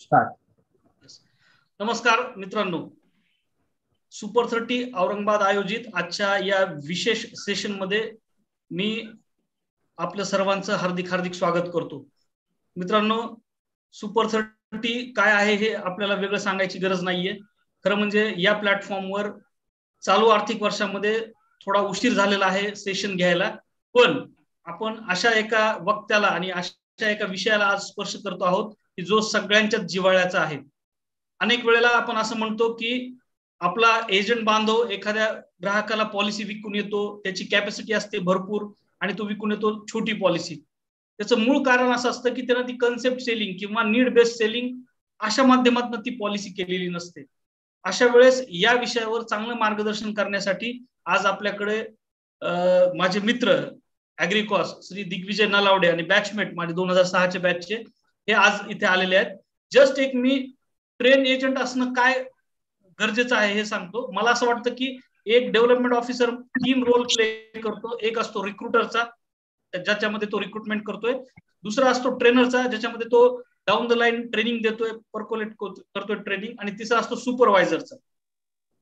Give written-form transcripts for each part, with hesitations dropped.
Start. नमस्कार मित्रांनो, super 30 Aurangabad आयोजित आजच्या या विशेष सेशन मध्ये मी आपल्या सर्वांचं हार्दिक हार्दिक स्वागत करतो. मित्रांनो, सुपर 30 काय आहे हे आपल्याला वेगळं सांगायची गरज नाहीये. खरं म्हणजे या प्लॅटफॉर्मवर चालू आर्थिक वर्षामध्ये थोडा उशीर झालेला आहे सेशन घ्यायला, पण आपण अशा एका वक्त्याला आणि अशा एका विषयाला आज स्पर्श करतो आहोत की जो सगळ्यांच्याच जिव्हाळ्याचा आहे. अनेक वेळेला आपण असं म्हणतो की आपला एजंट बांधव एखाद्या ग्राहकाला पॉलिसी विकून येतो, त्याची कॅपॅसिटी असते भरपूर आणि तो विकून येतो छोटी पॉलिसी. त्याचं मूळ कारण असं असतं की त्यानं ती कन्सेप्ट सेलिंग किंवा नीड बेस्ड सेलिंग अशा माध्यमातून ती पॉलिसी केलेली नसते. अशा वेळेस या विषयावर चांगलं मार्गदर्शन करण्यासाठी आज आपल्याकडे माझे मित्र ऍग्रीकॉस श्री दिग्विजय नलावडे आणि बॅचमेट माझे 2006 चे बॅचचे हे आज इथे आलेले आहेत. जस्ट एक मी ट्रेन एजंट असणं काय गरजेचं आहे हे सांगतो. मला असं वाटतं की एक डेव्हलपमेंट ऑफिसर 3 रोल प्ले करतो. एक असतो रिक्रुटरचा, ज्याच्यामध्ये तो रिक्रुटमेंट करतोय. दुसरा असतो ट्रेनरचा, ज्याच्यामध्ये तो डाऊन द लाईन ट्रेनिंग देतोय, पर्कोलेट करतोय ट्रेनिंग. आणि तिसरा असतो सुपरवायझरचा,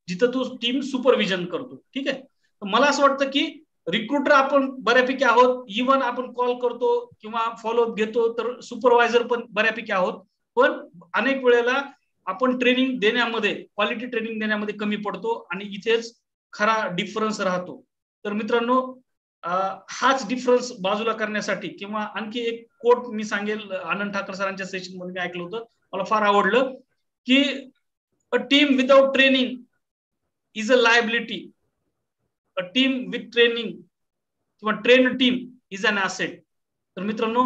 जिथं तो टीम सुपरविजन करतो. ठीक आहे. मला असं वाटतं की रिक्रुटर आपण बऱ्यापैकी आहोत, इव्हन आपण कॉल करतो किंवा फॉलोअप घेतो, तर सुपरवायझर पण बऱ्यापैकी आहोत. पण अनेक वेळेला आपण ट्रेनिंग देण्यामध्ये, क्वालिटी ट्रेनिंग देण्यामध्ये कमी पडतो आणि इथेच खरा डिफरन्स राहतो. तर मित्रांनो, हाच डिफरन्स बाजूला करण्यासाठी किंवा आणखी एक कोट मी सांगेल, आनंद ठाकर सरांच्या सेशन मध्ये मी ऐकलं होतं, मला फार आवडलं की a team without training is a liability, a team with training किंवा train team is an asset. तर मित्रांनो,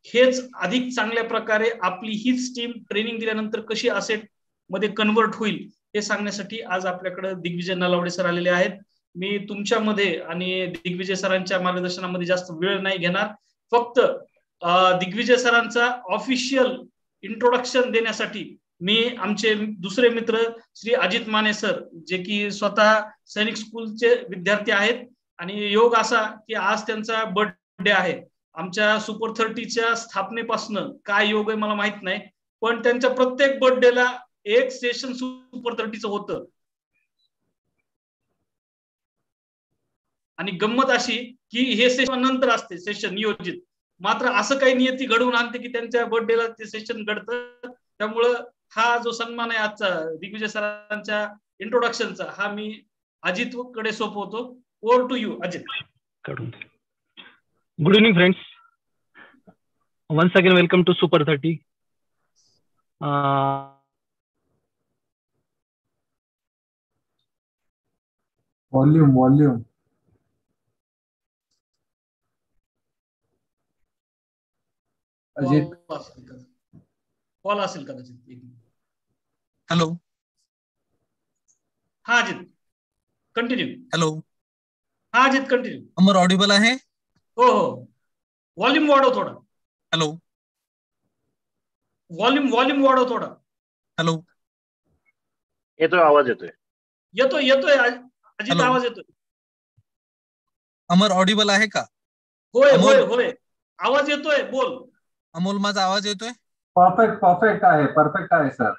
हेच अधिक चांगल्या प्रकारे आपली हीच टीम ट्रेनिंग दिल्यानंतर कशी असेट मध्ये कन्वर्ट होईल हे सांगण्यासाठी आज आपल्याकडे दिग्विजय नलावडे सर आलेले आहेत. मी तुमच्यामध्ये आणि दिग्विजय सरांच्या मार्गदर्शनामध्ये जास्त वेळ नाही घेणार. फक्त दिग्विजय सरांचा ऑफिशियल इंट्रोडक्शन देण्यासाठी मी आमचे दुसरे मित्र श्री अजित माने सर, जे की स्वतः सैनिक स्कूलचे विद्यार्थी आहेत आणि योग असा की आज त्यांचा बर्थडे आहे. आमच्या सुपर 30च्या स्थापनेपासून काय योग आहे मला माहित नाही, पण त्यांच्या प्रत्येक बर्थडेला एक सेशन सुपर 30चं होतं. आणि गंमत अशी की हे सेशन नंतर असते, सेशन नियोजित. मात्र असं काही नियती घडवून आणते की त्यांच्या बर्थडेला ते सेशन घडतं. त्यामुळं हा जो सन्मान आहे आजचा दिग्विजय सरांच्या इंट्रोडक्शनचा, हा मी अजित कडे सोपवतो. Over to you Ajit. Good evening friends, once again welcome to Super 30. Volume. Ajit call असेल कदाचित. हॅलो. हा अजित कंटिन्यू. हॅलो. हा अजित कंटिन्यू. अमर ऑडिबल आहे? हो हो. व्हॉल्यूम वाढव थोडा. हॅलो. व्हॉल्यूम वाढव थोडा. हॅलो. येतोय, आवाज येतोय. येतोय अजित, Hello. आवाज येतोय. अमर ऑडिबल आहे का? होय अमोल. होय होय, आवाज येतोय, बोल. अमोल, माझा आवाज येतोय? परफेक्ट आहे सर.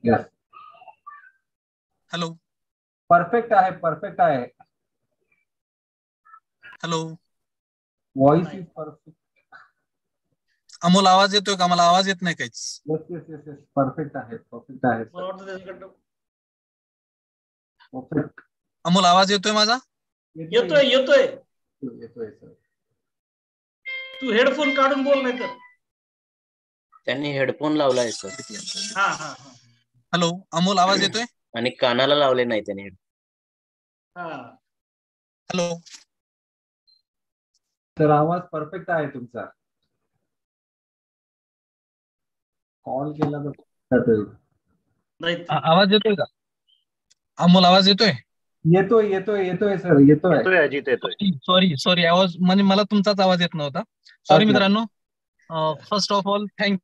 Yes, hello. परफेक्ट आहे. Hello. Voice is perfect. Amol, आवाज येतोय का? मला आवाज येत नाही काहीच. यस, परफेक्ट आहे. मला वाटतं त्याच्याकडं परफेक्ट. अमोल, आवाज येतोय माझा? येतोय. सर. तू हेडफोन काढून बोल, नाही तर. त्यांनी हेडफोन लावलाय सर. हा. हॅलो. अमोल, आवाज येतोय? आणि कानाला लावले नाही त्यांनी. हा. हॅलो. तर आवाज परफेक्ट आहे तुमचा. कॉल केला तर नाही. आवाज येतोय का? अमोल, आवाज येतोय? येतोय सर, येतोय. येतोय अजित, येतोय. सॉरी, आवाज म्हणजे मला तुमचाच आवाज येत नव्हता. सॉरी अच्छा. मित्रांनो. First of all thank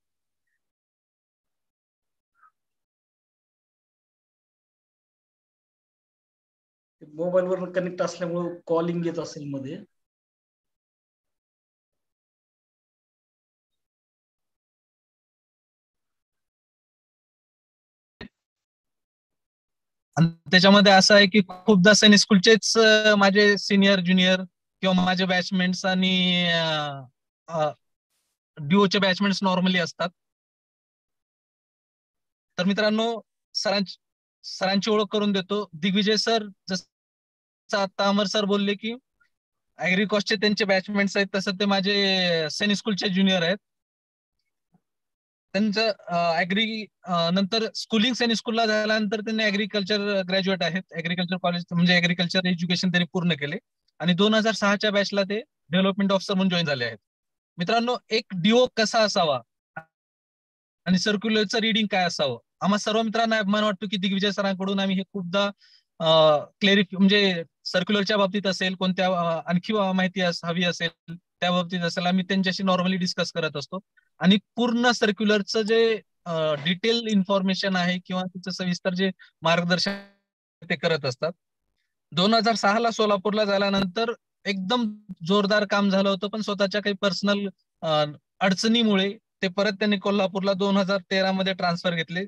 mobile वर कनेक्ट असल्यामुळे कॉलिंग येत असेल मध्ये. आणि त्याच्यामध्ये असं आहे की खूपदा सैनिक स्कूलचेच माझे सिनियर ज्युनियर किंवा माझे बॅचमेट्स आणि ड्युओचे बॅचमेट्स नॉर्मली असतात. तर मित्रांनो, सरांची ओळख करून देतो. दिग्विजय सर, जसं आता अमर सर बोलले की ऍग्रीकॉस्टचे त्यांचे बॅचमेट्स आहेत, तसं ते माझे सैनिक स्कूलचे ज्युनियर आहेत. त्यांचं ऍग्री नंतर स्कूलिंग सैनिक स्कूलला झाल्यानंतर त्यांनी ऍग्रीकल्चर ग्रॅज्युएट आहेत. ऍग्रीकल्चर कॉलेज म्हणजे ऍग्रीकल्चर एज्युकेशन त्यांनी पूर्ण केले आणि 2006च्या बॅचला ते डेव्हलपमेंट ऑफिसर म्हणून जॉईन झाले आहेत. मित्रांनो, एक डीओ कसा असावा आणि सर्क्युलरचं रीडिंग काय असावं, आम्हा सर्व मित्रांना अभिमान वाटतो की दिग्विजय सरांकडून आम्ही हे खूपदा म्हणजे सर्क्युलरच्या बाबतीत असेल, कोणत्या आणखी माहिती हवी असेल त्या बाबतीत असेल, आम्ही त्यांच्याशी नॉर्मली डिस्कस करत असतो आणि पूर्ण सर्क्युलरचं जे डिटेल इन्फॉर्मेशन आहे किंवा त्याचं सविस्तर जे मार्गदर्शन ते करत असतात. 2006ला सोलापूरला झाल्यानंतर एकदम जोरदार काम झालं होतं, पण स्वतःच्या काही पर्सनल अडचणीमुळे ते परत त्यांनी कोल्हापूरला 2013 मध्ये ट्रान्सफर घेतले.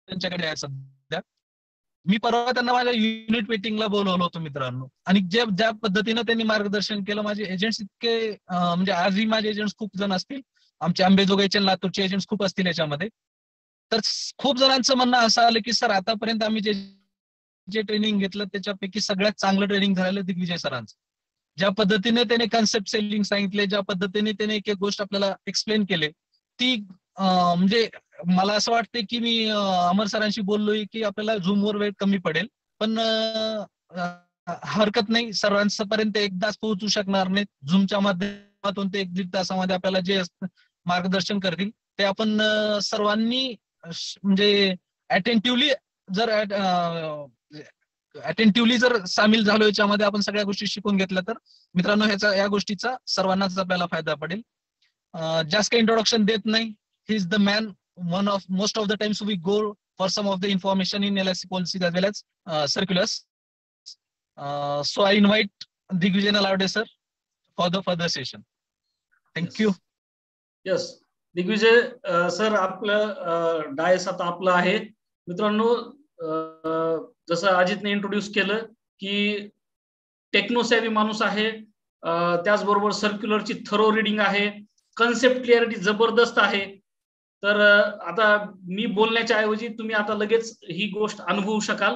त्यांच्याकडे आहे सध्या. मी परवा त्यांना माझ्या युनिट मीटिंगला बोलवलं होतं मित्रांनो, आणि ज्या पद्धतीनं त्यांनी मार्गदर्शन केलं, माझे एजंट्स इतके म्हणजे आजही माझे एजंट्स खूप जण असतील, आमचे अंबेजोगाईचे लातूरचे एजंट्स खूप असतील याच्यामध्ये. तर खूप जणांचं म्हणणं असं आलं की सर, आतापर्यंत आम्ही जे ट्रेनिंग घेतलं त्याच्यापैकी सगळ्यात चांगलं ट्रेनिंग झालेलं दिग्विजय सरांचं. ज्या पद्धतीने त्याने कन्सेप्ट सेलिंग सांगितले, ज्या पद्धतीने त्याने एक एक गोष्ट आपल्याला एक्सप्लेन केले, ती म्हणजे मला असं वाटतं की मी अमर सरांशी बोललोय की आपल्याला झूमवर वेळ कमी पडेल, पण हरकत नाही, सर्वांपर्यंत एकदाच पोहोचू शकणार नाही. झूमच्या माध्यमातून ते 1-1.5 तासामध्ये आपल्याला जे मार्गदर्शन करतील ते आपण सर्वांनी म्हणजे अटेंटिव्हली जर सामील झालो याच्यामध्ये, आपण सगळ्या गोष्टी शिकून घेतल्या, तर मित्रांनो या गोष्टीचा सर्वांनाच आपल्याला फायदा पडेल. जास्त काही इंट्रोडक्शन देत नाही. He is the man. Most of the times we go for some of the information in LIC policies as well as circulars. So I invite Digvijay Nalawade sir for the further session. Thank you. Yes. Digvijay sir, आपलं dais आता आपलं आहे. मित्रांनो, जसं अजितने introduce केलं की techno-savvy माणूस आहे, त्याचबरोबर सर्क्युलरची थरो रिडिंग आहे, कन्सेप्ट क्लिअरिटी जबरदस्त आहे. तर आता मी बोलण्याच्या ऐवजी तुम्ही आता लगेच ही गोष्ट अनुभवू शकाल.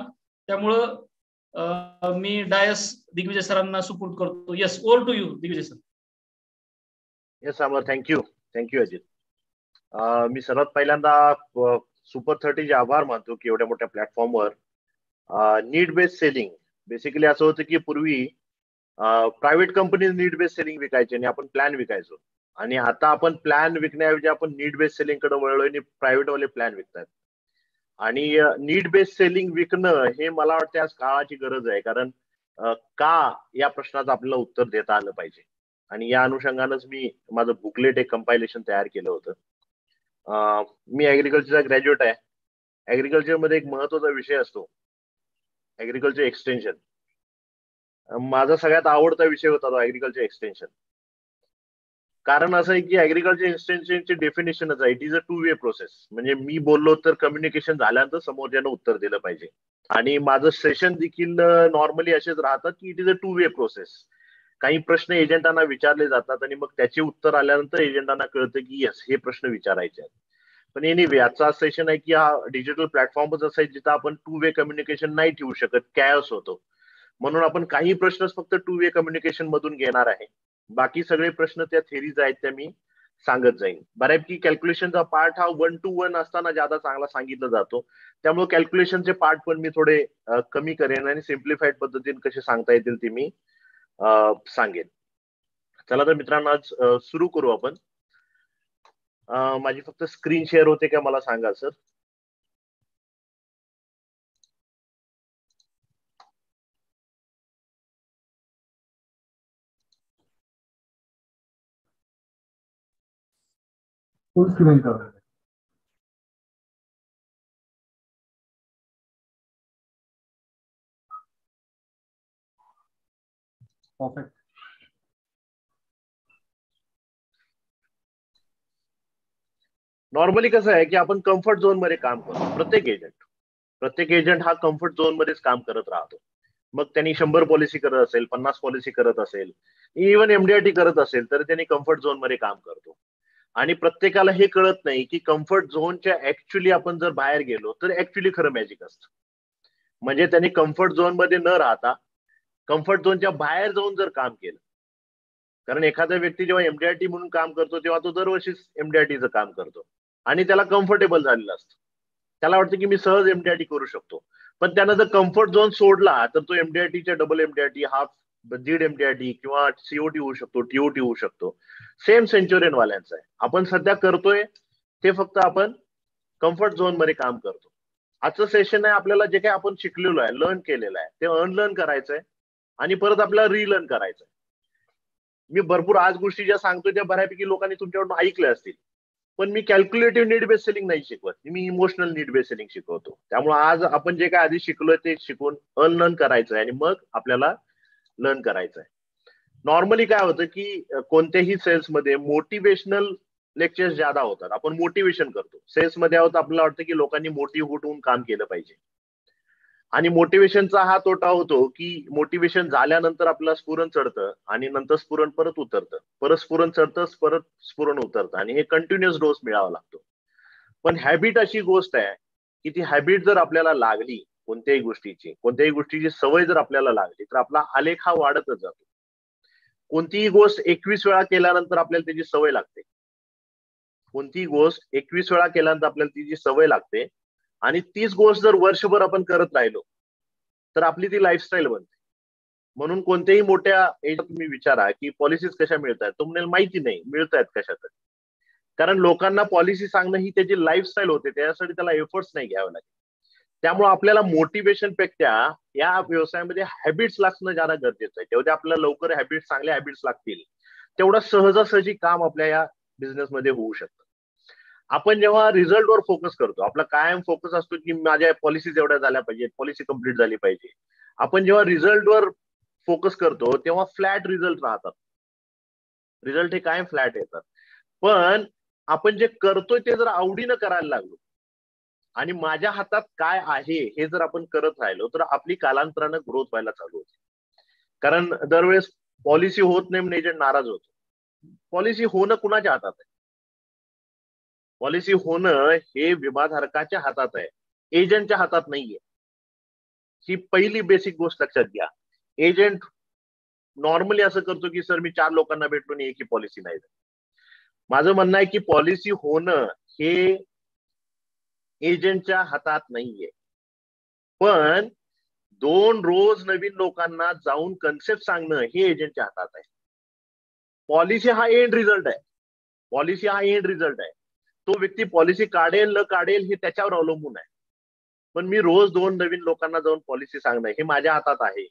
त्यामुळं मी डायस दिग्विजय सरांना सुपूर्द करतो. Yes, over to you Digvijay sir. Yes Amar, thank you Ajit. मी सर्वात पहिल्यांदा सुपर 30चे आभार मानतो की एवढ्या मोठ्या प्लॅटफॉर्मवर नीड बेस्ड सेलिंग, बेसिकली असं होतं की पूर्वी private companies need based selling विकायचे आणि आपण प्लॅन विकायचो, आणि आता आपण प्लॅन विकण्याऐवजी आपण नीड बेस्ड सेलिंग कडे वळलोय आणि प्रायव्हेट वाले प्लॅन विकतात. आणि नीड बेस्ड सेलिंग विकणं हे मला वाटतं आज काळाची गरज आहे, कारण का या प्रश्नाचं आपल्याला उत्तर देता आलं पाहिजे. आणि या अनुषंगानंच मी माझं बुकलेट एक कंपायलेशन तयार केलं होतं. मी ऍग्रिकल्चरचा ग्रॅज्युएट आहे. ऍग्रिकल्चर मध्ये एक महत्वाचा विषय असतो ऍग्रिकल्चर एक्सटेन्शन. माझा सगळ्यात आवडता विषय होता तो ऍग्रिकल्चर एक्सटेन्शन. कारण असं आहे की ऍग्रिकल्चर एक्सटेन्शनची डेफिनेशनच आहे, it is a 2 way process. म्हणजे मी बोललो तर कम्युनिकेशन झाल्यानंतर समोरच्यानं उत्तर दिलं पाहिजे. आणि माझं सेशन देखील नॉर्मली असेच राहतात की it is a 2 way process. काही प्रश्न एजंटांना विचारले जातात आणि मग त्याचे उत्तर आल्यानंतर एजंटांना कळतं की येस, हे प्रश्न विचारायचे आहेत. पण एनिवे, आजचा सेशन आहे की हा डिजिटल प्लॅटफॉर्मच असं आहे जिथं आपण 2 वे कम्युनिकेशन नाही ठेवू शकत, कॅओस होतो. म्हणून आपण काही प्रश्नच फक्त 2 वे कम्युनिकेशन मधून घेणार आहे. बाकी सगळे प्रश्न त्या थेरीज आहेत त्या मी सांगत जाईन. बऱ्यापैकी कॅल्क्युलेशनचा पार्ट हा 1 to 1 असताना ज्यादा चांगला सांगितला जातो, त्यामुळे कॅल्क्युलेशनचे पार्ट पण मी थोडे कमी करेन आणि सिम्प्लिफाईड पद्धतीने कसे सांगता येतील ते मी सांगेन. चला तर मित्रांनो, आज सुरू करू आपण. माझी फक्त स्क्रीन शेअर होते का मला सांगा सर. फुल स्क्रीन करो. परफेक्ट. नॉर्मली कसं आहे की आपण कम्फर्ट झोन मध्ये काम करतो. प्रत्येक एजंट हा कम्फर्ट झोन मध्येच काम करत राहतो. मग त्यांनी 100 पॉलिसी करत असेल, 50 पॉलिसी करत असेल, इव्हन एमडीआरटी करत असेल, तर त्यांनी कम्फर्ट झोन मध्ये काम करतो. आणि प्रत्येकाला हे कळत नाही की कम्फर्ट झोनच्या ऍक्च्युली आपण जर बाहेर गेलो तर ऍक्च्युली खरं मॅजिक असतं. म्हणजे त्यांनी कम्फर्ट झोन मध्ये न राहता कम्फर्ट झोनच्या बाहेर जाऊन जर काम केलं, कारण एखादा व्यक्ती जेव्हा एमडीआरटी म्हणून काम करतो तेव्हा तो दरवर्षीच एमडीआरटीचं काम करतो आणि त्याला कम्फर्टेबल झालेलं असतं. त्याला वाटतं की मी सहज एमडीआरटी करू शकतो. पण त्यानं जर कम्फर्ट झोन सोडला तर तो एमडीआरटीच्या डबल एमडीआरटी, हाफ दीड एमडीआरटी किंवा सीओटी होऊ शकतो, टीओटी होऊ शकतो. सेम सेंच्युरियन वाल्यांचं आहे. आपण सध्या करतोय ते फक्त आपण कम्फर्ट झोन मध्ये काम करतो. आजचं सेशन आहे, आपल्याला जे काही आपण शिकलेलो आहे, लर्न केलेलं आहे, ते अनलर्न करायचंय आणि परत आपल्याला रिलर्न करायचंय. मी भरपूर आज गोष्टी ज्या सांगतोय त्या बऱ्यापैकी लोकांनी तुमच्याकडून ऐकल्या असतील, पण मी कॅल्क्युलेटिव्ह नीड बेस्ड सेलिंग नाही शिकवत, मी इमोशनल नीड बेस्ड सेलिंग शिकवतो. त्यामुळे आज आपण जे काय आधी शिकलोय ते शिकून अनलर्न करायचंय आणि मग आपल्याला लर्न करायचंय. नॉर्मली काय होतं की कोणत्याही सेल्समध्ये मोटिवेशनल लेक्चर्स ज्यादा होतात. आपण मोटिवेशन करतो सेल्समध्ये आहोत, आपल्याला वाटतं की लोकांनी मोटिव्हेट होऊन काम केलं पाहिजे. आणि मोटिवेशनचा हा तोटा होतो की मोटिवेशन झाल्यानंतर आपल्याला स्फुरण चढतं आणि नंतर स्फुरण परत उतरतं, परत स्फुरण चढतं, परत स्फुरण उतरतं आणि हे कंटिन्युअस डोस मिळावा लागतो. पण हॅबिट अशी गोष्ट आहे की ती हॅबिट जर आपल्याला लागली, कोणत्याही गोष्टीची सवय जर आपल्याला लागली तर आपला आलेख हा वाढतच जातो. कोणतीही गोष्ट 21 वेळा केल्यानंतर आपल्याला त्याची सवय लागते. कोणतीही गोष्ट 21 वेळा केल्यानंतर आपल्याला तिची सवय लागते आणि तीच गोष्ट जर वर्षभर आपण करत राहिलो तर आपली ती लाईफस्टाईल बनते. म्हणून कोणत्याही मोठ्या एज तुम्ही विचारा की पॉलिसीज कशा मिळतात, तुम्हाला माहिती नाही मिळतायत कशात. कारण लोकांना पॉलिसी सांगणं ही त्याची लाईफस्टाईल होते, त्यासाठी त्याला एफर्ट्स नाही घ्यावे लागेल. त्यामुळे आपल्याला मोटिवेशन पेक्षा या व्यवसायामध्ये हॅबिट्स लागणं ज्यादा गरजेचं आहे. तेवढे आपल्याला लवकर हॅबिट्स, चांगले हॅबिट्स लागतील तेवढं सहजासहजी काम आपल्या या बिझनेसमध्ये होऊ शकतं. आपण जेव्हा रिझल्टवर फोकस करतो, आपला कायम फोकस असतो की माझ्या पॉलिसीज एवढ्या झाल्या पाहिजेत, पॉलिसी कंप्लीट झाली पाहिजे. आपण जेव्हा रिझल्टवर फोकस करतो तेव्हा फ्लॅट रिझल्ट राहतात. रिझल्ट हे कायम फ्लॅट येतात. पण आपण जे करतोय ते जर आवडीनं करायला लागलो आणि माझ्या हातात काय आहे हे जर आपण करत राहिलो तर आपली कालांतरानं ग्रोथ व्हायला चालू होते. कारण दरवेळेस पॉलिसी होत नाही म्हणून एजंट नाराज होतो. पॉलिसी होणं कुणाच्या हातात आहे? पॉलिसी होणं हे विमाधारकाच्या हातात आहे, एजंटच्या हातात नाहीये. ही पहिली बेसिक गोष्ट लक्षात घ्या. एजंट नॉर्मली असं करतो की सर मी 4 लोकांना भेटून एकही पॉलिसी नाही. माझं म्हणणं आहे की पॉलिसी होणं हे एजंटच्या हातात नाहीये, पण 2 रोज नवीन लोकांना जाऊन कन्सेप्ट सांगणं हे एजंटच्या हातात आहे. पॉलिसी हा एंड रिझल्ट आहे. पॉलिसी हा एंड रिझल्ट आहे. तो व्यक्ती पॉलिसी काढेल न काढेल हे त्याच्यावर अवलंबून आहे. पण मी रोज 2 नवीन लोकांना जाऊन पॉलिसी सांगणं हे माझ्या हातात आहे.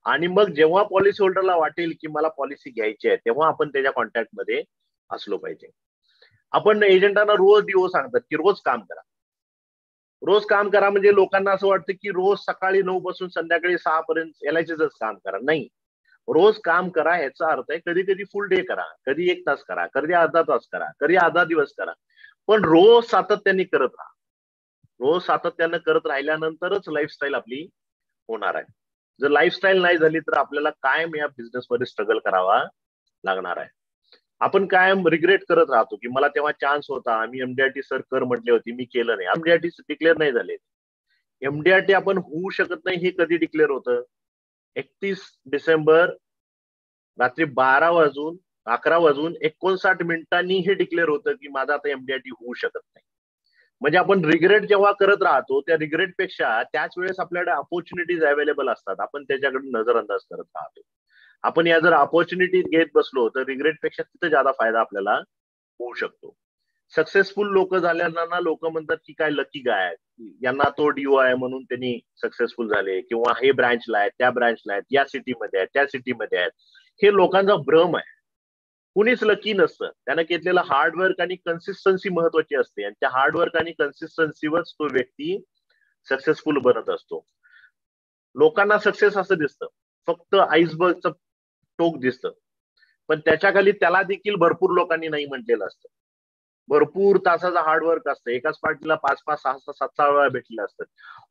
आणि मग जेव्हा पॉलिसी होल्डरला वाटेल की मला पॉलिसी घ्यायची आहे तेव्हा आपण त्याच्या कॉन्टॅक्ट मध्ये असलो पाहिजे. आपण एजंटांना रोज डीओ सांगतात की रोज काम करा, रोज काम करा. म्हणजे लोकांना असं वाटतं की रोज सकाळी 9 पासून संध्याकाळी 6 पर्यंत एलआयसीच काम करा. नाही, रोज काम करा याचा अर्थ आहे कधी कधी फुल डे करा, कधी 1 तास करा, कधी अर्धा तास करा, कधी अर्धा दिवस करा, पण रोज सातत्याने करत राहा. रोज सातत्यानं करत राहिल्यानंतरच लाईफस्टाईल आपली होणार आहे. जर लाईफस्टाईल नाही झाली तर आपल्याला कायम या बिझनेसमध्ये स्ट्रगल करावा लागणार आहे. आपण कायम रिग्रेट करत राहतो की मला तेव्हा चान्स होता, आम्ही एमडीआरटी सर कर म्हटले होते, मी केलं नाही. एमडीआरटी डिक्लेअर नाही झाले. एमडीआरटी आपण होऊ शकत नाही हे कधी डिक्लेअर होतं? 31 डिसेंबर रात्री 11 वाजून 59 मिनिटांनी हे डिक्लेअर होतं की माझा आता एमडीआरटी होऊ शकत नाही. म्हणजे आपण रिग्रेट जेव्हा करत राहतो त्या रिग्रेट पेक्षा त्याच वेळेस आपल्याकडे अपॉर्च्युनिटीज अवेलेबल असतात, आपण त्याच्याकडे नजरअंदाज करत राहतो. आपण या जर अपॉर्च्युनिटीज घेत बसलो तर रिग्रेट पेक्षा तिथे ज्यादा फायदा आपल्याला होऊ शकतो. सक्सेसफुल लोक झाल्याना लोक म्हणतात की काय लकी गाय, यांना तो डीओ आहे म्हणून त्यांनी सक्सेसफुल झाले, किंवा हे ब्रँचला आहेत, त्या ब्रँचला आहेत, या सिटीमध्ये आहेत, त्या सिटीमध्ये आहेत. हे लोकांचा भ्रम आहे. कुणीच लकी नसतं. त्यानं घेतलेलं हार्डवर्क आणि कन्सिस्टन्सी महत्वाची असते आणि त्या हार्डवर्क आणि कन्सिस्टन्सीवरच तो व्यक्ती सक्सेसफुल बनत असतो. लोकांना सक्सेस असं दिसतं, फक्त आईसबर्गचं टोक दिसतं, पण त्याच्या खाली त्याला देखील भरपूर लोकांनी नाही म्हटलेलं असतं. भरपूर तासाचा हार्डवर्क असतं. एकाच पार्टीला 5-5, 6-6, 7-6 वेळा भेटलेलं असतं.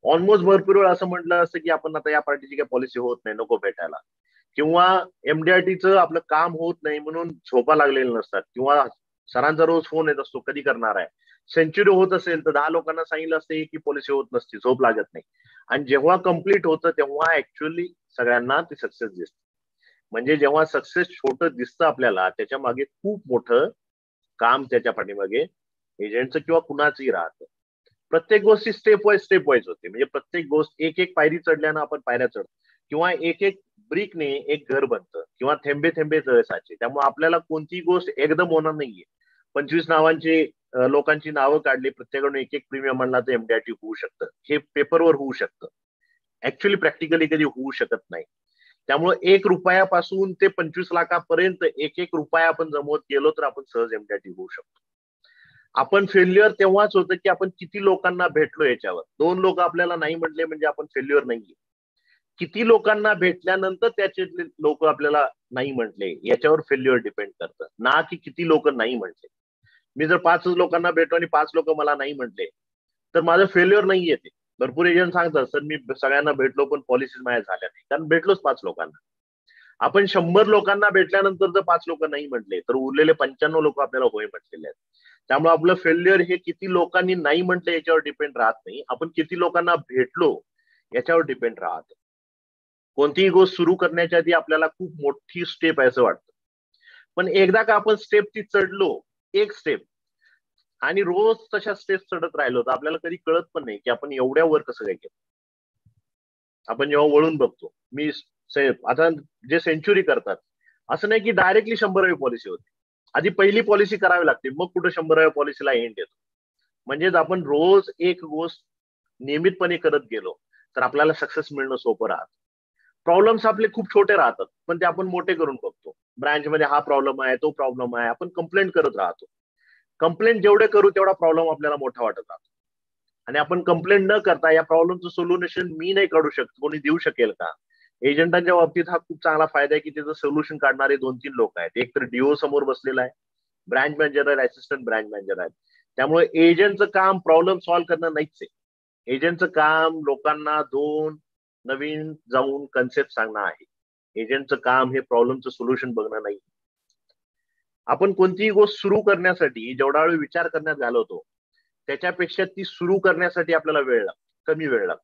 ऑलमोस्ट भरपूर वेळा असं म्हटलं असतं की आपण आता या पार्टीची काही पॉलिसी होत नाही, नको भेटायला, किंवा MDRTचं आपलं काम होत नाही म्हणून झोपा लागलेलं नसतात, किंवा सरांचा रोज फोन येत असतो कधी करणार आहे. सेंच्युरी होत असेल तर 10 लोकांना सांगितलं असतं की पॉलिसी होत नसते, झोप लागत नाही. आणि जेव्हा कम्प्लीट होतं तेव्हा ऍक्च्युअली सगळ्यांना ती सक्सेस दिसते. म्हणजे जेव्हा सक्सेस छोटं दिसतं आपल्याला, त्याच्या मागे खूप मोठं काम त्याच्या पाठीमागे एजंटचं किंवा कुणाचंही राहतं. प्रत्येक गोष्टी स्टेप वाईज होते. म्हणजे प्रत्येक गोष्ट एक एक पायरी चढल्यानं आपण पायऱ्या चढतो, किंवा एक एक ब्रिकने एक घर बनतं, किंवा थेंबे थेंबे तळे साचे. त्यामुळे आपल्याला कोणतीही गोष्ट एकदम होणार नाहीये. 25 नावांची लोकांची नावं काढली, प्रत्येकाकडून एक एक प्रीमियम म्हणला तर MDRT होऊ शकतं. हे पेपरवर होऊ शकतं, ऍक्च्युअली प्रॅक्टिकली कधी होऊ शकत नाही. त्यामुळे 1 रुपयापासून ते 25 लाखापर्यंत एक एक रुपया आपण जमवत गेलो तर आपण सहज MDRT होऊ शकतो. आपण फेल्युअर तेव्हाच होतं की आपण किती लोकांना भेटलो याच्यावर. 2 लोक आपल्याला नाही म्हटले म्हणजे आपण फेल्युअर नाहीये. किती लोकांना भेटल्यानंतर त्याचे लोक आपल्याला नाही म्हटले याच्यावर फेल्युअर डिपेंड करतं, ना की किती लोक नाही म्हटले. मी जर 5 लोकांना भेटलो आणि 5 लोक मला नाही म्हटले तर माझं फेल्युअर नाही येते. भरपूर एजंट सांगतात सर मी सगळ्यांना भेटलो पण पॉलिसीज माझ्या झाल्या नाही, कारण भेटलोच 5 लोकांना. आपण 100 लोकांना भेटल्यानंतर जर 5 लोक नाही म्हटले तर उरलेले 95 लोक आपल्याला होय म्हटलेले आहेत. त्यामुळे आपलं फेल्युअर हे किती लोकांनी नाही म्हटलं याच्यावर डिपेंड राहत नाही, आपण किती लोकांना भेटलो याच्यावर डिपेंड राहत. कोणतीही गोष्ट सुरू करण्याच्या आधी आपल्याला खूप मोठी स्टेप आहे असं वाटतं, पण एकदा का आपण स्टेप ती चढलो, एक स्टेप, आणि रोज तशा स्टेप चढत राहिलो तर आपल्याला कधी कळत पण नाही की आपण एवढ्या वर कसं काय केलं. आपण जेव्हा वळून बघतो, मी आता जे सेंच्युरी करतात असं नाही की डायरेक्टली 100वी पॉलिसी होती, आधी पहिली पॉलिसी करावी लागते, मग कुठं 100व्या पॉलिसीला एंड येतो. म्हणजेच आपण रोज एक गोष्ट नियमितपणे करत गेलो तर आपल्याला सक्सेस मिळणं सोपं राहतं. प्रॉब्लेम्स आपले खूप छोटे राहतात पण ते आपण मोठे करून बघतो. ब्रँचमध्ये हा प्रॉब्लेम आहे, तो प्रॉब्लेम आहे, आपण कंप्लेंट करत राहतो. कंप्लेंट जेवढे करू तेवढा प्रॉब्लेम आपल्याला मोठा वाटत राहतो, आणि आपण कंप्लेंट न करता या प्रॉब्लेमचं सोल्युशन मी नाही काढू शकत, कोणी देऊ शकेल का. एजंटांच्या बाबतीत हा खूप चांगला फायदा आहे की त्याचं सोल्युशन काढणारे 2-3 लोक आहेत. एक तर DO समोर बसलेला आहे, ब्रँच मॅनेजर आहे, असिस्टंट ब्रँच मॅनेजर आहेत. त्यामुळे एजंटचं काम प्रॉब्लेम सॉल्व्ह करणं नाहीच आहे. एजंटचं काम लोकांना 2 नवीन जाऊन कन्सेप्ट सांगणं आहे. एजंटचं काम हे प्रॉब्लेमचं सोल्युशन बघणं नाही. आपण कोणतीही गोष्ट सुरू करण्यासाठी जेवढा वेळ विचार करण्यात घालवतो त्याच्यापेक्षा ती सुरू करण्यासाठी आपल्याला वेळ लागतो, कमी वेळ लागतो.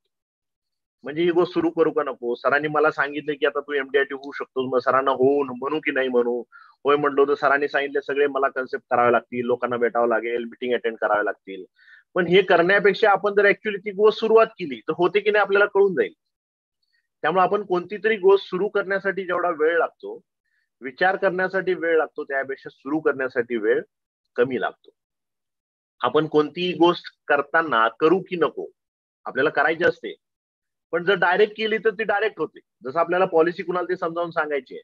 म्हणजे ही गोष्ट सुरू करू का नको, सरांनी मला सांगितलं की आता तू MDRT होऊ शकतो, मग सरांना हो म्हणू की नाही म्हणू. होय म्हणलो तर सरांनी सांगितले सगळे मला कन्सेप्ट करावे लागतील, लोकांना भेटावं लागेल, मिटिंग अटेंड करावे लागतील. पण हे करण्यापेक्षा आपण जर ऍक्च्युअली ती गोष्ट सुरुवात केली तर होते की नाही आपल्याला कळून जाईल. त्यामुळे आपण कोणती तरी गोष्ट सुरू करण्यासाठी जेवढा वेळ लागतो, विचार करण्यासाठी वेळ लागतो, त्यापेक्षा सुरू करण्यासाठी वेळ कमी लागतो. आपण कोणतीही गोष्ट करताना करू की नको आपल्याला करायची असते, पण जर डायरेक्ट केली तर ती डायरेक्ट होते. जसं आपल्याला पॉलिसी कुणाला ती समजावून सांगायची आहे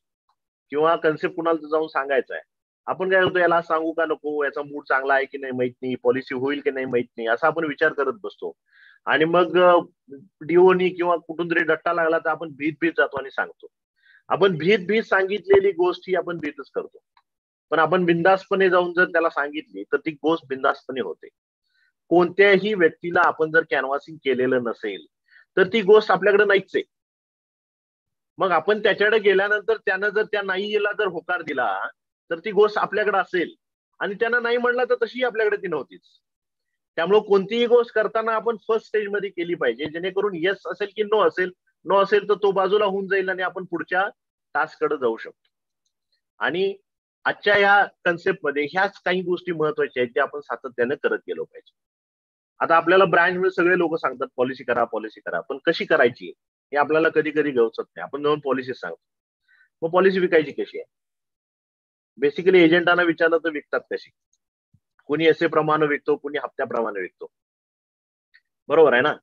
किंवा कन्सेप्ट कुणाला जाऊन सांगायचा आहे, आपण काय होतो याला सांगू का नको, याचा मूड चांगला आहे की नाही माहित नाही, पॉलिसी होईल की नाही माहित नाही, असा आपण विचार करत बसतो. आणि मग DOनी किंवा कुठून तरी डट्टा लागला तर आपण भीत जातो आणि सांगतो. आपण भीत सांगितलेली गोष्ट ही आपण भीतच करतो, पण आपण बिंदासपणे जाऊन जर त्याला सांगितली तर ती गोष्ट बिंदासपणे होते. कोणत्याही व्यक्तीला आपण जर कॅनव्हासिंग केलेलं नसेल तर ती गोष्ट आपल्याकडे नाहीच आहे. मग आपण त्याच्याकडे गेल्यानंतर त्यानं जर त्या नाहीला जर होकार दिला तर ती गोष्ट आपल्याकडे असेल, आणि त्यानं नाही म्हणलं तर तशी आपल्याकडे ती नव्हतीच. त्यामुळे कोणतीही गोष्ट करताना आपण फर्स्ट स्टेज मध्ये केली पाहिजे, जेणेकरून येस असेल की नो असेल तर तो बाजूला होऊन जाईल आणि आपण पुढच्या टास्ककडे जाऊ शकतो. आणि आजच्या या कन्सेप्ट मध्ये ह्याच काही गोष्टी महत्वाच्या आहेत ज्या आपण सातत्याने करत गेलो पाहिजे. आता आपल्याला ब्रँच मध्ये सगळे लोक सांगतात पॉलिसी करा, पण कशी करायची हे आपल्याला कधी कधी गवसत नाही. आपण जाऊन पॉलिसी सांगतो, मग पॉलिसी विकायची कशी आहे. बेसिकली एजंटांना विचारलं तर विकतात कशी, कोणी एसए प्रमाणे विकतो, कोणी हप्त्याप्रमाणे विकतो, बरोबर आहे ना.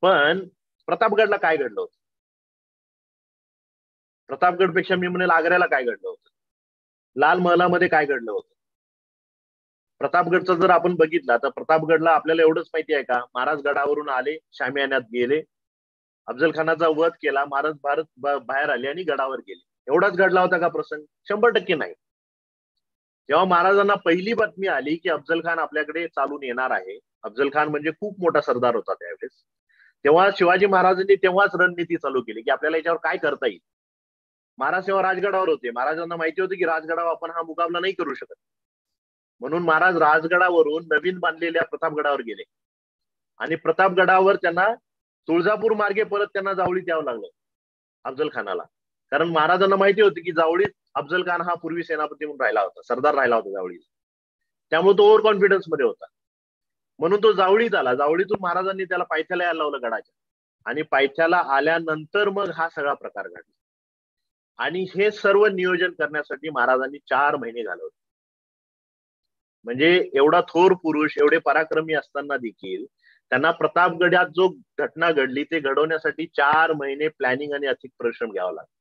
पण प्रतापगडला काय घडलं होतं, प्रतापगडपेक्षा मी म्हणेल आग्र्याला काय घडलं होतं, लाल महलामध्ये काय घडलं होतं. प्रतापगडचं जर आपण बघितलं तर प्रतापगडला आपल्याला एवढंच माहिती आहे का, महाराज गडावरून आले, शामियान्यात गेले, अफजल खानाचा वध केला, महाराज बाहेर आले आणि गडावर गेले. एवढाच घडला होता का प्रसंग? 100% नाही. जेव्हा महाराजांना पहिली बातमी आली की अफजल खान आपल्याकडे चालून येणार आहे, अफजल खान म्हणजे खूप मोठा सरदार होता त्यावेळेस, तेव्हा शिवाजी महाराजांनी तेव्हाच रणनीती चालू केली की आपल्याला याच्यावर काय करता येईल. महाराज तेव्हा राजगडावर होते. महाराजांना माहिती होतं की राजगडावर आपण हा मुकाबला नाही करू शकत. म्हणून महाराज राजगडावरून नवीन बांधलेल्या प्रतापगडावर गेले आणि प्रतापगडावर त्यांना तुळजापूर मार्गे परत त्यांना जावळीत यावं लागलं अफजल खानाला. कारण महाराजांना माहिती होतं की जावळीत अफजल खान हा पूर्वी सेनापती म्हणून राहिला होता, सरदार राहिला होता जावळीत. त्यामुळे तो ओव्हर कॉन्फिडन्स मध्ये होता. म्हणून तो जावळीत आला. जावळीतून महाराजांनी त्याला पायथ्याला यायला लावलं गडाच्या, आणि पायथ्याला आल्यानंतर मग हा सगळा प्रकार घडला. आणि हे सर्व नियोजन करण्यासाठी महाराजांनी 4 महिने घालवले. म्हणजे एवढा थोर पुरुष, एवढे पराक्रमी असताना देखील त्यांना प्रतापगडात जो घटना घडली ते घडवण्यासाठी 4 महिने प्लॅनिंग आणि आर्थिक परिश्रम घ्यावा लागला.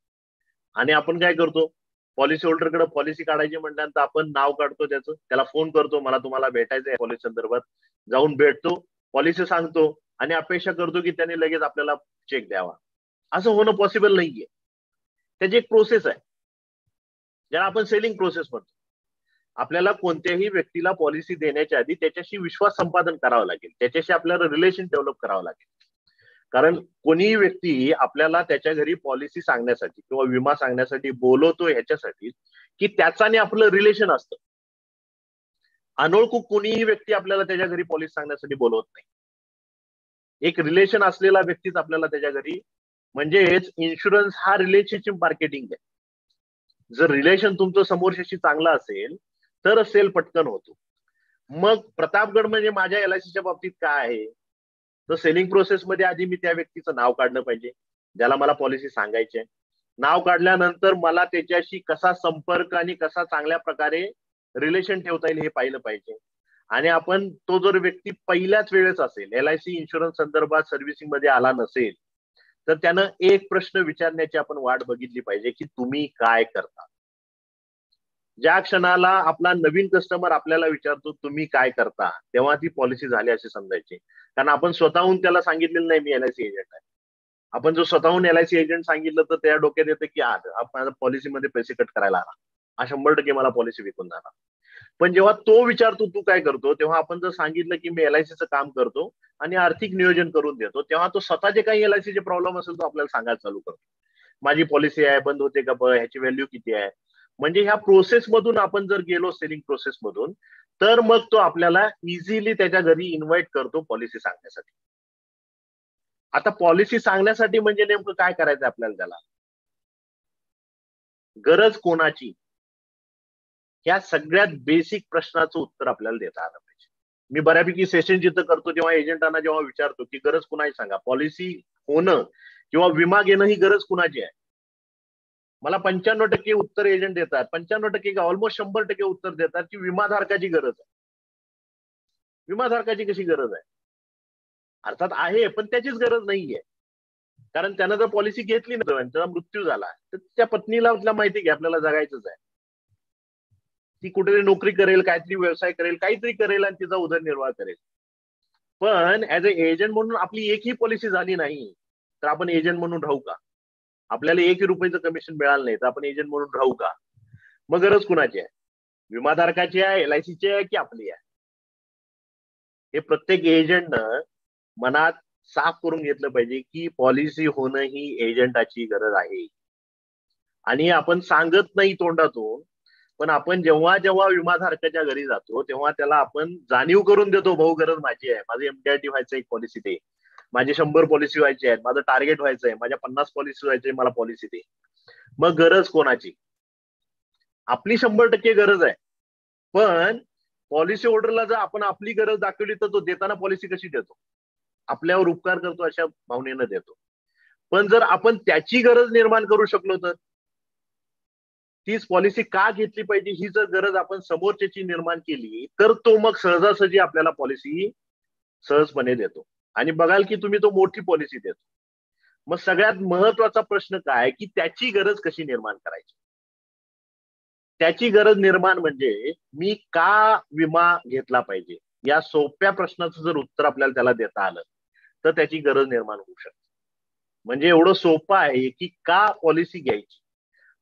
आणि आपण काय करतो, पॉलिसी होल्डरकडे पॉलिसी काढायची म्हटल्यानंतर आपण नाव काढतो त्याचं, त्याला फोन करतो, मला तुम्हाला भेटायचं आहे पॉलिसी संदर्भात, जाऊन भेटतो, पॉलिसी सांगतो आणि अपेक्षा करतो की त्याने लगेच आपल्याला चेक द्यावा. असं होणं पॉसिबल नाहीये. त्याची एक प्रोसेस आहे ज्याला आपण सेलिंग प्रोसेस म्हणतो. आपल्याला कोणत्याही व्यक्तीला पॉलिसी देण्याच्या आधी त्याच्याशी विश्वास संपादन करावं लागेल, त्याच्याशी आपल्याला रिलेशन डेव्हलप करावं लागेल. कारण कोणीही व्यक्ती आपल्याला त्याच्या घरी पॉलिसी सांगण्यासाठी किंवा विमा सांगण्यासाठी बोलवतो ह्याच्यासाठी की त्याचा आणि आपलं रिलेशन असतं. अनोळखू कोणीही व्यक्ती आपल्याला त्याच्या घरी पॉलिसी सांगण्यासाठी बोलवत नाही. एक रिलेशन असलेला व्यक्तीच आपल्याला त्याच्या घरी, म्हणजेच इन्शुरन्स हा रिलेशनशिप मार्केटिंग आहे. जर रिलेशन तुमचं समोरच्याशी चांगलं असेल तर सेल पटकन होतो. मग प्रतापगड म्हणजे माझ्या LICच्या बाबतीत काय आहे, तर सेलिंग प्रोसेसमध्ये आधी मी त्या व्यक्तीचं नाव काढलं पाहिजे ज्याला मला पॉलिसी सांगायची आहे. नाव काढल्यानंतर मला त्याच्याशी कसा संपर्क आणि कसा चांगल्या प्रकारे रिलेशन ठेवता येईल हे पाहिलं पाहिजे. आणि आपण तो जर व्यक्ती पहिल्याच वेळेस असेल, LIC इन्शुरन्स संदर्भात सर्व्हिसिंग मध्ये आला नसेल, तर त्यानं एक प्रश्न विचारण्याची आपण वाट बघितली पाहिजे की तुम्ही काय करता. ज्या क्षणाला आपला नवीन कस्टमर आपल्याला विचारतो तुम्ही काय करता, तेव्हा ती पॉलिसी झाली असे समजायची. कारण आपण स्वतःहून त्याला सांगितलेलं नाही मी LIC एजंट आहे. आपण जो स्वतःहून LIC एजंट सांगितलं तर त्या डोक्यात येतं की आपण पॉलिसीमध्ये पैसे कट करायला आला, 100% मला पॉलिसी विकून जाणार. पण जेव्हा तो विचारतो तू काय करतो, तेव्हा आपण जर सांगितलं की मी LICचं काम करतो आणि आर्थिक नियोजन करून देतो, तेव्हा तो स्वतः जे काही LICचे प्रॉब्लेम असेल तो आपल्याला सांगायला चालू करतो. माझी पॉलिसी आहे, बंद होते का, ह्याची व्हॅल्यू किती आहे. म्हणजे ह्या प्रोसेस मधून आपण जर गेलो सेलिंग प्रोसेस मधून, तर मग तो आपल्याला इझिली त्याच्या घरी इन्व्हाइट करतो पॉलिसी सांगण्यासाठी. आता पॉलिसी सांगण्यासाठी म्हणजे नेमकं काय करायचं आपल्याला, त्याला गरज कोणाची, या सगळ्यात बेसिक प्रश्नाचं उत्तर आपल्याला देता आलं पाहिजे. मी बऱ्यापैकी सेशन जिथं करतो तेव्हा एजंटांना जेव्हा विचारतो की गरज कुणाची सांगा, पॉलिसी होणं किंवा विमा घेणं ही गरज कुणाची आहे, मला 95% उत्तर एजंट देतात, 95% का ऑलमोस्ट 100% उत्तर देतात की विमाधारकाची गरज आहे. विमाधारकाची कशी गरज आहे? अर्थात आहे, पण त्याचीच गरज नाहीये. कारण त्यानं जर पॉलिसी घेतली नाही, त्याचा मृत्यू झाला, तर त्या पत्नीला माहिती की आपल्याला जगायचंच आहे, ती कुठेतरी नोकरी करेल, काहीतरी व्यवसाय करेल, काहीतरी करेल आणि तिचा उदरनिर्वाह करेल. पण ऍज अ एजंट म्हणून आपली एकही पॉलिसी झाली नाही तर आपण एजंट म्हणून राहू का? आपल्याला 1 रुपयाचं कमिशन मिळालं नाही तर आपण एजंट म्हणून राहू का? मग गरज कुणाची आहे, विमाधारकाची आहे, LICची आहे की आपली आहे? हे प्रत्येक एजंटनं मनात साफ करून घेतलं पाहिजे की पॉलिसी होणं ही एजंटाची गरज आहे. आणि आपण सांगत नाही तोंडातून, पण आपण जेव्हा जेव्हा विमाधारकाच्या घरी जातो तेव्हा त्याला आपण जाणीव करून देतो, भाऊ गरज माझी आहे, माझं MTIT व्हायचं, एक पॉलिसी दे, माझे 100 पॉलिसी व्हायची आहेत, माझं टार्गेट व्हायचंय, माझ्या 50 पॉलिसी व्हायचे, मला पॉलिसी दे. मग गरज कोणाची? आपली 100% गरज आहे. पण पॉलिसी होल्डरला जर आपण आपली गरज दाखवली तर तो देताना पॉलिसी कशी देतो? आपल्यावर उपकार करतो अशा भावनेनं देतो. पण जर आपण त्याची गरज निर्माण करू शकलो तर, तीच पॉलिसी का घेतली पाहिजे ही जर गरज आपण समोरच्याची निर्माण केली तर तो मग सहजासहजी आपल्याला पॉलिसी सहजपणे देतो. आणि बघाल की तुम्ही तो मोठी पॉलिसी देतो. मग सगळ्यात महत्वाचा प्रश्न काय की त्याची गरज कशी निर्माण करायची. त्याची गरज निर्माण म्हणजे मी का विमा घेतला पाहिजे, या सोप्या प्रश्नाचं जर उत्तर आपल्याला त्याला देता आलं तर त्याची गरज निर्माण होऊ शकते. म्हणजे एवढं सोपं आहे की का पॉलिसी घ्यायची.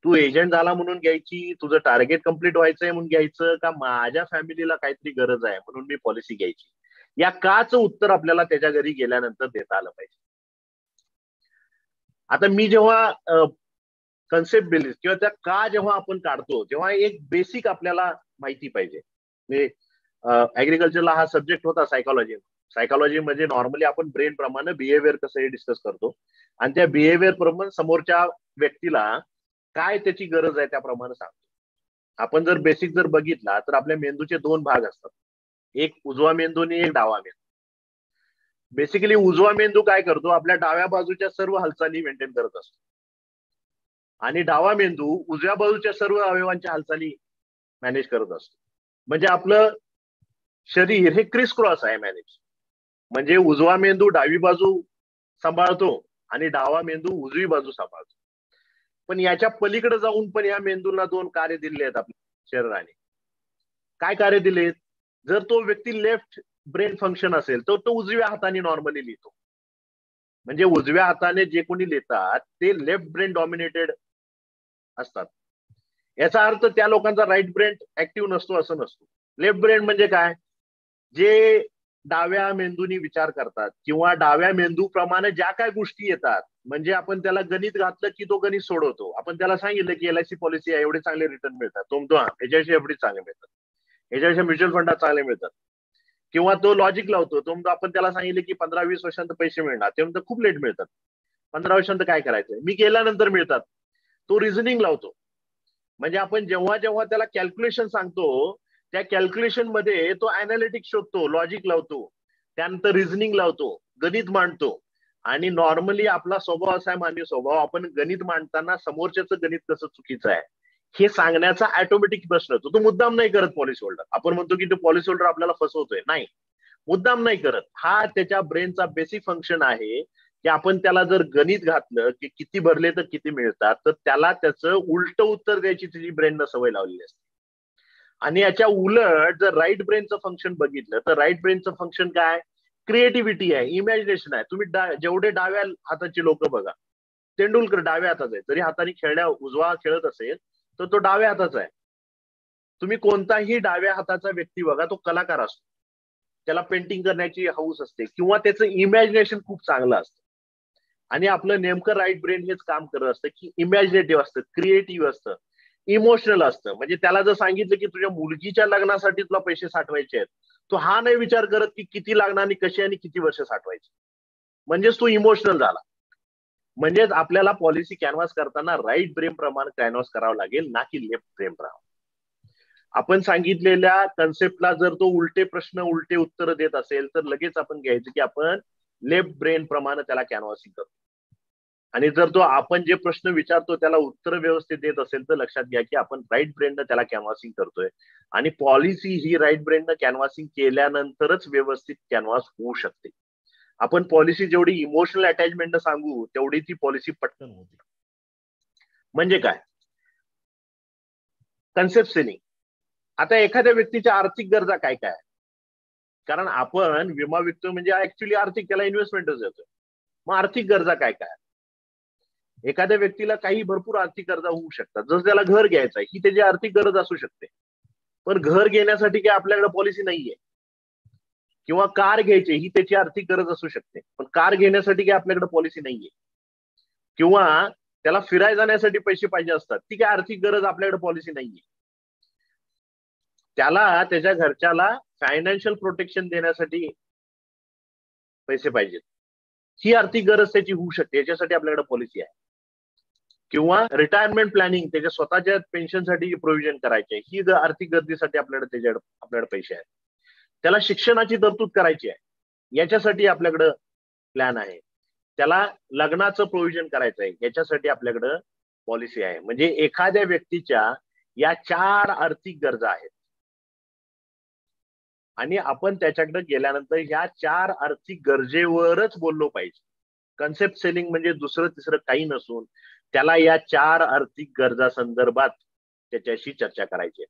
तू एजंट झाला म्हणून घ्यायची, तुझं टार्गेट कम्प्लीट व्हायचंय म्हणून घ्यायचं, का माझ्या फॅमिलीला काहीतरी गरज आहे म्हणून मी पॉलिसी घ्यायची, या काचं उत्तर आपल्याला त्याच्या घरी गेल्यानंतर देता आलं पाहिजे. आता मी जेव्हा कन्सेप्ट बेसिस किंवा त्या का जेव्हा आपण काढतो तेव्हा एक बेसिक आपल्याला माहिती पाहिजे. ऍग्रिकल्चरला हा सब्जेक्ट होता सायकोलॉजी. सायकोलॉजी म्हणजे नॉर्मली आपण ब्रेन प्रमाणे बिहेवियर कसं हे डिस्कस करतो आणि त्या बिहेवियर प्रमाणे समोरच्या व्यक्तीला काय त्याची गरज आहे त्याप्रमाणे सांगतो. आपण जर बेसिक जर बघितला तर आपल्या मेंदूचे 2 भाग असतात, एक उजवा मेंदू आणि एक डावा मेंदू. बेसिकली उजवा मेंदू काय करतो, आपल्या डाव्या बाजूच्या सर्व हालचाली मेंटेन करत असतो आणि डावा मेंदू उजव्या बाजूच्या सर्व अवयवांच्या हालचाली मॅनेज करत असतो. म्हणजे आपलं शरीर हे क्रिस क्रॉस आहे मॅनेज. म्हणजे उजवा मेंदू डावी बाजू सांभाळतो आणि डावा मेंदू उजवी बाजू सांभाळतो. पण याच्या पलीकडे जाऊन पण या मेंदूला 2 कार्य दिले आहेत आपल्या शरीराने. काय कार्य दिलेत, जर तो व्यक्ती लेफ्ट ब्रेन फंक्शन असेल तर तो उजव्या हाताने नॉर्मली लिहितो. म्हणजे उजव्या हाताने जे कोणी लिहितात ते लेफ्ट ब्रेन डॉमिनेटेड असतात. याचा अर्थ त्या लोकांचा राईट ब्रेन ऍक्टिव्ह नसतो असं नसतो. लेफ्ट ब्रेन म्हणजे काय, जे डाव्या मेंदूनी विचार करतात किंवा डाव्या मेंदू प्रमाणे ज्या काय गोष्टी येतात, म्हणजे आपण त्याला गणित घातलं की तो गणित सोडवतो. आपण त्याला सांगितलं की LIC पॉलिसी आहे, एवढे चांगले रिटर्न मिळतात, तो म्हणतो ह्याच्याविषयी एवढे चांगले मिळतात, ह्याच्याविषयी म्युच्युअल फंडात चांगले मिळतात. किंवा तो लॉजिक लावतो, तो म्हणतो आपण त्याला सांगितलं की 15-20 वर्षांत पैसे मिळणार, ते म्हणतो खूप लेट मिळतात, 15 वर्षांत काय करायचंय, मी केल्यानंतर मिळतात. तो रिझनिंग लावतो. म्हणजे आपण जेव्हा जेव्हा त्याला कॅल्क्युलेशन सांगतो त्या कॅल्क्युलेशन मध्ये तो अनालिटिक्स शोधतो, लॉजिक लावतो, त्यानंतर रिझनिंग लावतो, गणित मांडतो. आणि नॉर्मली आपला स्वभाव असा आहे, मानवी स्वभाव, आपण गणित मांडताना समोरच्याचं गणित कसं चुकीचं आहे हे सांगण्याचा ऑटोमॅटिक प्रश्न येतो. तो मुद्दाम नाही करत पॉलिसी होल्डर. आपण म्हणतो की तो पॉलिसी होल्डर आपल्याला फसवतोय, नाही, मुद्दाम नाही करत. हा त्याच्या ब्रेनचा बेसिक फंक्शन आहे की आपण त्याला जर गणित घातलं की किती भरले तर किती मिळतात, तर त्याला त्याचं उलट उत्तर द्यायची त्याची ब्रेननं सवय लावलेली असते. आणि याच्या उलट जर राईट ब्रेनचं फंक्शन बघितलं तर राईट ब्रेनचं फंक्शन काय, क्रिएटिव्हिटी आहे, इमॅजिनेशन आहे. तुम्ही जेवढे डाव्या हाताची लोक बघा, तेंडुलकर डाव्या हाताचा आहे, जरी हाताने उजवा खेळत असेल तर तो डाव्या हाताचा आहे. तुम्ही कोणताही डाव्या हाताचा व्यक्ती बघा, तो कलाकार असतो, त्याला पेंटिंग करण्याची हौस असते किंवा त्याचं इमॅजिनेशन खूप चांगलं असतं. आणि आपलं नेमकं राईट ब्रेन हेच काम करत असतं की इमॅजिनेटिव्ह असतं, क्रिएटिव्ह असतं, इमोशनल असतं. म्हणजे त्याला जर सांगितलं की तुझ्या मुलगीच्या लग्नासाठी तुला पैसे साठवायचे आहेत, तो हा नाही विचार करत की किती लागणार आणि कशी आणि किती वर्ष साठवायची, म्हणजेच तो इमोशनल झाला. म्हणजेच आपल्याला पॉलिसी कॅनव्हास करताना राईट ब्रेन प्रमाणे कॅनव्हास करावं लागेल, ना की लेफ्ट ब्रेन प्रमाणे. आपण सांगितलेल्या कन्सेप्टला जर तो उलटे प्रश्न उलटे उत्तर देत असेल तर लगेच आपण घ्यायचं की आपण लेफ्ट ब्रेन प्रमाणे त्याला कॅनव्हासिंग करतो. आणि जर तो आपण जे प्रश्न विचारतो त्याला उत्तर व्यवस्थित देत असेल तर लक्षात घ्या की आपण राईट ब्रेननं त्याला कॅनव्हासिंग करतोय. आणि पॉलिसी ही राईट ब्रेननं कॅनव्हासिंग केल्यानंतरच व्यवस्थित कॅनव्हास होऊ शकते. आपण पॉलिसी जेवढी इमोशनल अटॅचमेंटनं सांगू तेवढी ती पॉलिसी पटकन होते. म्हणजे काय, कन्सेप्ट सेलिंग. आता एखाद्या व्यक्तीच्या आर्थिक गरजा काय काय, कारण आपण विमा विकतो म्हणजे ऍक्च्युली आर्थिक, त्याला इन्व्हेस्टमेंटच देतोय. मग आर्थिक गरजा काय काय, एखाद्या व्यक्तीला काही भरपूर आर्थिक गरजा होऊ शकतात. जसं त्याला घर घ्यायचं आहे ही त्याची आर्थिक गरज असू शकते, पण घर घेण्यासाठी काय आपल्याकडे पॉलिसी नाहीये. किंवा कार घ्यायची ही त्याची आर्थिक गरज असू शकते, पण कार घेण्यासाठी काय आपल्याकडे पॉलिसी नाहीये. किंवा त्याला फिरायला जाण्यासाठी पैसे पाहिजे असतात, ती काय आर्थिक गरज आपल्याकडे पॉलिसी नाहीये. त्याला त्याच्या घरच्याला फायनान्शियल प्रोटेक्शन देण्यासाठी पैसे पाहिजेत, ही आर्थिक गरज त्याची होऊ शकते, याच्यासाठी आपल्याकडे पॉलिसी आहे. किंवा रिटायरमेंट प्लॅनिंग, त्याच्या स्वतःच्या पेन्शनसाठी प्रोव्हिजन करायचे, ही आर्थिक गरजेसाठी आपल्याकडे पैसे आहेत. त्याला शिक्षणाची तरतूद करायची आहे, याच्यासाठी आपल्याकडं प्लॅन आहे. त्याला लग्नाचं प्रोव्हिजन करायचं आहे, याच्यासाठी आपल्याकडं पॉलिसी आहे. म्हणजे एखाद्या व्यक्तीच्या या 4 आर्थिक गरजा आहेत आणि आपण त्याच्याकडे गेल्यानंतर ह्या 4 आर्थिक गरजेवरच बोललो पाहिजे. कन्सेप्ट सेलिंग म्हणजे दुसरं तिसरं काही नसून त्याला या 4 आर्थिक गरजा संदर्भात त्याच्याशी चर्चा करायची.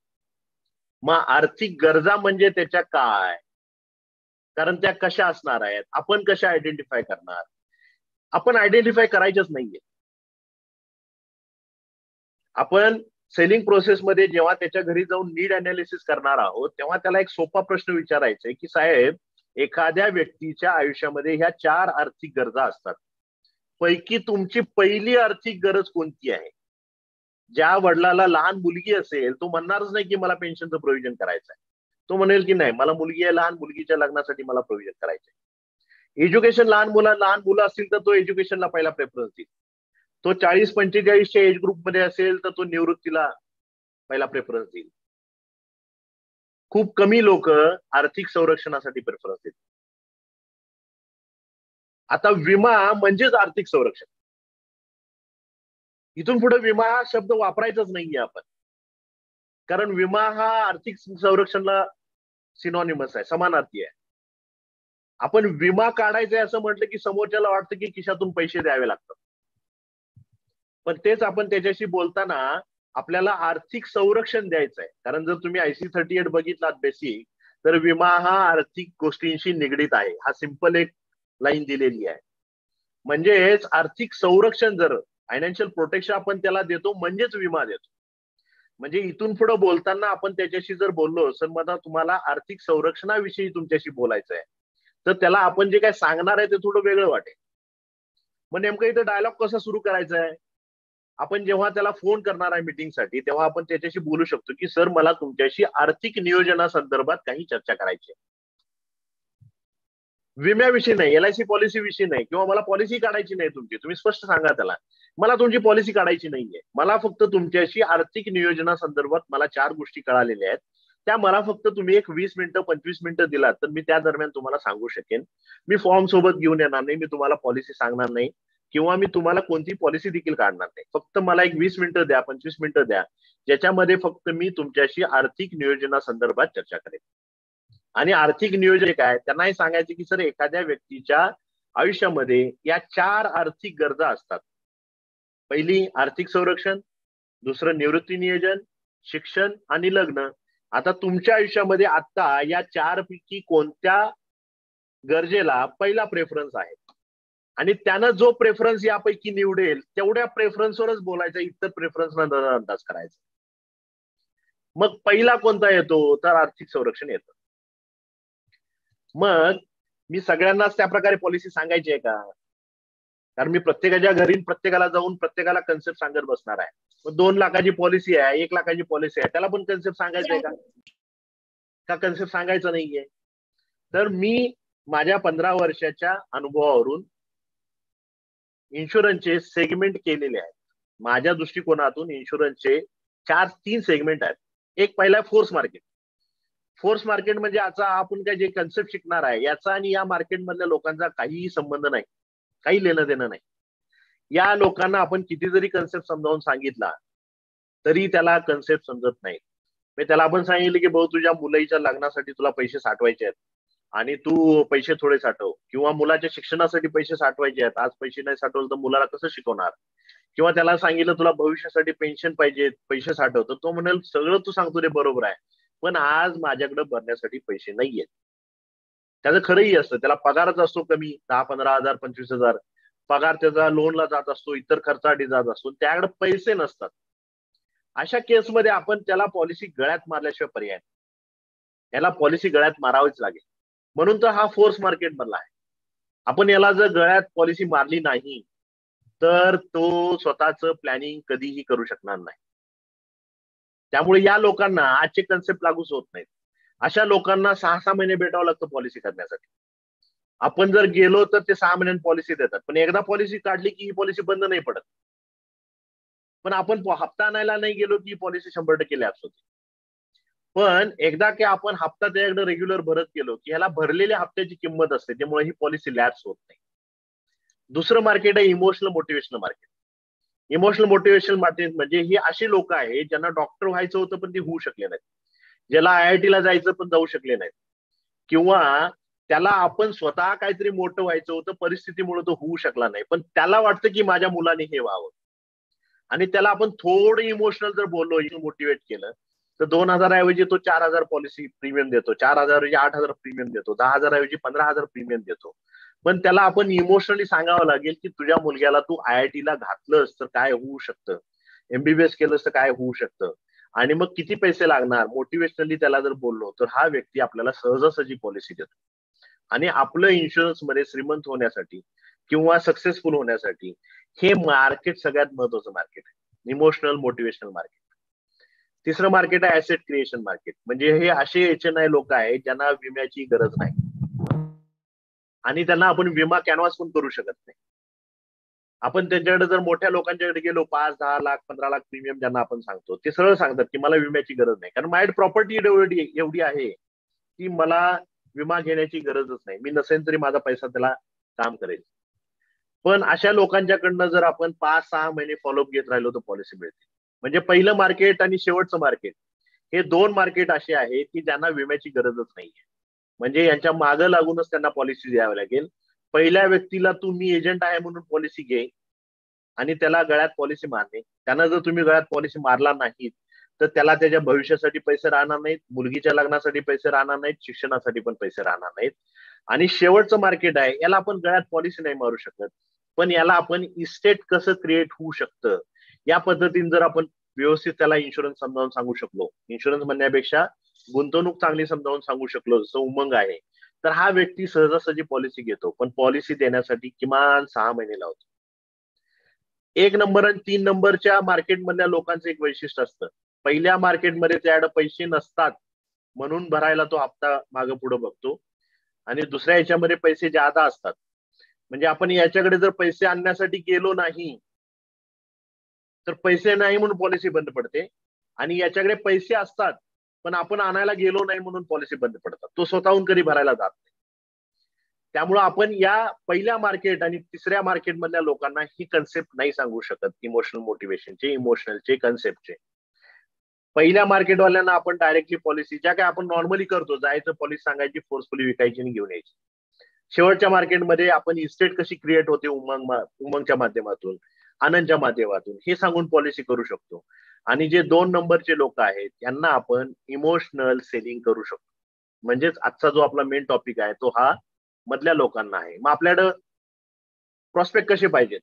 मग आर्थिक गरजा म्हणजे त्याच्या काय, कारण त्या कशा असणार आहेत, आपण कशा आयडेंटिफाय करणार, आपण आयडेंटिफाय करायचंच नाहीये. आपण सेलिंग प्रोसेसमध्ये जेव्हा त्याच्या घरी जाऊन नीड अनालिसिस करणार आहोत तेव्हा त्याला एक सोपा प्रश्न विचारायचा आहे की साहेब, एखाद्या व्यक्तीच्या आयुष्यामध्ये ह्या 4 आर्थिक गरजा असतात, पैकी तुमची पहिली आर्थिक गरज कोणती आहे? ज्या वडिलाला लहान मुलगी असेल तो म्हणणारच नाही की मला पेन्शनचं प्रोव्हिजन करायचं आहे. तो म्हणेल की नाही, मला मुलगी आहे, लहान मुलगीच्या लग्नासाठी मला प्रोव्हिजन करायचं आहे. एज्युकेशन लहान मुलं असतील तर तो एज्युकेशनला पहिला प्रेफरन्स देईल. तो 40-45च्या एज ग्रुपमध्ये असेल तर तो निवृत्तीला पहिला प्रेफरन्स देईल. खूप कमी लोक आर्थिक संरक्षणासाठी प्रेफरन्स देतील. आता विमा म्हणजेच आर्थिक संरक्षण. इथून पुढे विमा हा शब्द वापरायचाच नाहीये आपण, कारण विमा हा आर्थिक संरक्षणाला सिनॉनिमस आहे, समानार्थी आहे. आपण विमा काढायचा आहे असं म्हटलं की समोरच्याला वाटतं की खिशातून पैसे द्यावे लागतात, पण तेच आपण त्याच्याशी बोलताना आपल्याला आर्थिक संरक्षण द्यायचं आहे. कारण जर तुम्ही IC 38 बघितलात बेसिक, तर विमा हा आर्थिक गोष्टींशी निगडीत आहे. हा सिंपल एक लाईन दिलेली आहे. म्हणजेच आर्थिक संरक्षण, जर फायनान्शियल प्रोटेक्शन आपण त्याला देतो म्हणजेच विमा देतो. म्हणजे इथून पुढे बोलताना आपण त्याच्याशी जर बोललो, सर मला तुम्हाला आर्थिक संरक्षणाविषयी तुमच्याशी बोलायचं आहे, तर त्याला आपण जे काय सांगणार आहे ते थोडं वेगळं वाटेल. मग नेमकं इथं डायलॉग कसा सुरू करायचा आहे? आपण जेव्हा त्याला फोन करणार आहे मीटिंगसाठी तेव्हा आपण त्याच्याशी बोलू शकतो की सर मला तुमच्याशी आर्थिक नियोजनासंदर्भात काही चर्चा करायची आहे. विम्याविषयी नाही, LIC पॉलिसी विषयी नाही, किंवा मला पॉलिसी काढायची नाही तुमची. तुम्ही स्पष्ट सांगा त्याला, मला तुमची पॉलिसी काढायची नाहीये, मला फक्त तुमच्याशी आर्थिक नियोजनासंदर्भात मला 4 गोष्टी कळालेल्या आहेत, त्या मला फक्त तुम्ही एक 20 मिनिटं 25 मिनिटं दिलात तर मी त्या दरम्यान तुम्हाला सांगू शकेन. मी फॉर्म सोबत घेऊन येणार नाही, मी तुम्हाला पॉलिसी सांगणार नाही, किंवा मी तुम्हाला कोणती पॉलिसी देखील काढणार नाही. फक्त मला एक 20 मिनिटं द्या, 25 मिनिटं द्या, ज्याच्यामध्ये फक्त मी तुमच्याशी आर्थिक नियोजनासंदर्भात चर्चा करेन. आणि आर्थिक नियोजन काय, त्यांना हे सांगायचं की सर एखाद्या व्यक्तीच्या आयुष्यामध्ये या 4 आर्थिक गरजा असतात. पहिली आर्थिक संरक्षण, दुसरं निवृत्ती नियोजन, शिक्षण आणि लग्न. आता तुमच्या आयुष्यामध्ये आता या 4 पैकी कोणत्या गरजेला पहिला प्रेफरन्स आहे, आणि त्यानं जो प्रेफरन्स यापैकी निवडेल तेवढ्या प्रेफरन्सवरच बोलायचं, इतर प्रेफरन्सना अंदाज करायचा. मग पहिला कोणता येतो, तर आर्थिक संरक्षण येतं. मग मी सगळ्यांनाच त्या प्रकारे पॉलिसी सांगायची आहे का? कारण मी प्रत्येकाच्या घरी प्रत्येकाला जाऊन प्रत्येकाला कन्सेप्ट सांगत बसणार आहे. मग 2 लाखाची पॉलिसी आहे, 1 लाखाची पॉलिसी आहे, त्याला पण कन्सेप्ट सांगायचं आहे का कन्सेप्ट सांगायचं नाहीये? तर मी माझ्या 15 वर्षाच्या अनुभवावरून इन्शुरन्सचे सेगमेंट केलेले आहेत. माझ्या दृष्टिकोनातून इन्शुरन्सचे 3 सेगमेंट आहेत. एक पहिला फोर्स मार्केट. फोर्स मार्केट म्हणजे आता आपण काय जे कन्सेप्ट शिकणार आहे याचा आणि या मार्केटमधल्या लोकांचा काहीही संबंध नाही, काही लेणं देणं नाही. या लोकांना आपण किती जरी कन्सेप्ट समजावून सांगितला तरी त्याला कन्सेप्ट समजत नाही. त्याला आपण सांगितलं की भाऊ तुझ्या मुलाच्या लग्नासाठी तुला पैसे साठवायचे आहेत आणि तू पैसे थोडे साठव, किंवा मुलाच्या शिक्षणासाठी पैसे साठवायचे आहेत, आज पैसे नाही साठवलं तर मुलाला कसं शिकवणार, किंवा त्याला सांगितलं तुला भविष्यासाठी पेन्शन पाहिजे, पैसे साठव, तर तो म्हणेल सगळं तू सांगतो रे बरोबर आहे, पण आज माझ्याकडे भरण्यासाठी पैसे नाहीयेत. त्याचं खरंही असतं, त्याला पगारच असतो कमी, 10-15 हजार 25 हजार पगार त्याचा लोनला जात असतो, इतर खर्चासाठी जात असतो, त्याकडे पैसे नसतात. अशा केसमध्ये आपण त्याला पॉलिसी गळ्यात मारल्याशिवाय पर्याय नाही, याला पॉलिसी गळ्यात मारावीच लागेल. म्हणून तर हा फोर्स मार्केट बनला आहे. आपण याला जर गळ्यात पॉलिसी मारली नाही तर तो स्वतःच प्लॅनिंग कधीही करू शकणार नाही. त्यामुळे या लोकांना आजचे कन्सेप्ट लागूच होत नाहीत. अशा लोकांना 6-6 महिने भेटावं लागतं पॉलिसी करण्यासाठी. आपण जर गेलो तर ते 6 महिन्यांनी पॉलिसी देतात, पण एकदा पॉलिसी काढली की ही पॉलिसी बंद नाही पडत. पण आपण हप्ता आणायला नाही गेलो की पॉलिसी 100% लॅप्स होते. पण एकदा की आपण हप्ता त्याच्याकडे रेग्युलर भरत गेलो की ह्याला भरलेल्या हप्त्याची किंमत असते, त्यामुळे ही पॉलिसी लॅप्स होत नाही. दुसरं मार्केट आहे emotional motivational market. Emotional motivational market म्हणजे ही अशी लोक आहेत ज्यांना डॉक्टर व्हायचं होतं पण ते होऊ शकले नाहीत, ज्याला IIT ला जायचं पण जाऊ शकले नाहीत, किंवा त्याला आपण स्वतः काहीतरी मोठं व्हायचं होतं, परिस्थितीमुळे तो होऊ शकला नाही, पण त्याला वाटतं की माझ्या मुलाने हे व्हावं, आणि त्याला आपण थोडं इमोशनल जर बोललो, मोटिवेट केलं तर 2,000 ऐवजी तो 4,000 पॉलिसी प्रीमियम देतो, 4,000 ऐवजी 8,000 प्रीमियम देतो, 10,000 ऐवजी 15,000 प्रीमियम देतो. पण त्याला आपण इमोशनली सांगावं लागेल की तुझ्या मुलग्याला तू IIT ला घातलंस तर काय होऊ शकतं, MBBS केलं तर काय होऊ शकतं आणि मग किती पैसे लागणार, मोटिवेशनली त्याला जर बोललो तर हा व्यक्ती आपल्याला सहजासहजी पॉलिसी देतो. आणि आपलं इन्शुरन्स मध्ये श्रीमंत होण्यासाठी किंवा सक्सेसफुल होण्यासाठी हे मार्केट सगळ्यात महत्वाचं मार्केट आहे, इमोशनल मोटिवेशनल मार्केट. तिसरं मार्केट आहे ऍसेट क्रिएशन मार्केट. म्हणजे हे असे HNI लोक आहेत ज्यांना विम्याची गरज नाही आणि त्यांना आपण विमा कॅनव्हास पण करू शकत नाही. आपण त्यांच्याकडे जर मोठ्या लोकांच्याकडे गेलो 5, 10 लाख 15 लाख प्रीमियम ज्यांना आपण सांगतो ते सरळ सांगतात की मला विम्याची गरज नाही, कारण माझ्याकडे प्रॉपर्टी एवढी आहे की मला विमा घेण्याची गरजच नाही, मी नसेल तरी माझा पैसा त्याला काम करेल. पण अशा लोकांच्याकडनं जर आपण 5-6 महिने फॉलोअप घेत राहिलो तर पॉलिसी मिळते. म्हणजे पहिलं मार्केट आणि शेवटचं मार्केट हे 2 मार्केट असे आहेत की ज्यांना विम्याची गरजच नाहीये. म्हणजे यांच्या मागं लागूनच त्यांना पॉलिसी द्यावी लागेल. पहिल्या व्यक्तीला तुम्ही एजंट आहे म्हणून पॉलिसी घे आणि त्याला गळ्यात पॉलिसी मारणे. त्यांना जर तुम्ही गळ्यात पॉलिसी मारला नाहीत तर त्याला त्याच्या भविष्यासाठी पैसे राहणार नाहीत, मुलगीच्या लग्नासाठी पैसे राहणार नाहीत, शिक्षणासाठी पण पैसे राहणार नाहीत. आणि शेवटचं मार्केट आहे याला आपण गळ्यात पॉलिसी नाही मारू शकत, पण याला आपण इस्टेट कसं क्रिएट होऊ शकतं या पद्धतीने जर आपण व्यवस्थित त्याला इन्शुरन्स समजावून सांगू शकलो, इन्शुरन्स म्हणण्यापेक्षा गुंतवणूक चांगली समजावून सांगू शकलो जसं उमंग आहे, तर हा व्यक्ती सहजासहजी पॉलिसी घेतो. पण पॉलिसी देण्यासाठी किमान 6 महिने लावतो. 1 नंबर आणि 3 नंबरच्या मार्केटमधल्या लोकांचं एक वैशिष्ट्य असतं, पहिल्या मार्केटमध्ये त्याकडे पैसे नसतात म्हणून भरायला तो हप्ता मागं पुढे बघतो आणि दुसऱ्या याच्यामध्ये पैसे जादा असतात. म्हणजे आपण याच्याकडे जर पैसे आणण्यासाठी गेलो नाही तर पैसे नाही म्हणून पॉलिसी बंद पडते आणि याच्याकडे पैसे असतात पण आपण आणायला गेलो नाही म्हणून पॉलिसी बंद पडतात, तो स्वतःहून कधी भरायला जात नाही. त्यामुळं आपण या पहिल्या मार्केट आणि तिसऱ्या मार्केट मधल्या लोकांना ही कन्सेप्ट नाही सांगू शकत इमोशनल मोटिवेशनचे, इमोशनलचे कन्सेप्टचे. पहिल्या मार्केटवाल्यांना आपण डायरेक्टली पॉलिसी ज्या काय आपण नॉर्मली करतो, जायचं पॉलिसी सांगायची, फोर्सफुली विकायची आणि घेऊन यायची. शेवटच्या मार्केटमध्ये आपण इस्टेट कशी क्रिएट होते उमंगच्या माध्यमातून, आनंदच्या माध्यमातून हे सांगून पॉलिसी करू शकतो. आणि जे 2 नंबरचे लोक आहेत यांना आपण इमोशनल सेलिंग करू शकतो. म्हणजेच आजचा जो आपला मेन टॉपिक आहे तो हा मधल्या लोकांना आहे. मग आपल्याकडं प्रॉस्पेक्ट कसे पाहिजेत?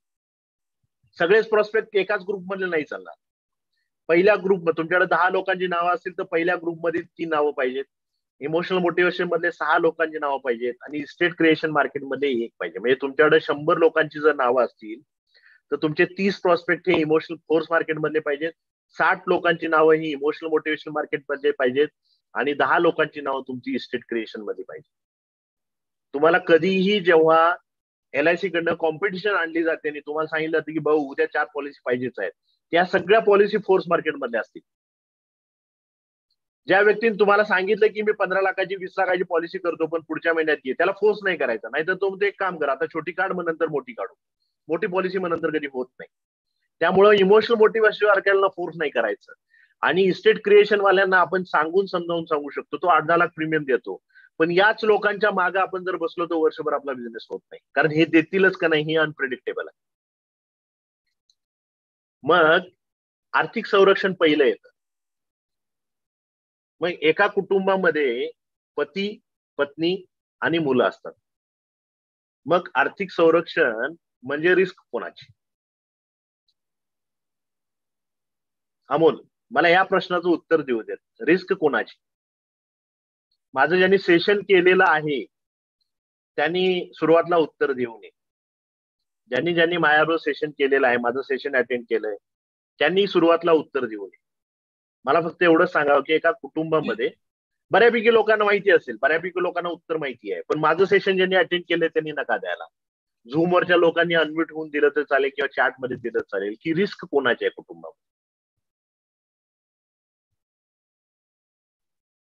सगळेच प्रॉस्पेक्ट एकाच ग्रुपमधले नाही चालणार. पहिल्या ग्रुप तुमच्याकडे 10 लोकांची नावं असतील तर पहिल्या ग्रुपमध्ये 3 नावं पाहिजेत, इमोशनल मोटिवेशन मधले 6 लोकांची नावं पाहिजेत आणि इस्टेट क्रिएशन मार्केट मध्ये 1 पाहिजे. म्हणजे तुमच्याकडे 100 लोकांची जर नावं असतील तर तुमचे 30 प्रॉस्पेक्ट हे इमोशनल फोर्स मार्केट मधले पाहिजेत, 60 लोकांची नावं ही इमोशनल मोटिवेशन मार्केट मध्ये पाहिजेत आणि 10 लोकांची नावं तुमची इस्टेट क्रिएशन मध्ये पाहिजे. तुम्हाला कधीही जेव्हा LIC कडनं कॉम्पिटिशन आणली जाते आणि तुम्हाला सांगितलं जातं की भाऊ उद्या 4 पॉलिसी पाहिजेच आहेत, त्या सगळ्या पॉलिसी फोर्स मार्केट मधल्या असतील. ज्या व्यक्तीने तुम्हाला सांगितलं की मी 15 लाखाची 20 लाखाची पॉलिसी करतो पण पुढच्या महिन्यात घे, त्याला फोर्स नाही करायचा. नाहीतर तो एक काम करा, आता छोटी काढ मग नंतर मोठी काढू, मोठी पॉलिसी मग नंतर कधी होत नाही. त्यामुळं इमोशनल मोटिवेशन मार्केटला फोर्स नाही करायचं. आणि इस्टेट क्रिएशन वाल्यांना आपण सांगून समजावून सांगू शकतो, तो 8-10 लाख प्रीमियम देतो, पण याच लोकांच्या मागे आपण जर बसलो तर वर्षभर आपला बिझनेस होत नाही, कारण हे देतीलच का नाही हे अनप्रेडिक्टेबल आहे. मग आर्थिक संरक्षण पहिलं येतं. मग एका कुटुंबामध्ये पती, पत्नी आणि मुलं असतात. मग आर्थिक संरक्षण म्हणजे रिस्क कोणाची? अमोल, मला या प्रश्नाचं उत्तर देऊ देत. रिस्क कोणाची? माझं ज्यांनी सेशन केलेलं आहे त्यांनी सुरुवातीला उत्तर देऊ नये. ज्यांनी माझ्याबरोबर सेशन केलेलं आहे, माझं सेशन अटेंड केलंय, त्यांनी सुरुवातीला उत्तर देऊ नये. मला फक्त एवढंच सांगावं की एका कुटुंबामध्ये बऱ्यापैकी लोकांना माहिती असेल, बऱ्यापैकी लोकांना उत्तर माहिती आहे, पण माझं सेशन ज्यांनी अटेंड केलंय त्यांनी नका द्यायला. झूमवरच्या लोकांनी अनम्यूट होऊन दिलं तर चालेल किंवा चॅटमध्ये दिलं चालेल की रिस्क कोणाची आहे कुटुंबामध्ये.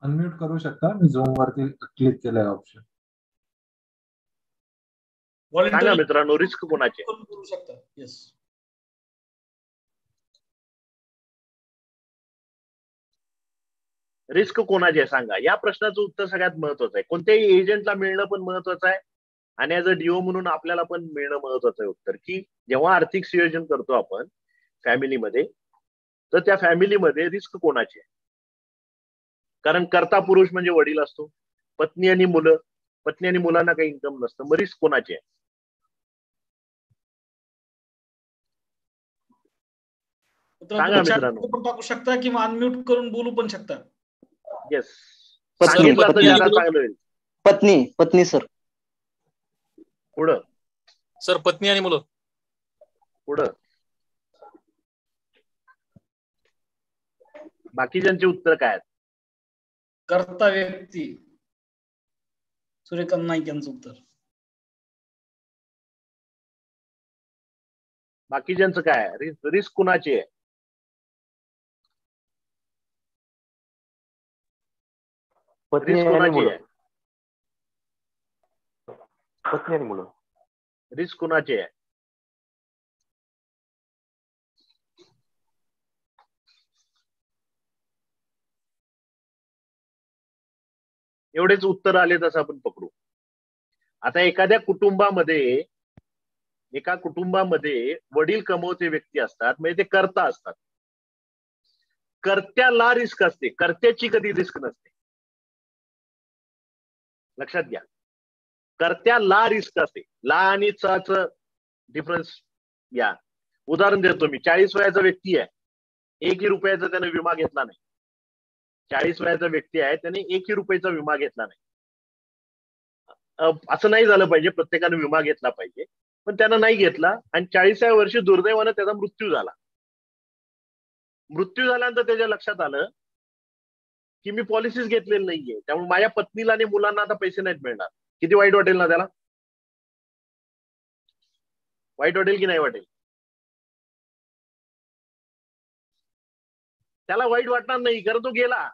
अनम्यूट करू शकता, मी झूम वरती क्लिक केलंय ऑप्शन. सांगा मित्रांनो, रिस्क कोणाची आहे? करू शकता. येस, रिस्क कोणाची आहे सांगा. या प्रश्नाचं उत्तर सगळ्यात महत्वाचं आहे. कोणत्याही एजंटला मिळणं पण महत्वाचं आहे आणि ऍज अ DO म्हणून आपल्याला पण मिळणं महत्वाचं आहे उत्तर, की जेव्हा आर्थिक संयोजन करतो आपण फॅमिलीमध्ये तर त्या फॅमिलीमध्ये रिस्क कोणाची आहे? कारण कर्ता पुरुष म्हणजे वडील असतो, पत्नी आणि मुलं, पत्नी आणि मुलांना काही इन्कम नसतं, मग रिस्क कोणाची आहे? मित्रांनो सांगा तुम्ही मित्रांनो. chat पण टाकू शकता किंवा अनम्यूट करून बोलू पण शकता. येस, पत्नी सांगितलं तर पत्नी ज्यादा चांगलं होईल. पत्नी पत्नी सर. पुढं सर पत्नी आणि मुलं. पुढं बाकीच्यांची उत्तर काय आहेत? कर्ता व्यक्ती. सूर्यकांत नाईक यांचं उत्तर. बाकीच्यांचं काय? रिस्क कुणाची आहे? पत्नी रिस्क आणि कुणाची मुलं. आहे? पत्नी आणि मुलं. रिस्क कुणाची आहे? एवढेच उत्तर आले तसं आपण पकडू. आता एका कुटुंबामध्ये वडील कमवते व्यक्ती असतात, म्हणजे ते कर्ता असतात. कर्त्याला रिस्क असते, कर्त्याची कधी रिस्क नसते. लक्षात घ्या, कर्त्याला रिस्क असते. ला आणि च डिफरन्स घ्या. उदाहरण देतो मी. 40 वयाचा व्यक्ती आहे, 1 रुपयाचा त्याने विमा घेतला नाही. 40 वयाचा व्यक्ती आहे, त्याने 1 रुपयाचा विमा घेतला नाही. असं नाही झालं पाहिजे, प्रत्येकाने विमा घेतला पाहिजे, पण त्यानं नाही घेतला आणि 40व्या वर्षी दुर्दैवानं त्याचा मृत्यू झाला. मृत्यू झाल्यानंतर त्याच्या लक्षात आलं की मी पॉलिसीज घेतलेली नाहीये, त्यामुळे माझ्या पत्नीला आणि मुलांना आता पैसे नाहीत मिळणार. किती वाईट वाटेल ना त्याला? वाईट वाटेल की नाही वाटेल? त्याला वाईट वाटणार नाही, कारण तो गेला.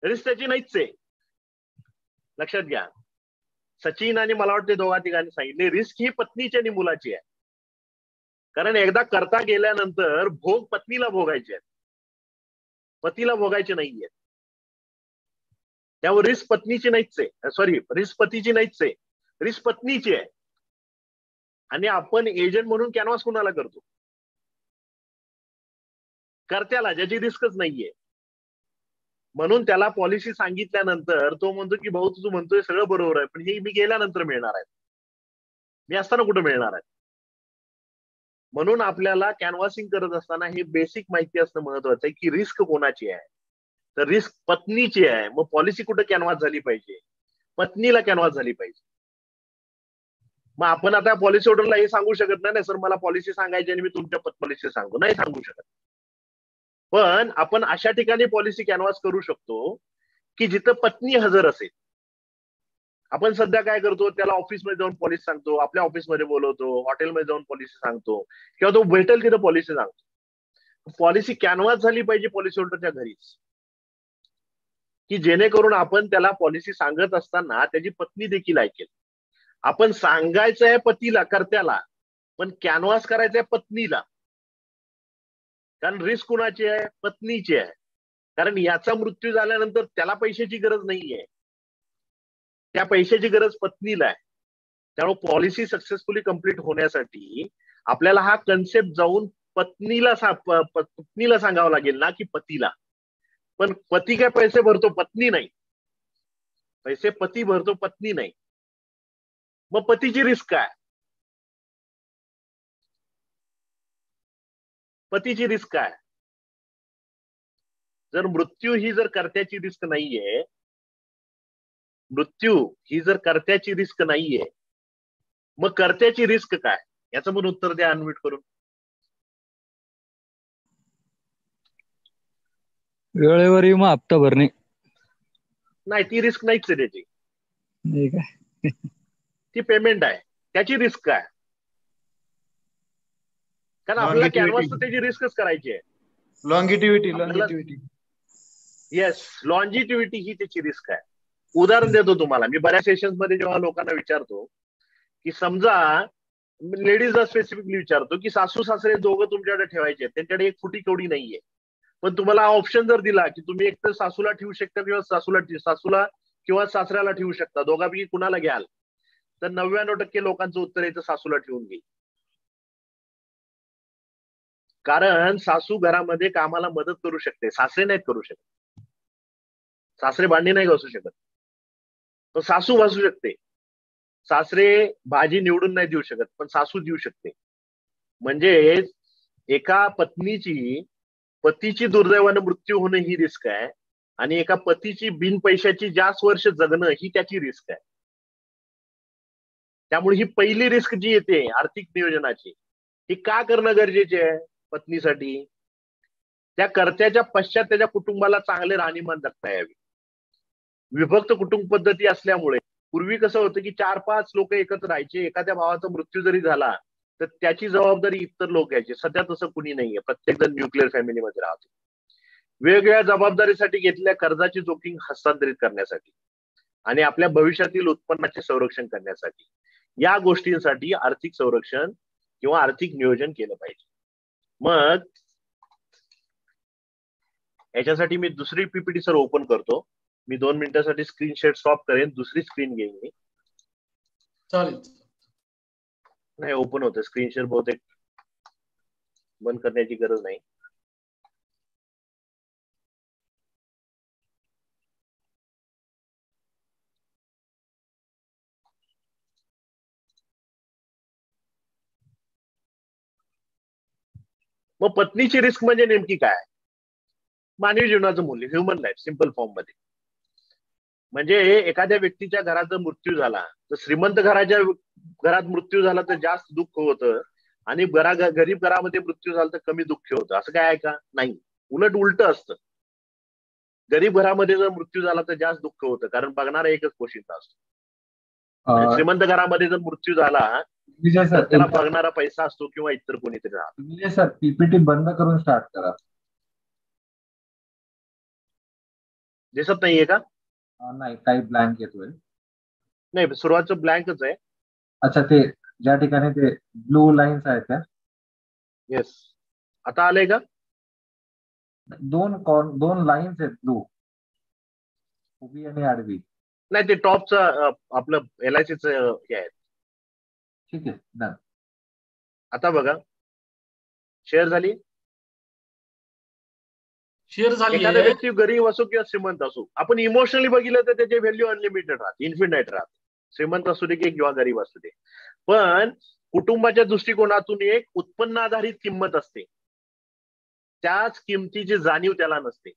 रिस्क त्याची नाहीच आहे. लक्षात घ्या, सचिन आणि मला वाटते दोघा तिघांनी सांगितले रिस्क ही पत्नीची आणि मुलाची आहे. कारण एकदा करता गेल्यानंतर भोग पत्नीला भोगायचे आहेत, पतीला भोगायचे नाहीये. त्यावर रिस्क पत्नीची नाहीच आहे, सॉरी रिस्क पतीची नाहीच आहे, रिस्क पत्नीची आहे. आणि आपण एजंट म्हणून कॅनव्हास कुणाला करतो? कर्त्याला, ज्याची रिस्कच नाहीये. म्हणून त्याला पॉलिसी सांगितल्यानंतर तो म्हणतो की भाऊ तू म्हणतोय सगळं बरोबर आहे, पण हे मी गेल्यानंतर मिळणार आहे, मी असताना कुठं मिळणार आहे. म्हणून आपल्याला कॅनव्हासिंग करत असताना हे बेसिक माहिती असणं महत्वाचं आहे की रिस्क कोणाची आहे. तर रिस्क पत्नीची आहे, मग पॉलिसी कुठं कॅनव्हास झाली पाहिजे? पत्नीला कॅनव्हास झाली पाहिजे. मग आपण आता पॉलिसी होल्डरला हे सांगू शकत नाही सर मला पॉलिसी सांगायची आणि मी तुमच्या पॉलिसी सांगतो, नाही सांगू शकत. पण आपण अशा ठिकाणी पॉलिसी कॅनव्हास करू शकतो की जिथं पत्नी हजर असेल. आपण सध्या काय करतो, त्याला ऑफिसमध्ये जाऊन पॉलिसी सांगतो, आपल्या ऑफिसमध्ये बोलवतो, हॉटेलमध्ये जाऊन पॉलिसी सांगतो, किंवा तो भेटेल तिथं पॉलिसी सांगतो. पॉलिसी कॅनव्हास झाली पाहिजे पॉलिसी होल्डरच्या घरीच, की जेणेकरून आपण त्याला पॉलिसी सांगत असताना त्याची पत्नी देखील ऐकेल. आपण सांगायचं आहे पतीला, कर्त्याला, पण कॅनव्हास करायचं आहे पत्नीला. कारण रिस्क कुणाची आहे? पत्नीची आहे. कारण याचा मृत्यू झाल्यानंतर त्याला पैशाची गरज नाहीये, त्या पैशाची गरज पत्नीला आहे. त्यामुळे पॉलिसी सक्सेसफुली कंप्लीट होण्यासाठी आपल्याला हा कन्सेप्ट जाऊन पत्नीला सांगावं लागेल ना की पतीला. पण पती काय पैसे भरतो, पत्नी नाही. पैसे पती भरतो, पत्नी नाही. मग पतीची रिस्क काय? पतीची रिस्क काय? जर मृत्यू ही जर कर्त्याची रिस्क नाहीये, मृत्यू ही जर कर्त्याची रिस्क नाहीये, मग कर्त्याची रिस्क काय? याचं पण उत्तर द्या अनम्यूट करून. वेळेवर विमा हप्ता भरणे. नाही, ती रिस्क नाहीच आहे त्याची, ठीक आहे. ती पेमेंट आहे. त्याची रिस्क काय? कारण आपल्याला कॅनव्हास तर त्याची रिस्कच करायची आहे. लॉंगिटिव्हिटी. येस, लॉंजिटिव्हिटी ही त्याची रिस्क आहे. उदाहरण देतो तुम्हाला. मी बऱ्याच सेशन्स मध्ये जेव्हा लोकांना विचारतो की समजा, लेडीजला स्पेसिफिकली विचारतो की सासू सासरे दोघं तुमच्याकडे ठेवायचे, त्यांच्याकडे एक फुटी कवडी नाहीये, पण तुम्हाला ऑप्शन जर दिला की तुम्ही एकतर सासूला ठेवू शकता किंवा सासूला किंवा सासऱ्याला ठेवू शकता, दोघांपैकी कुणाला घ्याल, तर 99% लोकांचं उत्तर येतं सासूला ठेवून घेईल. कारण सासू घरामध्ये कामाला मदत करू शकते, सासरे नाहीत करू शकत. सासरे भांडी नाही घासू शकत, तर सासू घासू शकते. सासरे भाजी निवडून नाही देऊ शकत, पण सासू देऊ शकते. म्हणजे एका पतीची दुर्दैवानं मृत्यू होणं ही रिस्क आहे, आणि एका पतीची बिन पैशाची जास्त वर्ष जगणं ही त्याची रिस्क आहे. त्यामुळे ही पहिली रिस्क जी येते आर्थिक नियोजनाची, ही का करणं गरजेचे आहे पत्नीसाठी? त्या कर्त्याच्या पश्चात त्याच्या कुटुंबाला चांगले राहणीमान जगता यावी. विभक्त कुटुंब पद्धती असल्यामुळे पूर्वी कसं होतं की 4-5 लोक एकत्र राहायचे. एखाद्या भावाचा मृत्यू जरी झाला तर त्याची जबाबदारी इतर लोक घ्यायचे. सध्या तसं कुणी नाहीये. प्रत्येक जण न्यूक्लिअर फॅमिलीमध्ये राहतो. वेगवेगळ्या जबाबदारीसाठी घेतलेल्या कर्जाची जोखीम हस्तांतरित करण्यासाठी आणि आपल्या भविष्यातील उत्पन्नाचे संरक्षण करण्यासाठी, या गोष्टींसाठी आर्थिक संरक्षण किंवा आर्थिक नियोजन केलं पाहिजे. मग याच्यासाठी मी दुसरी पीपीटी सर ओपन करतो. मी 2 मिनिटांसाठी स्क्रीन शेअर स्टॉप करेन, दुसरी स्क्रीन घेईन मी. चालेल. नाही ओपन होतं स्क्रीन शेअर, बहुतेक बंद करण्याची गरज नाही. मग पत्नीची रिस्क म्हणजे नेमकी काय? मानवी जीवनाचं मूल्य, ह्युमन लाईफ सिंपल फॉर्म मध्ये. म्हणजे एखाद्या व्यक्तीच्या घरात जर मृत्यू झाला तर श्रीमंत घरात मृत्यू झाला तर जास्त दुःख होतं, आणि गरीब घरामध्ये मृत्यू झाला तर कमी दुःख होतं. असं काय आहे का? नाही, उलट असतं. गरीब घरामध्ये जर मृत्यू झाला तर जास्त दुःख होतं, कारण बघणारा एकच पोशिंदा असतो. श्रीमंत घरामध्ये जर मृत्यू झाला तर त्याला बघणारा पैसा असतो किंवा इतर कोणीतरी राहतो. सर पीपीटी बंद करून स्टार्ट करा. दिसत नाहीये का? नाही, काही ब्लँक येतोय. नाही, सुरुवातचं ब्लँकच आहे. अच्छा, ते ज्या ठिकाणी ते ब्लू लाईन्स आहेत त्या. येस, आता आलंय का? दोन लाईन्स आहेत ब्लू, उभी आणि आडवी. नाही, ते टॉपचं आपलं LICचं हे आहे. ठीक आहे, डन. आता बघा, शेअर झाली. शेअर झाली. एखादा व्यक्ती गरीब असो किंवा श्रीमंत असो, आपण इमोशनली बघितलं तर त्याचे व्हॅल्यू अनलिमिटेड राहते, इन्फिनाइट राहते. श्रीमंत असू दे किंवा गरीब असू दे. पण कुटुंबाच्या दृष्टिकोनातून एक उत्पन्न आधारित किंमत असते, त्याच किमतीची जाणीव त्याला नसते.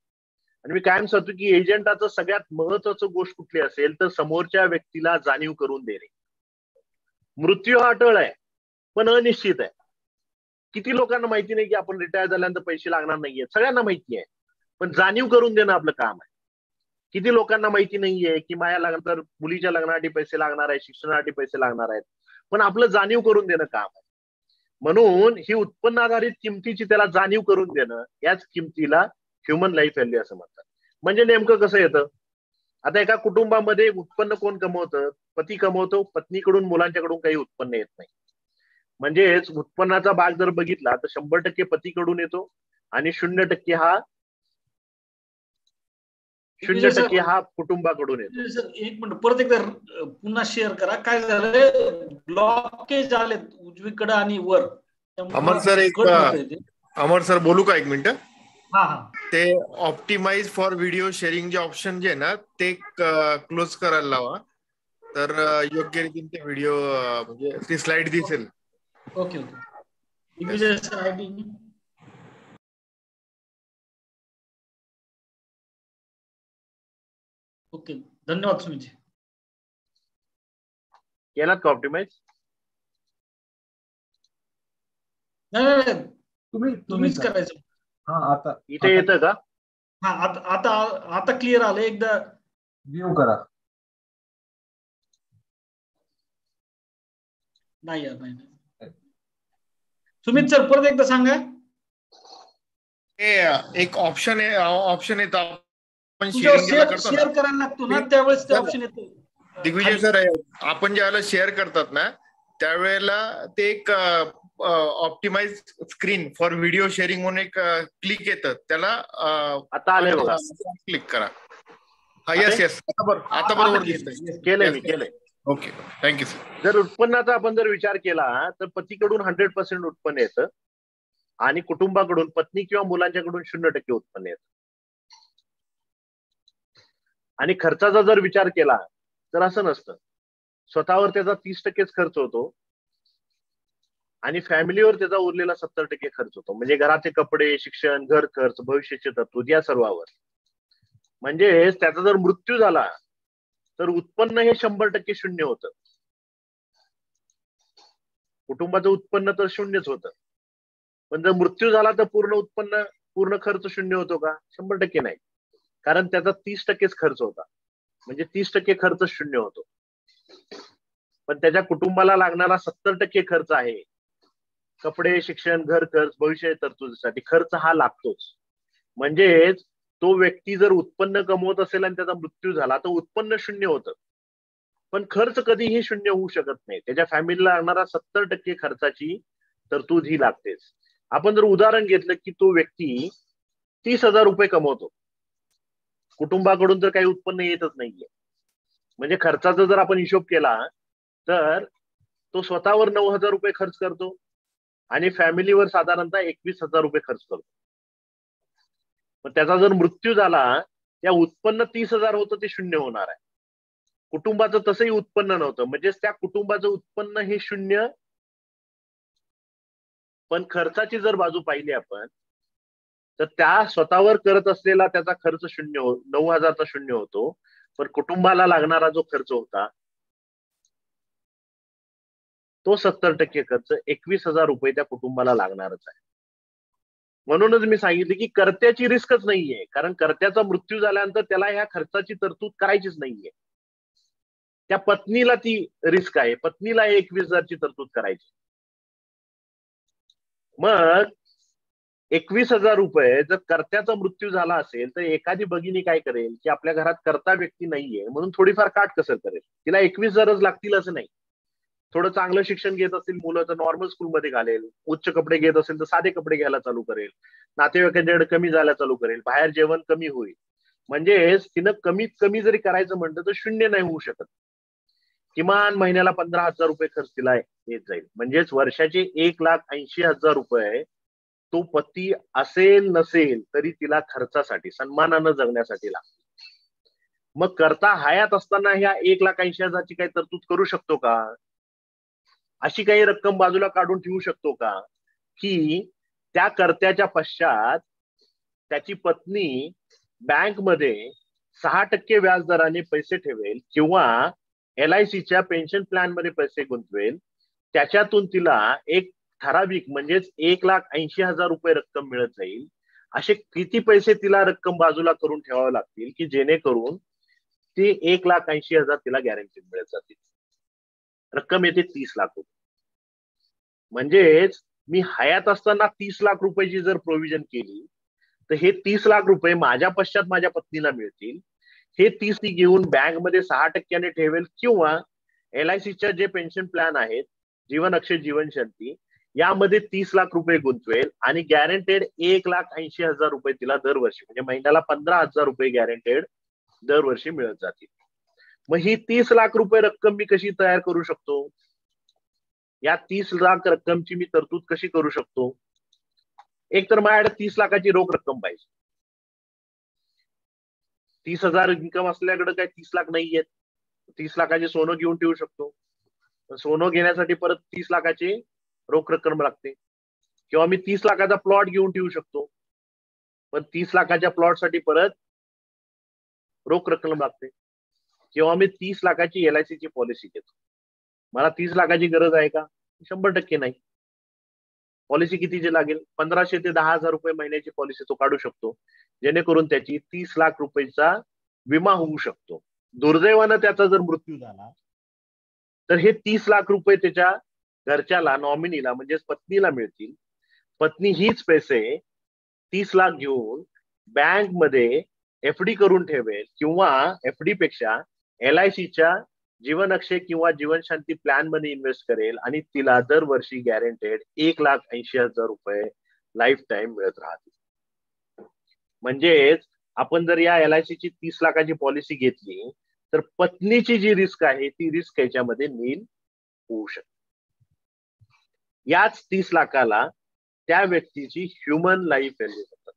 आणि मी कायम सांगतो की एजंटाचं सगळ्यात महत्वाचं गोष्ट कुठली असेल तर समोरच्या व्यक्तीला जाणीव करून देणे. मृत्यू हा अटळ आहे पण अनिश्चित आहे. किती लोकांना माहिती नाही की आपण रिटायर झाल्यानंतर पैसे लागणार नाहीये? सगळ्यांना माहिती आहे, पण जाणीव करून देणं आपलं काम आहे. किती लोकांना माहिती नाहीये की माझ्या लग्नानंतर मुलीच्या लग्नासाठी पैसे लागणार आहेत, शिक्षणासाठी पैसे लागणार आहेत, पण आपलं जाणीव करून देणं काम आहे. म्हणून ही उत्पन्न आधारित किमतीची त्याला जाणीव करून देणं, याच किमतीला ह्युमन लाईफ व्हॅल्यू असं म्हणतात. म्हणजे नेमकं कसं येतं? आता एका कुटुंबामध्ये उत्पन्न कोण कमवतं? पती कमवतो. पत्नीकडून मुलांच्याकडून काही उत्पन्न येत नाही. म्हणजेच उत्पन्नाचा भाग जर बघितला तर 100% पतीकडून येतो आणि 0% हा कुटुंबाकडून येतो. सर एक मिनिट, परत एकदा पुन्हा शेअर करा. काय झालंय, ब्लॉकेज आले उजवीकडे आणि वर. अमर सर बोलू का एक मिनिट? हा. ते ऑप्टिमाइज फॉर व्हिडिओ शेअरिंग जे ऑप्शन जे आहे ना ते क्लोज करायला लावा, तर योग्य रीतीने ते व्हिडिओ म्हणजे ती स्लाइड दिसेल. ओके. ओके, धन्यवाद सुमित. केलात का ऑप्टिमाइज? नाही, तुम्हीच करायचं. हा, आता इथे येतं का? हा, आता क्लिअर आलं. एकदा व्ह्यू करा. नाही सुमित सर, परत एकदा सांगा. एक ऑप्शन येतं, आपण शेअर करायला लागतो ना त्यावेळेस ते ऑप्शन येतो. दिग्विजय सर, आपण ज्यावेळेला शेअर करतात ना त्यावेळेला ते एक optimize screen for video sharing म्हणून एक क्लिक येतं, त्याला आता आलंय बघा, क्लिक करा. हा, येस, आता बरोबर दिसतंय. केलंय. Okay, thank you sir. जर उत्पन्नाचा आपण जर विचार केला तर पतीकडून 100% उत्पन्न येतं आणि कुटुंबाकडून पत्नी किंवा मुलांच्याकडून 0% उत्पन्न येतं. आणि खर्चाचा जर विचार केला तर असं नसतं. स्वतःवर त्याचा 30%च खर्च होतो आणि फॅमिलीवर त्याचा उरलेला 70% खर्च होतो. म्हणजे घराचे कपडे, शिक्षण, घर खर्च, भविष्याचे तरतूद या सर्वावर. म्हणजे त्याचा जर मृत्यू झाला तर उत्पन्न हे 100% शून्य होतं. कुटुंबाचं उत्पन्न तर शून्यच होतं, पण जर मृत्यू झाला तर पूर्ण उत्पन्न, पूर्ण खर्च शून्य होतो का? 100% नाही, कारण त्याचा 30%च खर्च होता. म्हणजे 30% खर्च शून्य होतो. पण त्याच्या कुटुंबाला लागणारा 70% खर्च आहे. कपडे, शिक्षण, घर खर्च, भविष्य तरतुदीसाठी खर्च हा लागतोच. म्हणजेच तो व्यक्ती जर उत्पन्न कमवत असेल आणि त्याचा मृत्यू झाला तर उत्पन्न शून्य होतं, पण खर्च कधीही शून्य होऊ शकत नाही. त्याच्या फॅमिलीला लागणारा 70% खर्चाची तरतूद ही लागतेच. आपण जर उदाहरण घेतलं की तो व्यक्ती 30,000 रुपये कमवतो, कुटुंबाकडून तर काही उत्पन्न येतच नाहीये, म्हणजे खर्चाचा जर आपण हिशोब केला तर तो स्वतःवर 9,000 रुपये खर्च करतो आणि फॅमिलीवर साधारणतः 21,000 रुपये खर्च करतो. पण त्याचा जर मृत्यू झाला, त्या उत्पन्न 30,000 होतं ते शून्य होणार आहे. कुटुंबाचं तसंही उत्पन्न नव्हतं, म्हणजेच त्या कुटुंबाचं उत्पन्न हे शून्य. पण खर्चाची जर बाजू पाहिली आपण तर त्या स्वतःवर करत असलेला त्याचा खर्च शून्य 9,000चा शून्य होतो, पण कुटुंबाला लागणारा जो खर्च होता तो 70% खर्च 21,000 रुपये त्या कुटुंबाला लागणारच आहे. म्हणूनच मी सांगितले की कर्त्याची रिस्कच नाहीये, कारण कर्त्याचा मृत्यू झाल्यानंतर त्याला ह्या खर्चाची तरतूद करायचीच नाहीये. त्या पत्नीला ती रिस्क आहे, पत्नीला 21,000ची तरतूद करायची. मग 21,000 रुपये जर कर्त्याचा मृत्यू झाला असेल तर एखादी भगिनी काय करेल की आपल्या घरात कर्ता व्यक्ती नाहीये म्हणून थोडीफार काटकसर करेल. तिला 21,000च लागतील असं नाही. थोडं चांगलं शिक्षण घेत असतील मुलं तर नॉर्मल स्कूलमध्ये घालेल, उच्च कपडे घेत असेल तर साधे कपडे घ्यायला चालू करेल, नातेवाईकांच्याकडे कमी जायला चालू करेल, बाहेर जेवण कमी होईल. म्हणजे तिनं कमीत कमी जरी करायचं म्हणतं तर शून्य नाही होऊ शकत. किमान महिन्याला 15,000 रुपये खर्च तिला येत जाईल. म्हणजेच वर्षाचे 1,80,000 रुपये तो पती असेल नसेल तरी तिला खर्चासाठी, सन्मानानं जगण्यासाठी लागतो. मग करता हयात असताना ह्या 1,80,000ची काही तरतूद करू शकतो का? अशी काही रक्कम बाजूला काढून ठेवू शकतो का की त्या कर्त्याच्या पश्चात त्याची पत्नी बँकमध्ये 6% व्याजदराने पैसे ठेवेल किंवा LICच्या पेन्शन प्लॅन मध्ये पैसे गुंतवेल, त्याच्यातून तिला एक ठराविक म्हणजेच 1,80,000 रुपये रक्कम मिळत जाईल. असे किती पैसे तिला रक्कम बाजूला करून ठेवावे लागतील की जेणेकरून ते 1,80,000 तिला गॅरंटी मिळत जातील. रक्कम येते 30 लाख रुपये. म्हणजेच मी हयात असताना 30 लाख रुपयाची जर प्रोव्हिजन केली तर हे 30 लाख रुपये माझ्या पश्चात माझ्या पत्नीला मिळतील. हे 30 ती घेऊन बँकमध्ये 6% ठेवेल किंवा LICच्या जे पेन्शन प्लॅन आहेत, जीवन अक्षय, जीवन शांती, यामध्ये 30 लाख रुपये गुंतवेल आणि गॅरंटेड 1,80,000 रुपये तिला दरवर्षी, म्हणजे महिन्याला 15,000 रुपये गॅरंटेड दरवर्षी मिळत जातील. मग ही 30 लाख रुपये रक्कम मी कशी तयार करू शकतो? या 30 लाख रक्कमची मी तरतूद कशी करू शकतो? एक तर माझ्याकडे 30 लाखाची रोख रक्कम पाहिजे. 30,000 इन्कम असल्याकडे काय 30 लाख नाही आहेत. 30 लाखाचे सोनं घेऊन ठेवू शकतो. सोनं घेण्यासाठी परत 30 लाखाची रोख रक्कम लागते. किंवा मी 30 लाखाचा प्लॉट घेऊन ठेवू शकतो, पण 30 लाखाच्या प्लॉटसाठी परत रोख रक्कम लागते. किंवा मी 30 लाखाची LICची पॉलिसी घेतो. मला 30 लाखाची गरज आहे का? 100% नाही. पॉलिसी कितीची लागेल? 1,500 ते 10,000 रुपये महिन्याची पॉलिसी तो काढू शकतो, जेणेकरून त्याची 30 लाख रुपयेचा विमा होऊ शकतो. दुर्दैवानं त्याचा जर मृत्यू झाला तर हे 30 लाख रुपये त्याच्या घरच्याला, नॉमिनीला म्हणजेच पत्नीला मिळतील. पत्नी हीच पैसे 30 लाख घेऊन बँकमध्ये FD करून ठेवेल किंवा FD पेक्षा LICच्या जीवन अक्षय किंवा जीवन शांती प्लॅन मध्ये इन्व्हेस्ट करेल आणि तिला दरवर्षी गॅरंटेड 1,80,000 रुपये लाईफ टाईम मिळत राहतील. म्हणजेच आपण जर या LICची 30 लाखाची पॉलिसी घेतली तर पत्नीची जी रिस्क आहे ती रिस्क याच्यामध्ये नील होऊ शकते. याच 30 लाखाला त्या व्यक्तीची ह्युमन लाईफ व्हॅल्यू म्हणतात.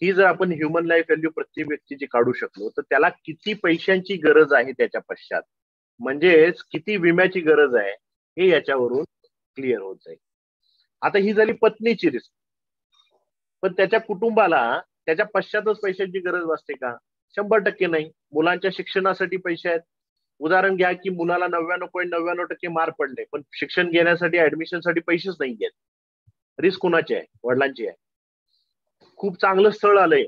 ही जर आपण ह्युमन लाईफ व्हॅल्यू प्रत्येक व्यक्तीची काढू शकलो तर त्याला किती पैशांची गरज आहे त्याच्या पश्चात, म्हणजेच किती विम्याची गरज आहे, हे याच्यावरून क्लिअर होत जाईल. आता ही झाली पत्नीची रिस्क. पण त्याच्या कुटुंबाला त्याच्या पश्चातच पैशांची गरज भासते का? 100% नाही. मुलांच्या शिक्षणासाठी पैसे आहेत. उदाहरण घ्या की मुलाला 99.99% मार्क पडले, पण शिक्षण घेण्यासाठी ऍडमिशनसाठी पैसेच नाही आहेत. रिस्क कुणाची आहे? वडिलांची आहे. खूप चांगलं स्थळ आलंय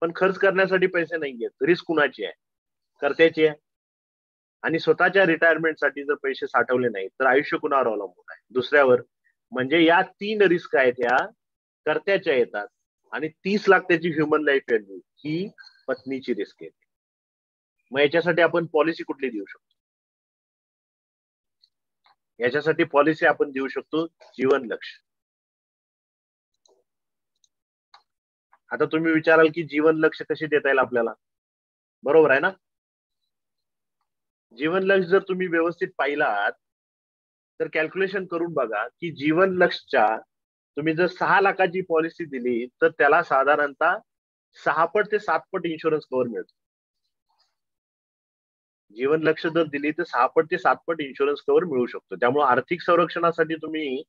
पण खर्च करण्यासाठी पैसे नाही आहेत. रिस्क कुणाची आहे? कर्त्याची आहे. आणि स्वतःच्या रिटायरमेंटसाठी जर पैसे साठवले नाही तर आयुष्य कुणावर अवलंबून आहे? दुसऱ्यावर. म्हणजे या 3 रिस्क आहेत या कर्त्याच्या येतात आणि 30 लाख त्याची ह्युमन लाईफ व्हॅल्यू ही पत्नीची रिस्क येते. मग याच्यासाठी आपण पॉलिसी कुठली देऊ शकतो? याच्यासाठी पॉलिसी आपण देऊ शकतो जीवन लक्ष्य. आता तुम्ही विचाराल की जीवन लक्ष्य कशी देता येईल आपल्याला? बरोबर आहे ना? जीवन लक्ष्य जर तुम्ही व्यवस्थित पाहिलात तर कॅल्क्युलेशन करून बघा की जीवन लक्ष्यच्या तुम्ही जर 6 लाखाची पॉलिसी दिली तर त्याला साधारणतः 6 पट ते 7 पट इन्शुरन्स कव्हर मिळतो. जीवन लक्ष्य जर दिली तर 6 पट ते 7 पट इन्शुरन्स कव्हर मिळू शकतो. त्यामुळे आर्थिक संरक्षणासाठी तुम्ही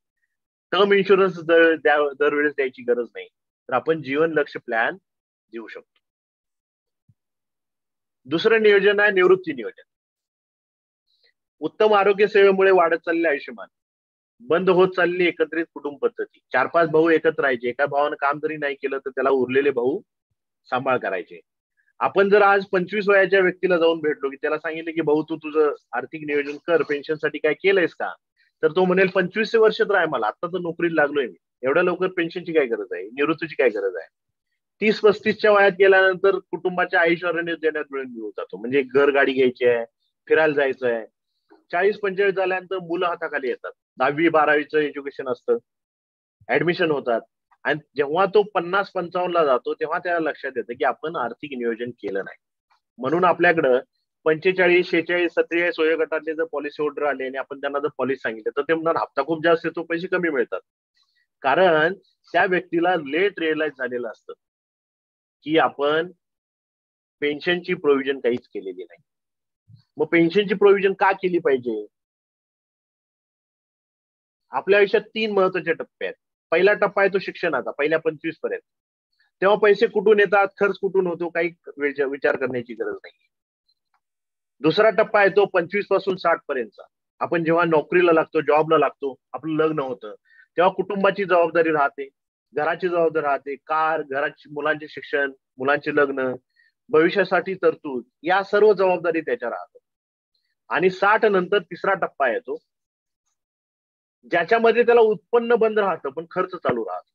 टर्म इन्शुरन्स दरवेळेस द्यायची गरज नाही, तर आपण जीवन लक्ष्य प्लॅन देऊ शकतो. दुसरं नियोजन आहे निवृत्ती नियोजन. उत्तम आरोग्य सेवेमुळे वाढत चालले आयुष्यमान, बंद होत चालली एकत्रित कुटुंब पद्धती. 4-5 भाऊ एकत्र राहायचे. एका भावानं काम जरी नाही केलं तर त्याला उरलेले भाऊ सांभाळ करायचे. आपण जर आज 25 वयाच्या व्यक्तीला जाऊन भेटलो की त्याला सांगितलं की भाऊ तू तुझं आर्थिक नियोजन कर, पेन्शनसाठी काय केलंयस का? तर तो म्हणेल 25 वर्ष तर आहे मला, आता तर नोकरीला लागलोय मी, एवढ्या लवकर पेन्शनची काय गरज आहे, निवृत्तीची काय गरज आहे? 30-35च्या वयात गेल्यानंतर कुटुंबाच्या ऐश्वर्याने देण्यात मिळून जातो. म्हणजे घर गाडी घ्यायची आहे, फिरायला जायचं आहे. 40-45 झाल्यानंतर मुलं हाताखाली येतात. 10वी-12वीचं एज्युकेशन असतं, ऍडमिशन होतात आणि जेव्हा तो 50-55ला जातो तेव्हा त्याला लक्षात येतं की आपण आर्थिक नियोजन केलं नाही. म्हणून आपल्याकडं 45, 46, 47 वयोगटातले जर पॉलिसी होल्डर आले आणि आपण त्यांना जर पॉलिसी सांगितलं तर ते म्हणणार हप्ता खूप जास्त येतो, पैसे कमी मिळतात. कारण त्या व्यक्तीला लेट रिअलाइज झालेलं असतं की आपण पेन्शनची प्रोव्हिजन काहीच केलेली नाही. मग पेन्शनची प्रोव्हिजन का केली पाहिजे? आपल्या आयुष्यात 3 महत्वाचे टप्पे आहेत. पहिला टप्पा आहे तो शिक्षणाचा, पहिल्या 25 पर्यंत. तेव्हा पैसे कुठून येतात, खर्च कुठून होतो, काही विचार करण्याची गरज नाही. दुसरा टप्पा आहे तो 25 पासून 60 पर्यंतचा. आपण जेव्हा नोकरीला लागतो, जॉबला लागतो, आपलं लग्न होतं, तेव्हा कुटुंबाची जबाबदारी राहते, घराची जबाबदारी राहते, कार, घराची, मुलांचे शिक्षण, मुलांचे लग्न, भविष्यासाठी तरतूद, या सर्व जबाबदारी त्याच्या राहतात. आणि 60 नंतर तिसरा टप्पा येतो ज्याच्यामध्ये त्याला उत्पन्न बंद राहतं पण खर्च चालू राहतो.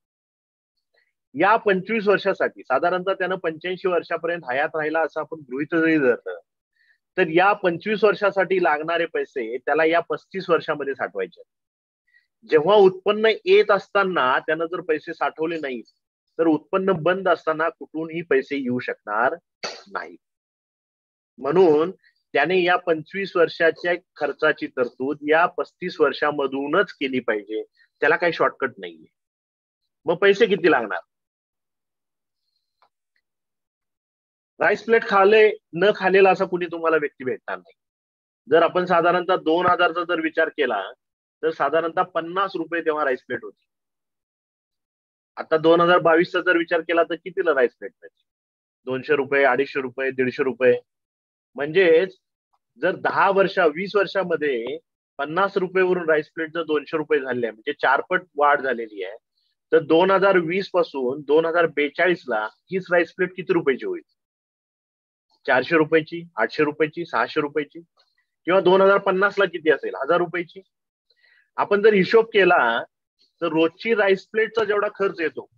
या 25 वर्षासाठी साधारणतः त्यानं 85 वर्षापर्यंत हयात राहिला असं आपण गृहीत जरी धरलं तर या 25 वर्षासाठी लागणारे पैसे त्याला या 35 वर्षामध्ये साठवायचे. जेव्हा उत्पन्न येत असताना त्यानं जर पैसे साठवले नाही तर उत्पन्न बंद असताना कुठूनही पैसे येऊ शकणार नाही. म्हणून त्याने या 25 वर्षाच्या खर्चाची तरतूद या 35 वर्षामधूनच केली पाहिजे. त्याला काही शॉर्टकट नाहीये. मग पैसे किती लागणार? राईस प्लेट खाले न खालेला असा कुणी तुम्हाला व्यक्ती भेटणार नाही. जर आपण साधारणतः 2000चा जर विचार केला तर साधारणतः 50 रुपये तेव्हा राईस प्लेट होती. आता 2022चा जर विचार केला तर कितीला राईस प्लेट मिळते? 200 रुपये, 250 रुपये, 150 रुपये. म्हणजेच जर 20 वर्षामध्ये 50 रुपयेवरून राईस प्लेट जर 200 रुपये झाले आहे म्हणजे 4 पट वाढ झालेली आहे. तर 2020 पासून 2042ला हीच राईस प्लेट किती रुपयाची होईल? 400 रुपयाची, 800 रुपयाची, 600 रुपयाची, किंवा 2050ला किती असेल? 1000 रुपयाची. आपण जर हिशोब केला तर रोजची राईस प्लेटचा जेवढा खर्च येतो,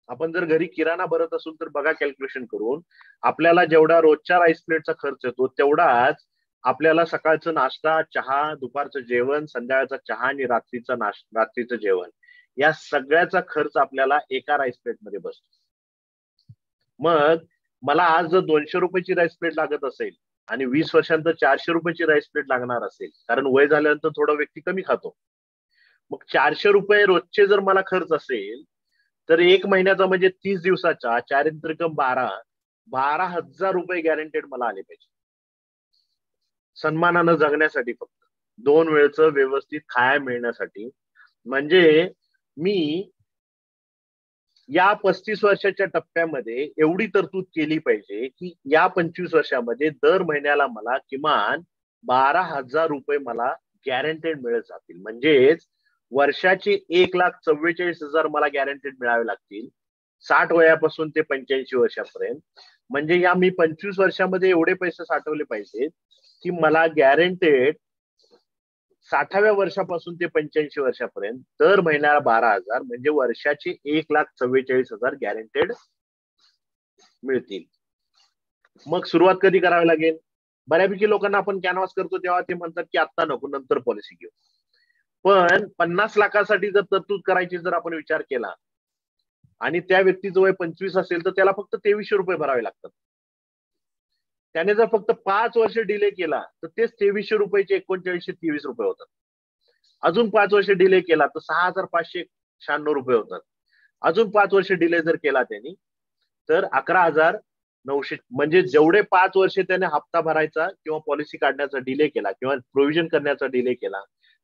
आपण जर घरी किराणा भरत असू तर बघा कॅल्क्युलेशन करून, आपल्याला जेवढा रोजच्या राईस प्लेटचा खर्च येतो तेवढाच आपल्याला सकाळचं नाश्ता, चहा, दुपारचं जेवण, संध्याकाळचा चहा आणि रात्रीचं जेवण, या सगळ्याचा खर्च आपल्याला एका राईस प्लेटमध्ये बसतो. मग मला आज जर 200 रुपयाची राईस प्लेट लागत असेल आणि 20 वर्षांतर 400 रुपयाची राईस प्लेट लागणार असेल, कारण वय झाल्यानंतर थोडा व्यक्ती कमी खातो, मग 400 रुपये रोजचे जर मला खर्च असेल तर 1 महिन्याचा म्हणजे 30 दिवसाचा 12,000 रुपये गॅरंटेड मला आले पाहिजे सन्मानानं जगण्यासाठी. फक्त 2 वेळचं व्यवस्थित खाया मिळण्यासाठी म्हणजे मी या 35 वर्षाच्या टप्प्यामध्ये एवढी तरतूद केली पाहिजे की या 25 वर्षामध्ये दर महिन्याला मला किमान 12,000 रुपये मला गॅरंटेड मिळत जातील. म्हणजेच वर्षाचे 1,44,000 मला गॅरंटेड मिळावे लागतील 60 वयापासून ते 85 वर्षापर्यंत. म्हणजे या मी 25 वर्षामध्ये एवढे पैसे साठवले पाहिजेत की मला गॅरंटेड 60व्या वर्षापासून ते 85 वर्षापर्यंत दर महिन्याला 12,000 म्हणजे वर्षाचे 1,44,000 गॅरंटेड मिळतील. मग सुरुवात कधी करावी लागेल? बऱ्यापैकी लोकांना आपण कॅनव्हास करतो तेव्हा ते म्हणतात की आता नको, नंतर पॉलिसी घेऊ. पण 50 लाखासाठी जर तरतूद करायची जर आपण विचार केला आणि त्या व्यक्तीचं वय 25 असेल तर त्याला फक्त 2300 रुपये भरावे लागतात. त्याने जर फक्त 5 वर्ष डिले केला तर तेच 2300 रुपयाचे 3923 रुपये होतात. अजून 5 वर्ष डिले केला तर 6,596 रुपये होतात. अजून 5 वर्ष डिले जर केला त्यांनी तर 11,900. म्हणजे जेवढे 5 वर्ष त्याने हप्ता भरायचा किंवा पॉलिसी काढण्याचा डिले केला किंवा प्रोव्हिजन करण्याचा डिले केला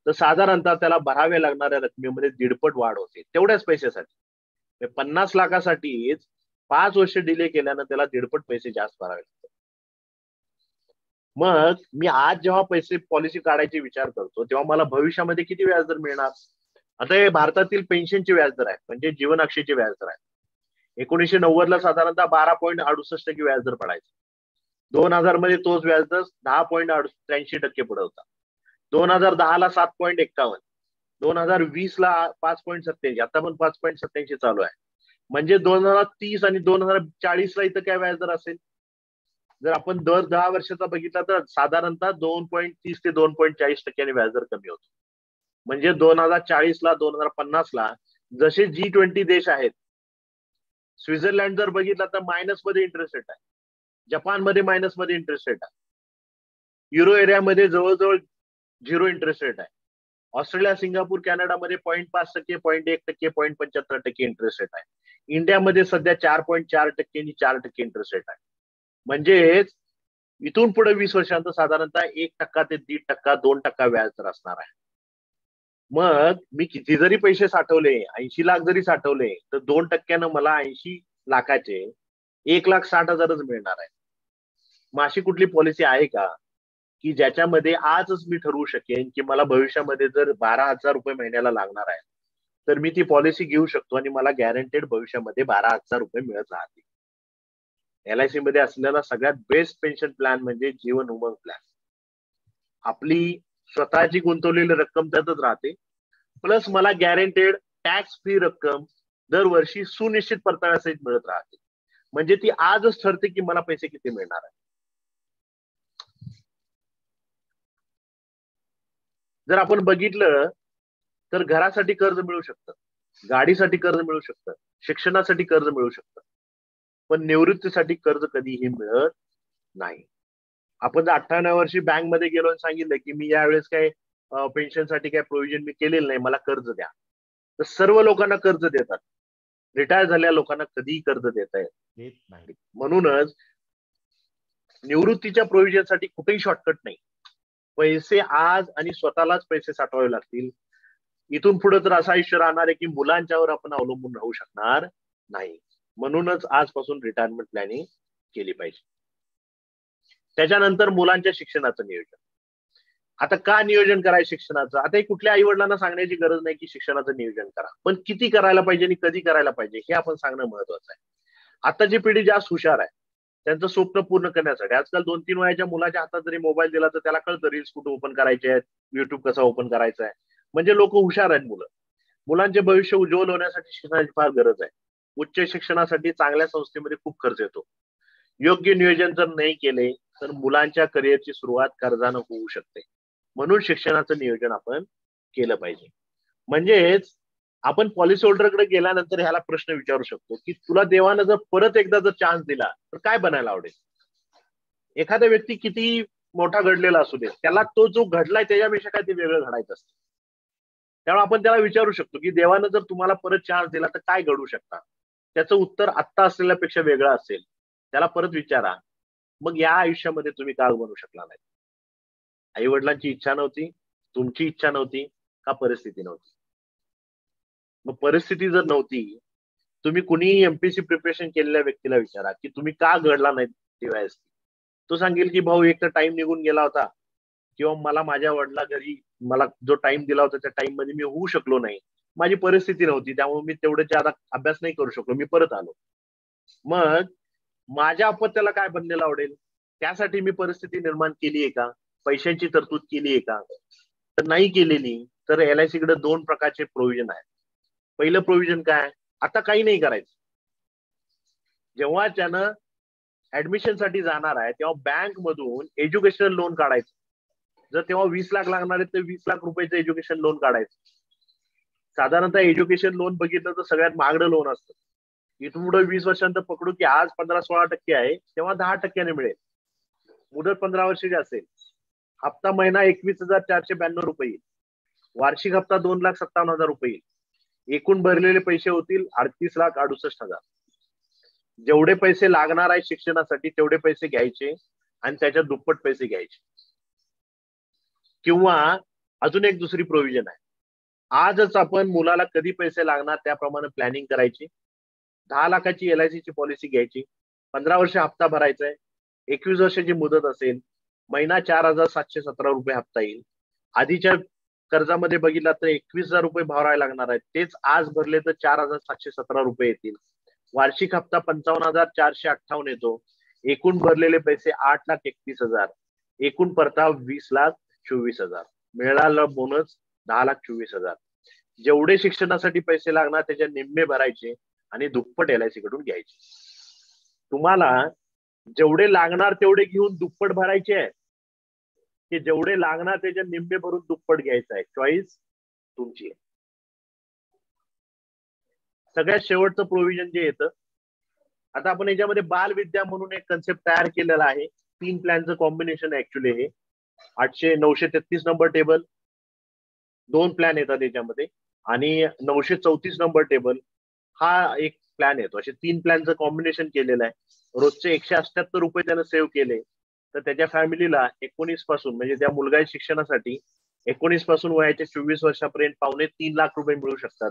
तर साधारणतः त्याला भराव्या लागणाऱ्या रकमेमध्ये 1.5 वाढ होते तेवढ्याच पैशासाठी. 50 लाखासाठीच 5 वर्ष डिले केल्यानं त्याला 1.5 पैसे जास्त भरावे लागतात. मग मी आज जेव्हा पैसे पॉलिसी काढायचे विचार करतो तेव्हा मला भविष्यामध्ये किती व्याजदर मिळणार? आता हे भारतातील पेन्शनचे व्याजदर आहे म्हणजे जीवन अक्षयचे व्याजदर आहे. 1990 ला साधारणतः 12.68% व्याजदर पडायचा. 2000 मध्ये तोच व्याजदर 10.83% पुढे होता. 2010 ला 7.51, 2020 ला 5.87, आता पण 5.87 चालू आहे. म्हणजे 2030 आणि 2040 ला इथं काय व्याजदर असेल? जर आपण दर 10 वर्षाचा बघितला तर साधारणतः 2.30 ते 2.40% व्याजदर कमी होतो. म्हणजे 2040 ला 2050 ला जसे G20 देश आहेत, स्वित्झर्लंड जर बघितला तर मायनस मध्ये इंटरेस्ट रेट आहे, जपानमध्ये मायनस मध्ये इंटरेस्ट रेट आहे, युरो एरियामध्ये जवळजवळ 0 इंटरेस्ट रेट आहे, ऑस्ट्रेलिया, सिंगापूर, कॅनडामध्ये 0.5%, 0.1%, 0.75% इंटरेस्ट रेट आहे. इंडियामध्ये सध्या 4.4% आणि 4% इंटरेस्ट रेट आहे. म्हणजेच इथून पुढे 20 वर्षांत साधारणतः 1% ते 1.5%, 2% व्याज तर असणार आहे. मग मी किती जरी पैसे साठवले, 80 लाख जरी साठवले तर 2% मला 80 लाखाचे 1,60,000च मिळणार आहे. मग अशी कुठली पॉलिसी आहे का की ज्याच्यामध्ये आजच मी ठरवू शकेन की मला भविष्यामध्ये जर 12,000 रुपये महिन्याला लागणार आहे तर मी ती पॉलिसी घेऊ शकतो आणि मला गॅरंटेड भविष्यामध्ये 12,000 रुपये मिळत राहतील. LIC मध्ये असलेला सगळ्यात बेस्ट पेन्शन प्लॅन म्हणजे जीवन उमंग प्लॅन. आपली स्वतःची गुंतवलेली रक्कम त्यातच राहते, प्लस मला गॅरंटेड टॅक्स फ्री रक्कम दरवर्षी सुनिश्चित परताव्यासहित मिळत राहते. म्हणजे ती आजच ठरते की मला पैसे किती मिळणार आहे. जर आपण बघितलं तर घरासाठी कर्ज मिळू शकतं, गाडीसाठी कर्ज मिळू शकतं, शिक्षणासाठी कर्ज मिळू शकतं, पण निवृत्तीसाठी कर्ज कधीही मिळत नाही. आपण जर 98व्या वर्षी बँकमध्ये गेलो आणि सांगितलं की मी यावेळेस काय पेन्शनसाठी काय प्रोव्हिजन मी केलेलं नाही, मला कर्ज द्या, तर सर्व लोकांना कर्ज देतात. रिटायर झालेल्या लोकांना कधीही कर्ज देता येत नाही. म्हणूनच निवृत्तीच्या प्रोव्हिजनसाठी कुठेही शॉर्टकट नाही. पैसे आज आणि स्वतःलाच पैसे साठवावे लागतील. इथून पुढे तर असं आयुष्य राहणार आहे की मुलांच्यावर आपण अवलंबून राहू शकणार नाही. म्हणूनच आजपासून रिटायरमेंट प्लॅनिंग केली पाहिजे. त्याच्यानंतर मुलांच्या शिक्षणाचं नियोजन. आता का नियोजन करायचं शिक्षणाचं? आता हे कुठल्या आई वडिलांना सांगण्याची गरज नाही की शिक्षणाचं नियोजन करा, पण किती करायला पाहिजे आणि कधी करायला पाहिजे हे आपण सांगणं महत्वाचं आहे. आताची पिढी जास्त हुशार आहे. त्यांचं स्वप्न पूर्ण करण्यासाठी आजकाल 2-3 वयाच्या मुलाच्या हातात जरी मोबाईल दिला तर त्याला कळतं रील्स कुठे ओपन करायचे आहेत, युट्यूब कसं ओपन करायचं आहे. म्हणजे लोक हुशार आहेत मुलं. मुलांचे भविष्य उज्ज्वल होण्यासाठी शिक्षणाची फार गरज आहे. उच्च शिक्षणासाठी चांगल्या संस्थेमध्ये खूप खर्च येतो. योग्य नियोजन जर नाही केले तर मुलांच्या करिअरची सुरुवात कर्जानं होऊ शकते. म्हणून शिक्षणाचं नियोजन आपण केलं पाहिजे. म्हणजेच आपण पॉलिसी होल्डरकडे गेल्यानंतर ह्याला प्रश्न विचारू शकतो की तुला देवानं जर परत एकदा जर चान्स दिला तर काय बनायला आवडेल? एखादा व्यक्ती किती मोठा घडलेला असू दे, त्याला तो जो घडलाय त्याच्यापेक्षा काय ते वेगळं घडायचं असतं. त्यामुळे आपण त्याला विचारू शकतो की देवानं जर तुम्हाला परत चान्स दिला तर काय घडू शकता? त्याचं उत्तर आत्ता असलेल्यापेक्षा वेगळं असेल. त्याला परत विचारा, मग या आयुष्यामध्ये तुम्ही का बनू शकला नाही? आई वडिलांची इच्छा नव्हती, तुमची इच्छा नव्हती, का परिस्थिती नव्हती? मग परिस्थिती जर नव्हती, तुम्ही कुणी एमपीसी प्रिपरेशन केलेल्या व्यक्तीला विचारा की तुम्ही का घडला नाही तेव्हा, तो सांगेल की भाऊ एक तर टाइम निघून गेला होता, किंवा मला माझ्या वडिला घरी मला जो टाइम दिला होता त्या टाइम मध्ये मी होऊ शकलो नाही, माझी परिस्थिती नव्हती, त्यामुळे मी तेवढे ज्यादा अभ्यास नाही करू शकलो, मी परत आलो. मग माझ्या अपत्याला काय बनलेलं आवडेल, त्यासाठी मी परिस्थिती निर्माण केली आहे का, पैशांची तरतूद केली आहे का, तर नाही केलेली. तर LIC कडे 2 प्रकारचे प्रोव्हिजन आहे. पहिलं प्रोव्हिजन काय, आता काही नाही करायचं. जेव्हा त्यानं ऍडमिशन साठी जाणार आहे तेव्हा बँक मधून एज्युकेशनल लोन काढायचं. जर तेव्हा 20 लाख लागणार आहे तर 20 लाख रुपयाचं एज्युकेशन लोन काढायचं. साधारणतः एज्युकेशन लोन बघितलं तर सगळ्यात महागडं लोन असतं. इथून पुढे 20 वर्षांत पकडू की आज 15-16% आहे, तेव्हा 10% मिळेल. मुदत 15 वर्षाची असेल. हप्ता महिना 21,492 रुपये येईल. वार्षिक हप्ता 2,57,000 रुपये येईल. एकूण भरलेले पैसे होतील 38,68,000. जेवढे पैसे लागणार आहे शिक्षणासाठी तेवढे पैसे घ्यायचे आणि त्याच्यात दुप्पट पैसे घ्यायचे. किंवा अजून एक दुसरी प्रोव्हिजन आहे, आजच आपण मुलाला कधी पैसे लागणार त्याप्रमाणे प्लॅनिंग करायची. 10 लाखाची LIC ची पॉलिसी घ्यायची, 15 वर्ष हप्ता भरायचा आहे, 21 वर्षाची मुदत असेल, महिना 4,717 रुपये हप्ता येईल. आधीच्या कर्जामध्ये बघितला तर 21,000 रुपये भरायला लागणार आहेत, तेच आज भरले तर 4,717 रुपये येतील. वार्षिक हप्ता 55,458 येतो. एकूण भरलेले पैसे 8,31,000. एकूण परतावा 20,24,000. मिळाला बोनस 10,24,000. जेवढे शिक्षणासाठी पैसे लागणार त्याच्या निम्मे भरायचे आणि दुप्पट LIC कडून घ्यायचे. तुम्हाला जेवढे लागणार तेवढे घेऊन दुप्पट भरायचे आहे की जेवढे लागणार त्याच्या निम्मे भरून दुप्पट घ्यायचं आहे, चॉईस तुमची आहे. सगळ्यात शेवटचं प्रोव्हिजन जे येतं, आता आपण याच्यामध्ये बाल विद्या म्हणून एक कन्सेप्ट तयार केलेला आहे. 3 प्लॅनचं कॉम्बिनेशन ऍक्च्युली हे 933 नंबर टेबल 2 प्लॅन येतात याच्यामध्ये आणि 934 नंबर टेबल हा एक प्लॅन येतो. असे 3 प्लॅनचं कॉम्बिनेशन केलेलं आहे. रोजचे 178 रुपये त्यानं सेव्ह केले तर त्याच्या फॅमिलीला 19 पासून म्हणजे त्या मुलगा शिक्षणासाठी 19 पासून वयाच्या 24 वर्षापर्यंत 2.25 लाख रुपये मिळू शकतात.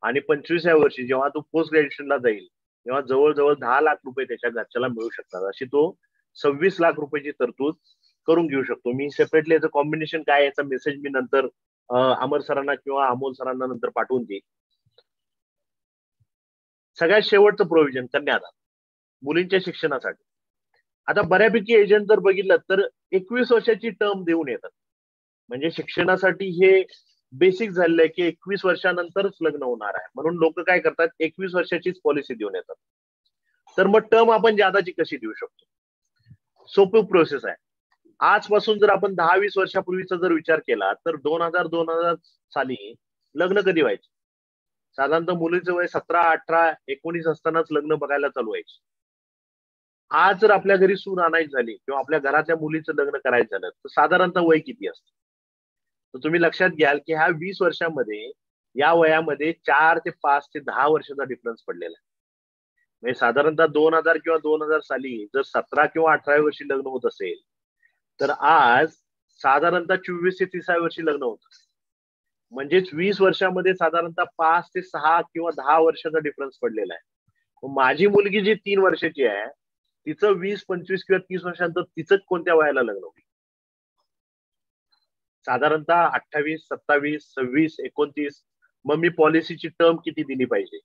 आणि 25व्या वर्षी जेव्हा तो पोस्ट ग्रॅज्युएशनला जाईल तेव्हा जवळजवळ 10 लाख रुपये त्याच्या घरच्याला मिळू शकतात. अशी तो 26 लाख रुपयाची तरतूद करून घेऊ शकतो. मी सेपरेटली याचं कॉम्बिनेशन काय याचा मेसेज मी नंतर अमर सरांना किंवा अमोल सरांना नंतर पाठवून देईल. सगळ्यात शेवटचं प्रोव्हिजन कन्यादान मुलींच्या शिक्षणासाठी. आता बऱ्यापैकी एजंट जर बघितलं तर 21 वर्षाची टर्म देऊन येतात. म्हणजे शिक्षणासाठी हे बेसिक झालेलं आहे की 21 वर्षानंतरच लग्न होणार आहे, म्हणून लोक काय करतात 21 वर्षाचीच पॉलिसी देऊन येतात. तर मग टर्म आपण जादाची कशी देऊ शकतो? सोपी प्रोसेस आहे. आजपासून जर आपण 10-20 वर्षापूर्वीचा जर विचार केला तर 2000 साली लग्न कधी व्हायचे? साधारणतः मुलीचं वय 17, 18, 19 असतानाच लग्न बघायला चालू व्हायचे. आज जर आपल्या घरी सून आणायची झाली किंवा आपल्या घरातल्या मुलीचं लग्न करायचं झालं तर साधारणतः वय किती असतं? तर तुम्ही लक्षात घ्याल की ह्या 20 वर्षामध्ये या वयामध्ये 4 ते 5 ते 10 वर्षाचा डिफरन्स पडलेला आहे. म्हणजे साधारणतः 2000 किंवा 2000 साली जर 17 किंवा 18 वर्षी लग्न होत असेल तर आज साधारणतः 24 ते 30 वर्षी लग्न होतं. म्हणजेच 20 वर्षामध्ये साधारणतः 5 ते 6 किंवा 10 वर्षाचा डिफरन्स पडलेला आहे. माझी मुलगी जी 3 वर्षाची आहे तिचं 20, 25 किंवा 30 वर्षांतर तिचं कोणत्या वयाला लग्न होईल? साधारणतः 28, 27, 26, 29. मग मी पॉलिसीची टर्म किती दिली पाहिजे?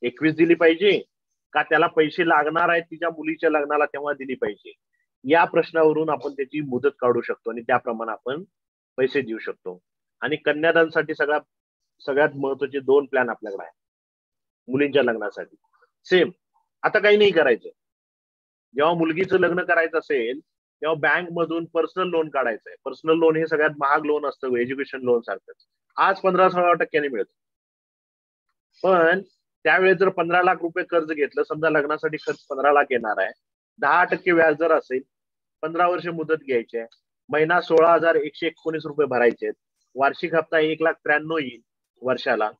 21 दिली पाहिजे का त्याला पैसे लागणार आहेत तिच्या मुलीच्या लग्नाला तेव्हा दिली पाहिजे? या प्रश्नावरून आपण त्याची मुदत काढू शकतो आणि त्याप्रमाणे आपण पैसे देऊ शकतो. आणि कन्यादानसाठी सगळ्यात महत्वाचे 2 प्लॅन आपल्याकडे आहेत मुलींच्या लग्नासाठी. सेम आता काही नाही करायचं. जेव्हा मुलगीचं लग्न करायचं असेल तेव्हा बँक मधून पर्सनल लोन काढायचं आहे. पर्सनल लोन हे सगळ्यात महाग लोन असतं एज्युकेशन लोन सारखंच. आज 15-16% मिळतं. पण त्यावेळेस जर 15 लाख रुपये कर्ज घेतलं, समजा लग्नासाठी खर्च 15 लाख येणार आहे, 10% व्याज जर असेल, 15 वर्ष मुदत घ्यायची आहे, महिना 16,119 रुपये भरायचे आहेत, वार्षिक हप्ता 1,93,000 येईल वर्षाला,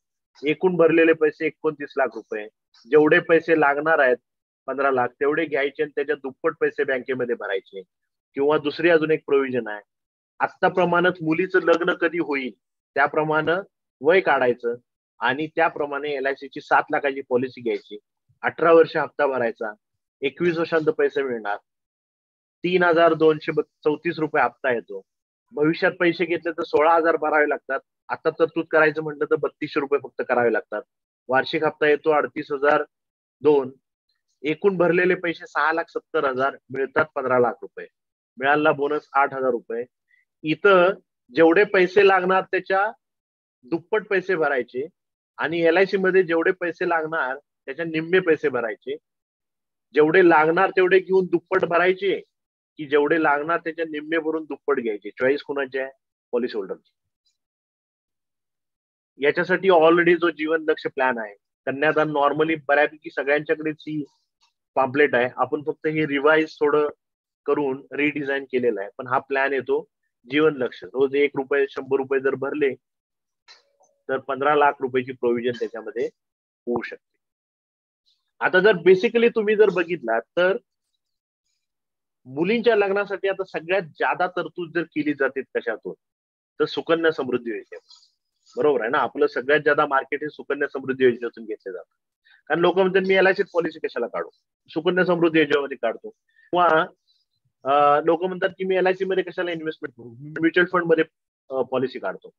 एकूण भरलेले पैसे 29 लाख रुपये. जेवढे पैसे लागणार आहेत 15 लाख तेवढे घ्यायचे आणि त्याच्या दुप्पट पैसे बँकेमध्ये भरायचे. किंवा दुसरी अजून एक प्रोव्हिजन आहे, आत्ताप्रमाणेच मुलीचं लग्न कधी होईल त्याप्रमाणे वय काढायचं आणि त्याप्रमाणे LIC ची 7 लाखाची पॉलिसी घ्यायची, 18 वर्ष हप्ता भरायचा, 21 वर्षांत पैसे मिळणार, 3,234 रुपये हप्ता येतो. भविष्यात पैसे घेतले तर 16,000 भरावे लागतात. आता तरतूद करायचं म्हटलं तर 3200 रुपये फक्त करावे लागतात. वार्षिक हप्ता येतो 38,002. एकूण भरलेले पैसे 6,70,000, मिळतात 15 लाख रुपये. मिळालेला बोनस 8,000 रुपये. इथं जेवढे पैसे लागणार त्याच्या दुप्पट पैसे भरायचे आणि LIC मध्ये जेवढे पैसे लागणार त्याच्या निम्मे पैसे भरायचे. जेवढे लागणार तेवढे घेऊन दुप्पट भरायचे की जेवढे लागणार त्याच्या निम्मे भरून दुप्पट घ्यायचे. चॉईस कुणाची आहे? पॉलिसी होल्डरची. याच्यासाठी ऑलरेडी जो जीवन लक्ष्य प्लॅन आहे, कन्यादान नॉर्मली बऱ्यापैकी सगळ्यांच्याकडेच ही पॅम्पलेट आहे. आपण फक्त हे रिवाइज थोडं करून रिडिझाईन केलेलं आहे. पण हा प्लॅन येतो जीवन लक्ष्य. रोज 1 रुपये 100 रुपये जर भरले तर 15 लाख रुपयाची प्रोव्हिजन त्याच्यामध्ये होऊ शकते. आता जर बेसिकली तुम्ही जर बघितला तर मुलींच्या लग्नासाठी आता सगळ्यात जादा तरतूद जर केली जाते कशातून, तर सुकन्या समृद्धी योजनेतून. बरोबर आहे ना? आपलं सगळ्यात जादा मार्केट हे सुकन्या समृद्धी योजनेतून घेतले जातं. कारण लोक म्हणतात मी LIC पॉलिसी कशाला काढू, सुकन्या समृद्धी योजनेमध्ये काढतो. किंवा लोक म्हणतात की मी LIC मध्ये कशाला इन्व्हेस्टमेंट करू, म्युच्युअल फंड मध्ये पॉलिसी काढतो,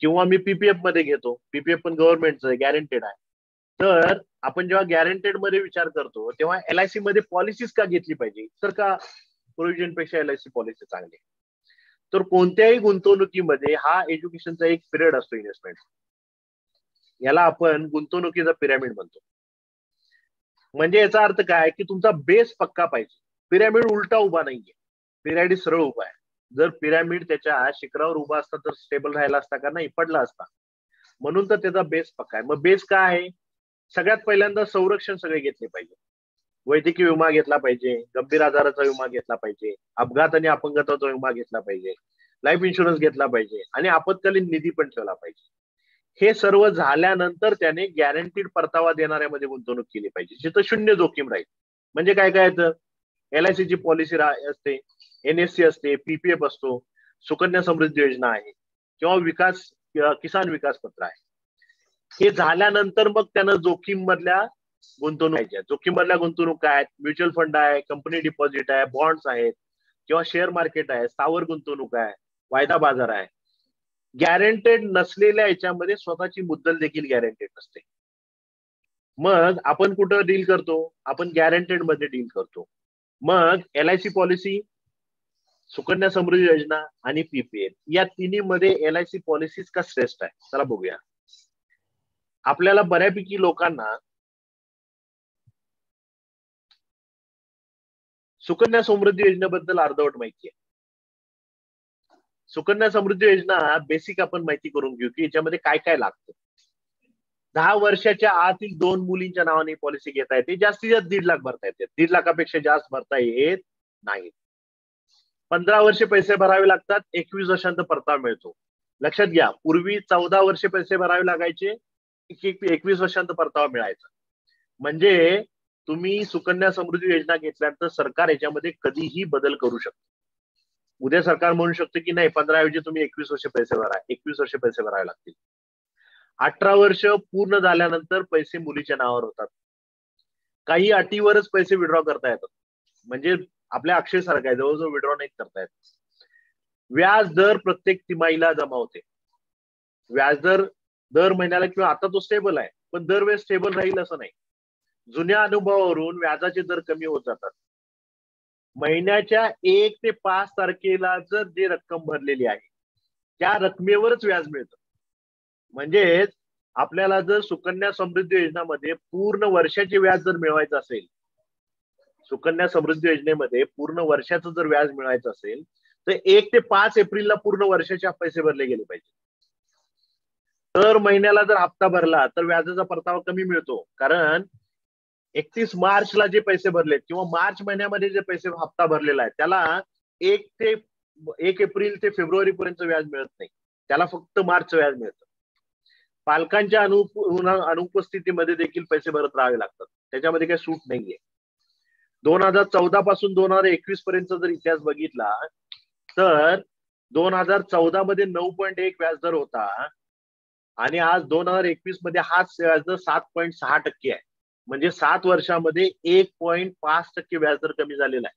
किंवा मी PPF मध्ये घेतो. PPF पण गव्हर्नमेंटचं आहे, गॅरंटेड आहे. तर आपण जेव्हा गॅरंटेड मध्ये विचार करतो तेव्हा LIC मध्ये पॉलिसीज का घेतली पाहिजे, तर का प्रोव्हिजन पेक्षा LIC पॉलिसी चांगली. तर कोणत्याही गुंतवणुकीमध्ये हा एज्युकेशनचा एक पिरियड असतो इन्व्हेस्टमेंट. याला आपण गुंतवणुकीचा पिरॅमिड म्हणतो. म्हणजे याचा अर्थ काय की तुमचा बेस पक्का पाहिजे. पिरॅमिड उलटा उभा नाहीये, पिरॅमिड सरळ उभा आहे. जर पिरॅमिड त्याच्या शिखरावर उभा असता तर स्टेबल राहिला असता का? नाही, पडला असता. म्हणून तर त्याचा बेस पक्का आहे. मग बेस काय आहे? सगळ्यात पहिल्यांदा संरक्षण सगळे घेतले पाहिजे. वैद्यकीय विमा घेतला पाहिजे, गंभीर आजाराचा विमा घेतला पाहिजे, अपघात आणि अपंगत्वाचा विमा घेतला पाहिजे, लाईफ इन्शुरन्स घेतला पाहिजे आणि आपत्कालीन निधी पण ठेवला पाहिजे. हे सर्व झाल्यानंतर त्याने गॅरंटीड परतावा देणाऱ्यामध्ये गुंतवणूक केली पाहिजे, जिथं शून्य जोखीम राहील. म्हणजे काय काय येतं? LIC ची पॉलिसी असते, NSC असते, PPF असतो, सुकन्या समृद्धी योजना आहे, किंवा किसान विकास पत्र आहे. हे झाल्यानंतर मग त्यानं जोखीम मधल्या गुंतवणूक पाहिजे. जोखीम मधल्या गुंतवणूक काय आहेत? म्युच्युअल फंड आहे, कंपनी डिपॉझिट आहे, बॉन्ड्स आहेत, किंवा शेअर मार्केट आहे, स्थावर गुंतवणूक आहे, वायदा बाजार आहे. गॅरंटेड नसलेल्या याच्यामध्ये स्वतःची मुद्दल देखील गॅरंटेड नसते. मग आपण कुठं डील करतो? आपण गॅरंटेड मध्ये डील करतो. मग LIC पॉलिसी, सुकन्या समृद्धी योजना आणि PPF या तिन्ही मध्ये LIC पॉलिसीज का श्रेष्ठ आहे? चला बघूया. आपल्याला बऱ्यापैकी लोकांना सुकन्या समृद्धी योजनेबद्दल अर्धवट माहिती आहे. सुकन्या समृद्धी योजना बेसिक आपण माहिती करून घेऊ की याच्यामध्ये काय काय लागतं. 10 वर्षाच्या आतील 2 मुलींच्या नावाने पॉलिसी घेता येते. जास्तीत जास्त 1.5 लाख भरता येते. 1.5 लाखापेक्षा जास्त भरता येत नाही. 15 वर्षे पैसे भरावे लागतात, 21 वर्षांत परतावा मिळतो. लक्षात घ्या, पूर्वी 14 वर्षे पैसे भरावे लागायचे, 21 वर्षांत परतावा मिळायचा. म्हणजे तुम्ही सुकन्या समृद्धी योजना घेतल्यानंतर सरकार याच्यामध्ये कधीही बदल करू शकतो. उद्या सरकार म्हणू शकतं की नाही, 15 ऐवजी तुम्ही 21 वर्ष पैसे भरा, 21 वर्ष पैसे भरावे लागतील. 18 वर्ष पूर्ण झाल्यानंतर पैसे मुलीच्या नावावर होतात. काही अटीवरच पैसे विड्रॉ करता येतात. म्हणजे आपल्या अक्षय सारखं आहे, जवळजवळ विड्रॉ नाही करता येत. व्याज दर प्रत्येक तिमाहीला जमा होते. व्याजदर दर महिन्याला, किंवा आता तो स्टेबल आहे पण दरवेळेस स्टेबल राहील असं नाही. जुन्या अनुभवावरून व्याजाचे दर कमी होत जातात. महिन्याच्या 1 ते 5 तारखेला जर जे रक्कम भरलेली आहे त्या रकमेवरच व्याज मिळतं. म्हणजेच आपल्याला जर सुकन्या समृद्धी योजनेमध्ये पूर्ण वर्षाचे व्याज जर मिळवायचं असेल, सुकन्या समृद्धी योजनेमध्ये पूर्ण वर्षाचं जर व्याज मिळवायचं असेल तर 1 ते 5 एप्रिलला पूर्ण वर्षाचे पैसे भरले गेले पाहिजे. दर महिन्याला जर हप्ता भरला तर व्याजाचा परतावा कमी मिळतो. कारण 31 मार्चला जे पैसे भरलेत किंवा मार्च महिन्यामध्ये जे पैसे हप्ता भरलेला आहे त्याला 1 एप्रिल ते फेब्रुवारी पर्यंत व्याज मिळत नाही. त्याला फक्त मार्चचं व्याज मिळतं. पालकांच्या अनुपस्थितीमध्ये देखील पैसे भरत राहावे लागतात. त्याच्यामध्ये काही सूट नाहीये. 2014 पासून 2021 पर्यंत जर इतिहास बघितला तर 2014 मध्ये 9.1 व्याजदर होता आणि आज 2021 मध्ये हाच व्याजदर 7.6% आहे. म्हणजे 7 वर्षामध्ये 1.5% व्याजदर कमी झालेला आहे.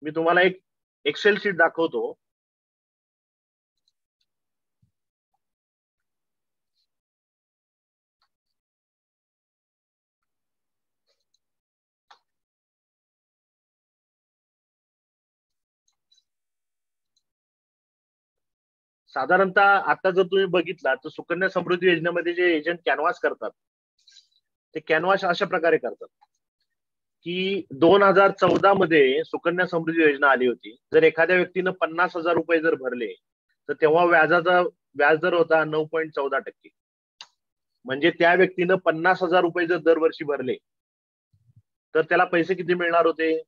मी तुम्हाला एक एक्सेल शीट दाखवतो. साधारणतः आता जर तुम्ही बघितला तर सुकन्या समृद्धी योजनेमध्ये जे एजंट कॅनव्हास करतात ते कॅनव्हास अशा प्रकारे करतात की 2014 मध्ये सुकन्या समृद्धी योजना आली होती. जर एखाद्या व्यक्तीनं 50,000 रुपये जर भरले तर तेव्हा व्याजदर होता 9.14%. म्हणजे त्या व्यक्तीनं 50,000 रुपये जर दरवर्षी भरले तर त्याला पैसे किती मिळणार होते?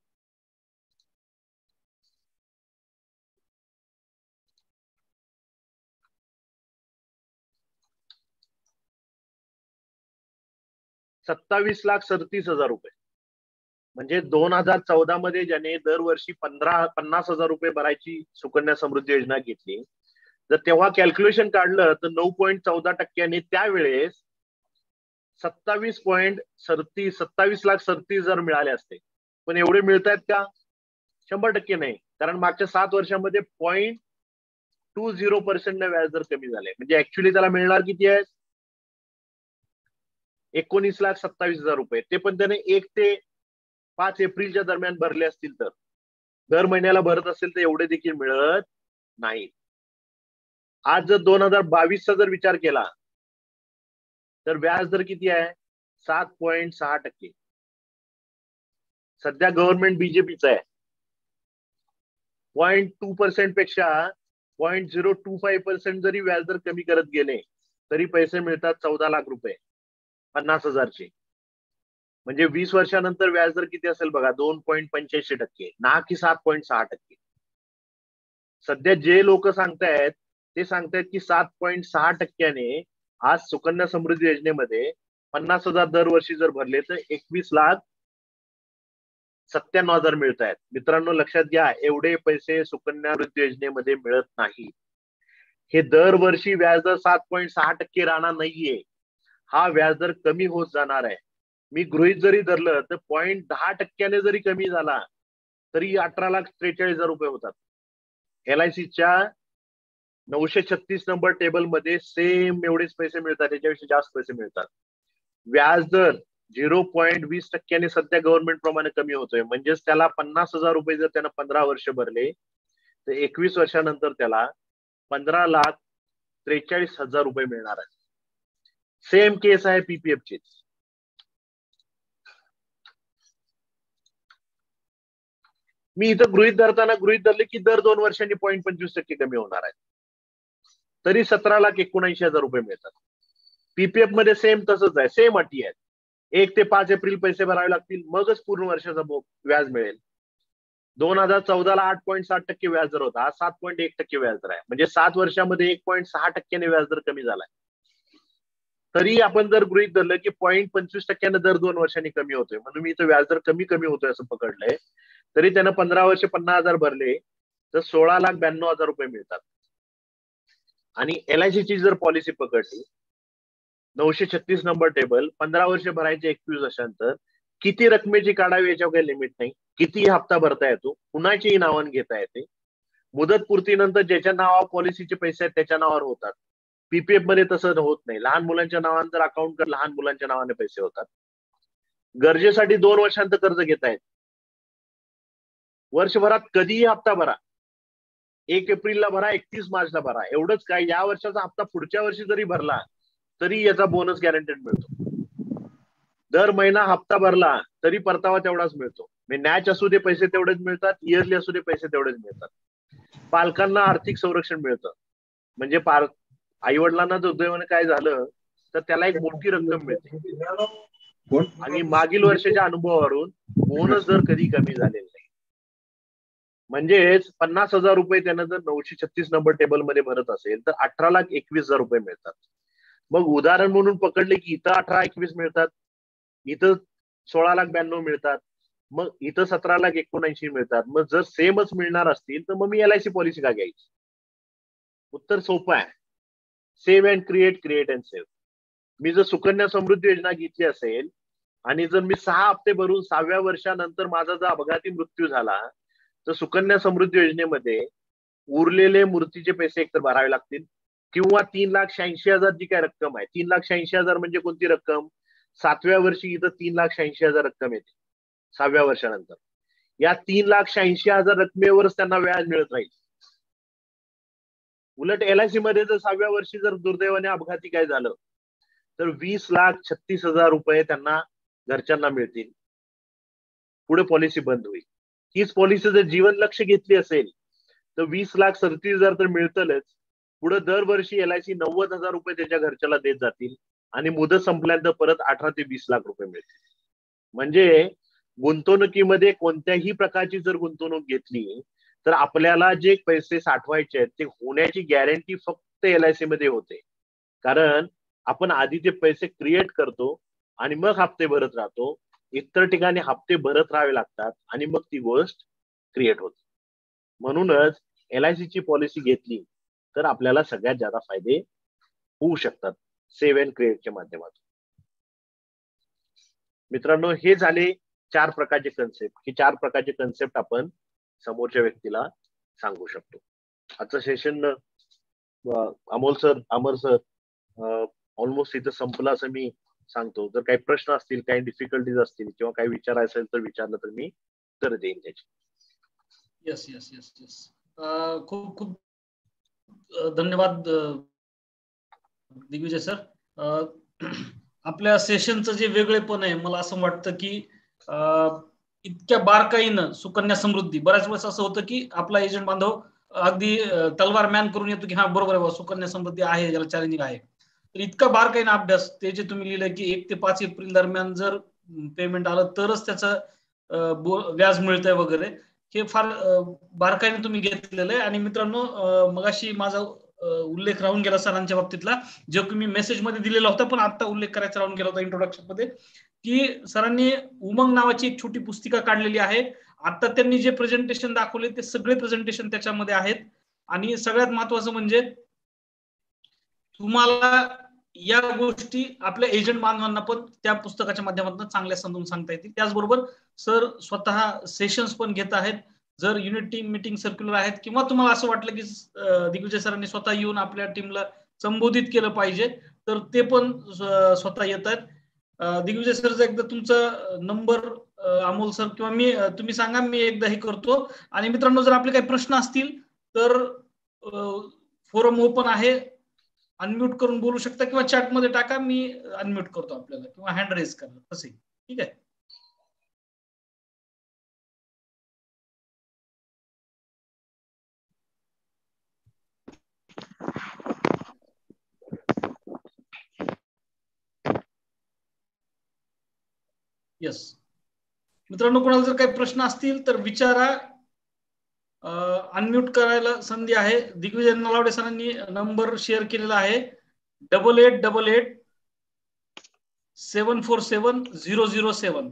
₹27,37,000 रुपये. म्हणजे 2014 मध्ये ज्याने दरवर्षी 50,000 रुपये भरायची सुकन्या समृद्धी योजना घेतली, जर तेव्हा कॅल्क्युलेशन काढलं तर 9.14% त्यावेळेस 27,37,000 मिळाले असते. पण एवढे मिळत आहेत का? 100% नाही. कारण मागच्या 7 वर्षामध्ये 0.20% व्याजदर कमी झाले. म्हणजे ऍक्च्युली त्याला मिळणार किती आहे? 19,27,000 रुपये. ते पण त्याने 1 ते 5 एप्रिलच्या दरम्यान भरले असतील तर. दर महिन्याला भरत असेल तर एवढे देखील मिळत नाही. आज जर 2022चा जर विचार केला तर व्याजदर किती आहे? 7.6%. सध्या गव्हर्नमेंट बीजेपीचं आहे. 0.2% पेक्षा 0.025% जरी व्याजदर कमी करत गेले तरी पैसे मिळतात 14 लाख रुपये 50,000चे. म्हणजे 20 वर्षानंतर व्याजदर किती असेल बघा? 2.85%, ना की 7.6%. सध्या जे लोक सांगतायत ते सांगतायत की 7.6%ने आज सुकन्या समृद्धी योजनेमध्ये 50,000 दरवर्षी जर भरले तर 21,97,000 मिळत आहेत. मित्रांनो लक्षात घ्या, एवढे पैसे सुकन्या समृद्धी योजनेमध्ये मिळत नाही. हे दरवर्षी व्याजदर 7.6% राहणार नाहीये. हा व्याजदर कमी होत जाणार आहे. मी गृहीत जरी धरलं तर 0.10% जरी कमी झाला तरी 18,43,000 रुपये होतात. LICच्या 936 नंबर टेबल मध्ये सेम एवढेच पैसे मिळतात, त्याच्यापेक्षा जास्त पैसे मिळतात. व्याजदर 0.20% सध्या गव्हर्नमेंट प्रमाणे कमी होतोय. म्हणजेच त्याला 50,000 रुपये जर त्यानं 15 वर्ष भरले तर 21 वर्षानंतर त्याला 15,43,000 रुपये मिळणार आहे. सेम केस आहे PPF ची. मी इथं गृहीत धरले की दर 2 वर्षांनी 0.25% कमी होणार आहे. तरी 17,79,000 रुपये मिळतात. PPF मध्ये सेम तसंच आहे, सेम अटी आहेत. 1 ते 5 एप्रिल पैसे भरावे लागतील, मगच पूर्ण वर्षाचा व्याज मिळेल. 2014ला 8.7% व्याजदर होता, आज 7.1% व्याजदर आहे. म्हणजे 7 वर्षामध्ये 1.6% व्याजदर कमी झालाय. तरी आपण जर गृहीत धरलं की 0.25% दर 2 वर्षांनी कमी होतोय, म्हणून मी इथं व्याजदर कमी होतोय असं पकडलंय, तरी त्यानं 15 वर्ष 50,000 भरले तर 16,92,000 रुपये मिळतात. आणि LICची जर पॉलिसी पकडली 936 नंबर टेबल, 15 वर्ष भरायचे 21 वर्षांतर किती रकमेची काढावी याच्यावर काही लिमिट नाही. किती हप्ता भरता येतो, कुणाच्याही नावाने घेता येते. मुदत पूर्तीनंतर ज्याच्या नावावर पॉलिसीचे पैसे आहेत त्याच्या नावावर होतात. PPF मध्ये तसं होत नाही. लहान मुलांच्या नावाने जर अकाउंट कर, लहान मुलांच्या नावाने पैसे होतात. गरजेसाठी 2 वर्षांत कर्ज घेतायत. वर्षभरात कधीही हप्ता भरा, 1 एप्रिलला भरा, 31 मार्चला भरा. एवढंच काय, या वर्षाचा हप्ता पुढच्या वर्षी जरी भरला तरी याचा बोनस गॅरंटेड मिळतो. दर महिना हप्ता भरला तरी परतावा तेवढाच मिळतो. नॅच असू दे पैसे तेवढेच मिळतात, इयरली असू दे पैसे तेवढेच मिळतात. पालकांना आर्थिक संरक्षण मिळतं. म्हणजे आई वडिलांना दुर्दैवाने काय झालं तर त्याला एक मोठी रक्कम मिळते. आणि मागील वर्षाच्या अनुभवावरून बोनस दर कधी कमी झालेला नाही. म्हणजेच 50,000 रुपये त्यानं जर 936 नंबर टेबल मध्ये भरत असेल तर 18,21,000 रुपये मिळतात. मग उदाहरण म्हणून पकडले की इथं 18,21 मिळतात, इथं 16,92,000 मिळतात, मग इथं 17,79,000 मिळतात. मग जर सेमच मिळणार असतील तर मग मी LIC पॉलिसी का घ्यायची? उत्तर सोपं आहे. Save and create, create and save. मी जर सुकन्या समृद्धी योजना घेतली असेल आणि जर मी 6 हप्ते भरून 6व्या वर्षानंतर माझा जर अपघाती मृत्यू झाला, तर सुकन्या समृद्धी योजनेमध्ये उरलेले मूर्तीचे पैसे एकतर भरावे लागतील, किंवा 3,86,000 जी काय रक्कम आहे, 3,86,000 म्हणजे कोणती रक्कम? 7व्या वर्षी इथं 3,86,000 रक्कम येते 6व्या वर्षानंतर. या 3,86,000 रकमेवरच त्यांना व्याज मिळत राहील. उलट LIC मध्ये जर 6व्या वर्षी जर दुर्दैवाने अपघाती काय झालं तर 20,36,000 रुपये त्यांना घरच्यांना मिळतील. पुढे पॉलिसी बंद होईल. हीच पॉलिसी जर जीवन लक्ष घेतली असेल तर 20,37,000 तर मिळतलच. पुढे दरवर्षी LIC 90,000 रुपये त्याच्या घरच्याला देत जातील आणि मुदत संपल्यानंतर परत 18 ते 20 लाख रुपये मिळतील. म्हणजे गुंतवणुकीमध्ये कोणत्याही प्रकारची जर गुंतवणूक घेतली तर आपल्याला जे पैसे साठवायचे आहेत ते होण्याची गॅरंटी फक्त LIC मध्ये होते. कारण आपण आधी ते पैसे क्रिएट करतो आणि मग हप्ते भरत राहतो. इतर ठिकाणी हप्ते भरत राहावे लागतात आणि मग ती गोष्ट क्रिएट होते. म्हणूनच LIC ची पॉलिसी घेतली तर आपल्याला सगळ्यात जास्त फायदे होऊ शकतात सेव्ह अँड क्रिएटच्या माध्यमातून. मित्रांनो, हे झाले 4 प्रकारचे कन्सेप्ट. ही 4 प्रकारचे कन्सेप्ट आपण समोरच्या व्यक्तीला सांगू शकतो. आजचं सेशन अमोल सर, अमर सर ऑलमोस्ट इथं संपलं असं मी सांगतो. जर काही प्रश्न असतील, काही डिफिकल्टीज असतील किंवा काही विचारायचं असेल तर विचारलं तर मी उत्तर देईन त्याची. येस येस येस येस खूप खूप धन्यवाद दिग्विजय सर. आपल्या सेशनचं जे वेगळेपण आहे, मला असं वाटतं की इतक्या बारकाईनं सुकन्या समृद्धी, बऱ्याच वेळेस असं होतं की आपला एजंट बांधव अगदी तलवार मॅन करून येतो की हा बरोबर आहे, सुकन्या समृद्धी आहे, याला चॅलेंजिंग आहे. तर इतका बारकाईनं अभ्यास, ते जे तुम्ही लिहिलं की 1 ते 5 एप्रिल दरम्यान जर पेमेंट आलं तरच त्याचं व्याज मिळतंय वगैरे, हे फार बारकाईने तुम्ही घेतलेलं आहे. आणि मित्रांनो, मगाशी माझा उल्लेख राहून गेला सरांच्या बाबतीतला, जो तुम्ही मेसेजमध्ये दिलेला होता पण आता उल्लेख करायचा राहून गेला होता इंट्रोडक्शन मध्ये, की सरांनी उमंग नावाची एक छोटी पुस्तिका काढलेली आहे. आता त्यांनी जे प्रेझेंटेशन दाखवले ते सगळे प्रेझेंटेशन त्याच्यामध्ये आहेत. आणि सगळ्यात महत्वाचं म्हणजे तुम्हाला या गोष्टी आपल्या एजंट बांधवांना पण त्या पुस्तकाच्या माध्यमातून चांगल्या समजून सांगता येतील. त्याचबरोबर सर स्वतः सेशन्स पण घेत आहेत. जर युनिट टीम मीटिंग सर्क्युलर आहेत किंवा तुम्हाला असं वाटलं की दिग्विजय सरांनी स्वतः येऊन आपल्या टीमला संबोधित केलं पाहिजे तर ते पण स्वतः येत आहेत. दिग्विजय सरचा एकदा तुमचा नंबर अमोल सर किंवा मी, तुम्ही सांगा, मी एकदा हे करतो. आणि मित्रांनो, जर आपले काही प्रश्न असतील तर फोरम ओपन आहे, अनम्यूट करून बोलू शकता किंवा चॅटमध्ये टाका, मी अनम्यूट करतो आपल्याला, किंवा हँड रेज करा, तसे. ठीक आहे. येस मित्रांनो, कोणाला जर काही प्रश्न असतील तर विचारा, अनम्यूट करायला संधी आहे. दिग्विजय नलावडे सरांनी नंबर शेअर केलेला आहे 8888 747 007